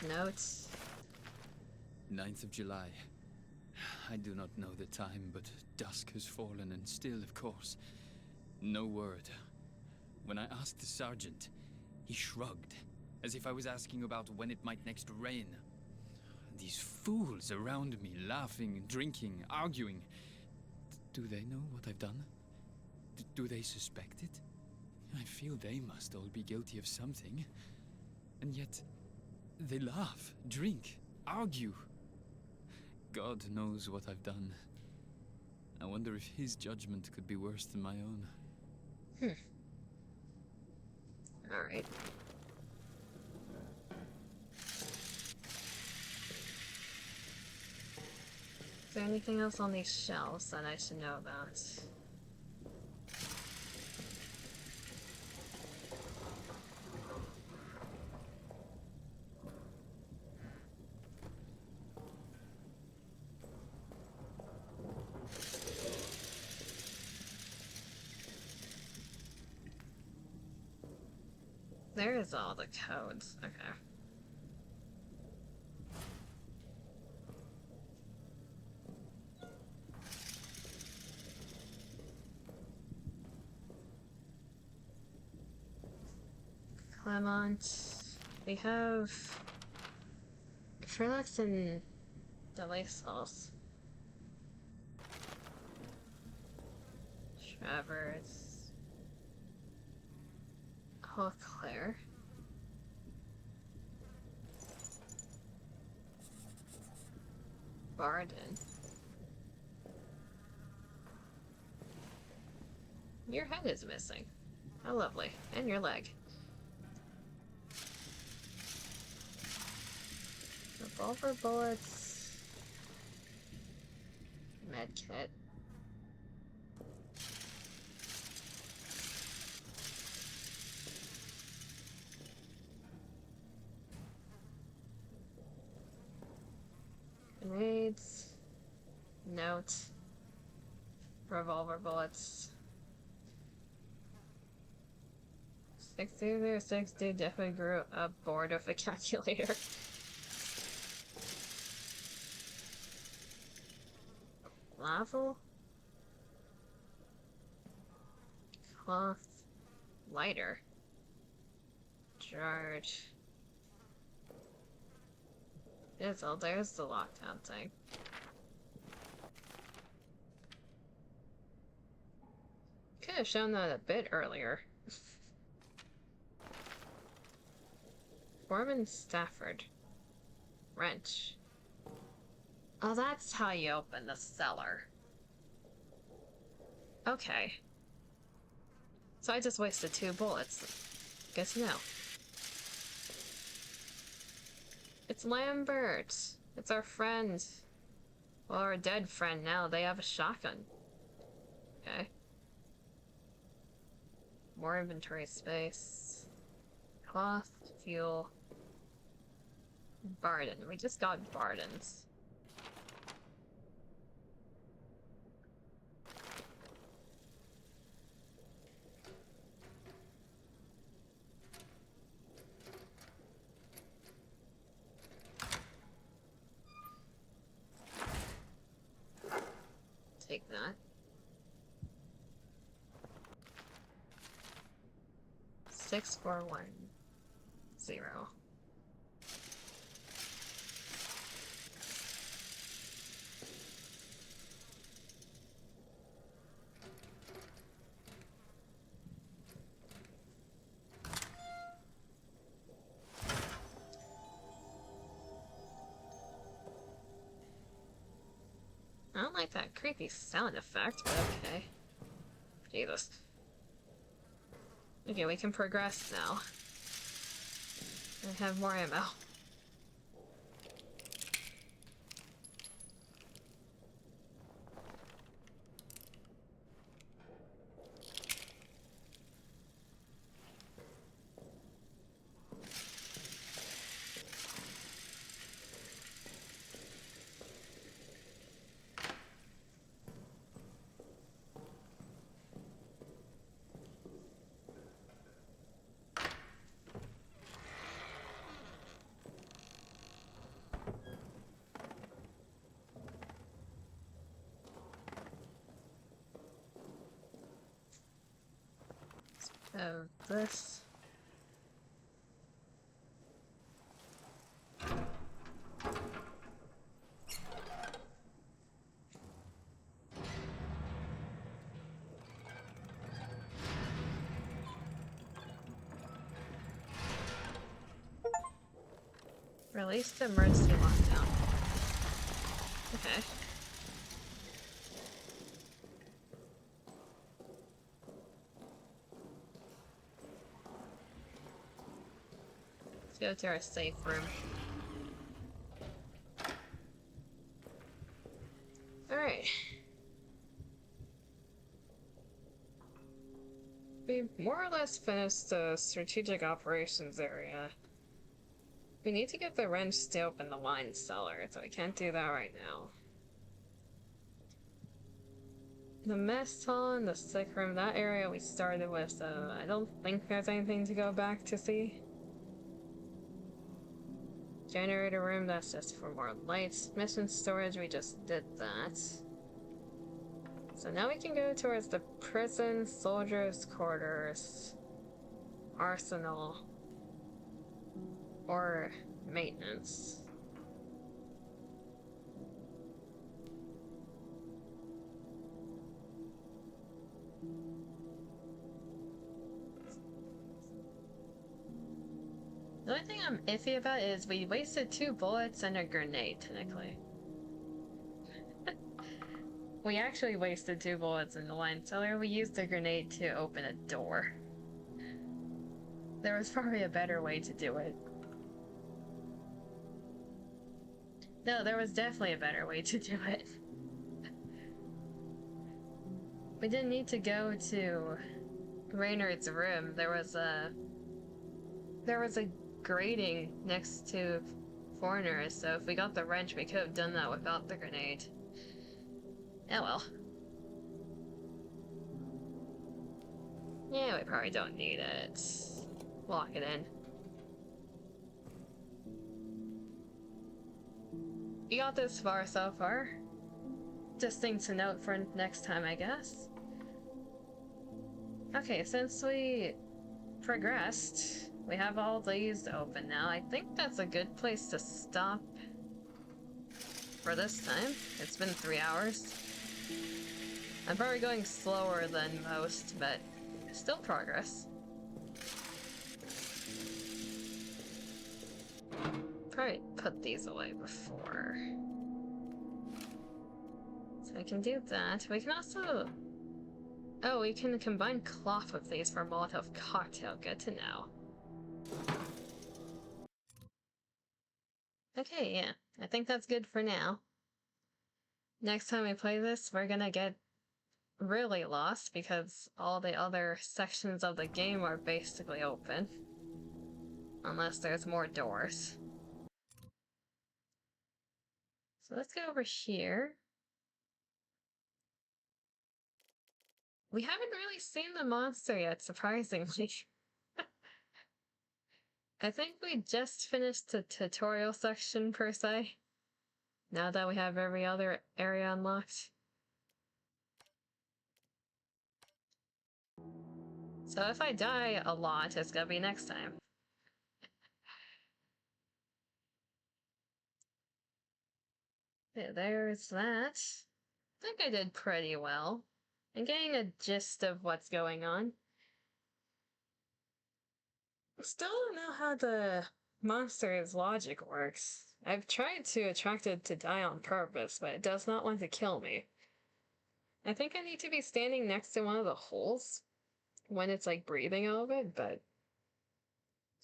Notes. 9th of July. I do not know the time, but dusk has fallen, and still, of course, no word. When I asked the sergeant, he shrugged, as if I was asking about when it might next rain. These fools around me, laughing, drinking, arguing. Do they know what I've done? Do they suspect it? I feel they must all be guilty of something. And yet, they laugh, drink, argue. God knows what I've done. I wonder if his judgment could be worse than my own. Alright. Is there anything else on these shelves that I should know about? There's all the codes. Okay. Clement. We have Frelix and Delisals. Travers. Claire. Barden. Your head is missing. How lovely. And your leg. Revolver bullets. med kit. Grenades. Note. Revolver bullets. 60 definitely grew up bored of a calculator. Level? Cloth. Lighter. Charge. Oh, there's the lockdown thing. Could have shown that a bit earlier. Foreman Stafford. Wrench. Oh, that's how you open the cellar. Okay. So I just wasted 2 bullets. Guess no. It's Lambert. It's our friend. Well, our dead friend now. They have a shotgun. Okay. More inventory space. Cloth, fuel. Barden. We just got Bardens. Take that. 6410. I don't like that creepy sound effect, but okay. Jesus. Okay, we can progress now. I have more ammo. Of this. Release the emergency lockdown. Okay. Let's go to our safe room. Alright. We more or less finished the strategic operations area. We need to get the wrench to open the wine cellar, so we can't do that right now. The mess hall and the sick room, that area we started with, so I don't think there's anything to go back to see. Generator room, that's just for more lights. Mission storage, we just did that. So now we can go towards the prison, soldiers' quarters, arsenal, or maintenance. The only thing I'm iffy about is we wasted 2 bullets and a grenade, technically. We actually wasted 2 bullets in the wine cellar. We used a grenade to open a door. There was probably a better way to do it. No, there was definitely a better way to do it. We didn't need to go to Reynard's room. There was a grating next to Foreigners, so if we got the wrench, we could have done that without the grenade. Oh well. Yeah, we probably don't need it. Lock it in. You got this far so far. Just things to note for next time, I guess. Okay, since we progressed, we have all these open now. I think that's a good place to stop for this time. It's been 3 hours. I'm probably going slower than most, but still progress. Probably put these away before. So I can do that. We can also... Oh, we can combine cloth with these for Molotov cocktail. Good to know. Okay, yeah. I think that's good for now. Next time we play this, we're gonna get really lost because all the other sections of the game are basically open. Unless there's more doors. So let's go over here. We haven't really seen the monster yet, surprisingly. I think we just finished the tutorial section, per se. Now that we have every other area unlocked. So if I die a lot, it's gonna be next time. Yeah, there's that. I think I did pretty well. I'm getting a gist of what's going on. Still don't know how the monster's logic works. I've tried to attract it to die on purpose, but it does not want to kill me. I think I need to be standing next to one of the holes when it's like breathing a little bit, but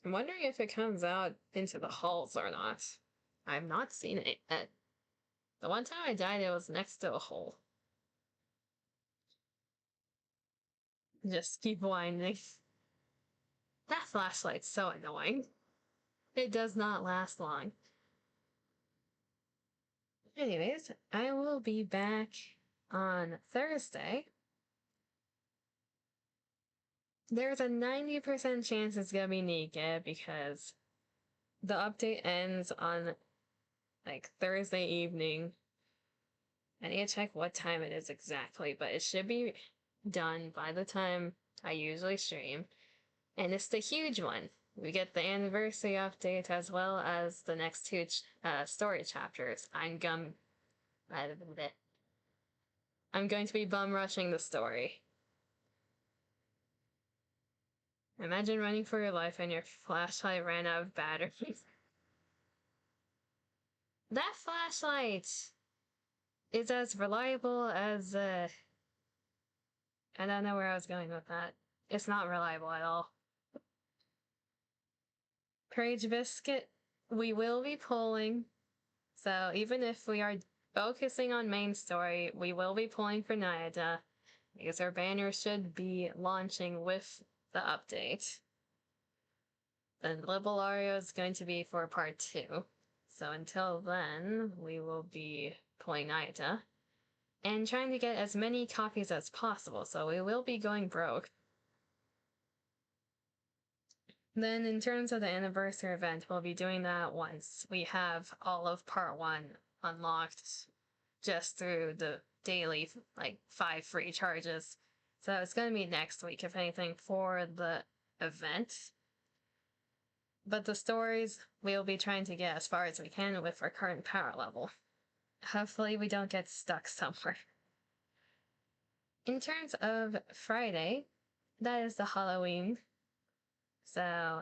I'm wondering if it comes out into the hulls or not. I've not seen it yet. The one time I died, it was next to a hole. Just keep winding. That flashlight's so annoying. It does not last long. Anyways, I will be back on Thursday. There's a 90% chance it's gonna be naked because the update ends on like Thursday evening. I need to check what time it is exactly, but it should be done by the time I usually stream. And it's the huge one. We get the anniversary update as well as the next two story chapters. I'm going to be bum rushing the story. Imagine running for your life and your flashlight ran out of batteries. That flashlight is as reliable as I don't know where I was going with that. It's not reliable at all. Page Biscuit, we will be pulling. So even if we are focusing on main story, we will be pulling for Nayada, because our banner should be launching with the update. Then Libelario is going to be for part 2. So until then, we will be pulling Nayada and trying to get as many copies as possible, so we will be going broke. Then in terms of the anniversary event, we'll be doing that once we have all of part 1 unlocked just through the daily, like, 5 free charges. So it's going to be next week, if anything, for the event. But the stories, we'll be trying to get as far as we can with our current power level. Hopefully we don't get stuck somewhere. In terms of Friday, that is the Halloween. So,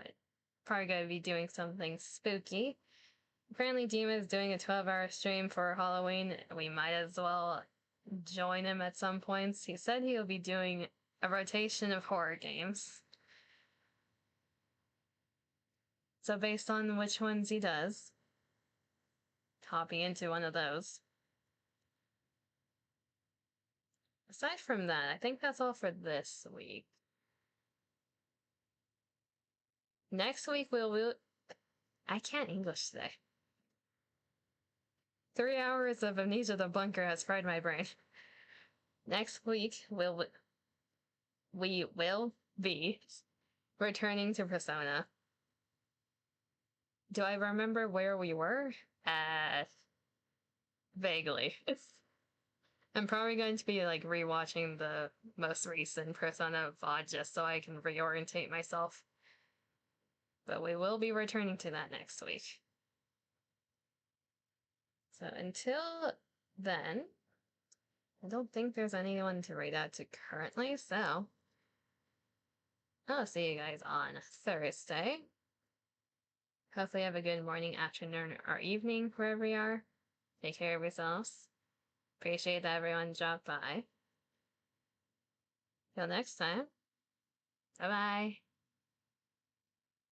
probably going to be doing something spooky. Apparently Dima is doing a 12-hour stream for Halloween. We might as well join him at some points. He said he'll be doing a rotation of horror games. So based on which ones he does, hopping into one of those. aside from that, I think that's all for this week. Next week we'll I can't English today. 3 hours of Amnesia the Bunker has fried my brain. Next week we will be returning to Persona. Do I remember where we were? Vaguely. I'm probably going to be like rewatching the most recent Persona VOD just so I can reorientate myself. But we will be returning to that next week. So until then, I don't think there's anyone to read out to currently, so I'll see you guys on Thursday. Hopefully you have a good morning, afternoon, or evening wherever you are. Take care of yourselves. Appreciate that everyone dropped by. Till next time. Bye-bye.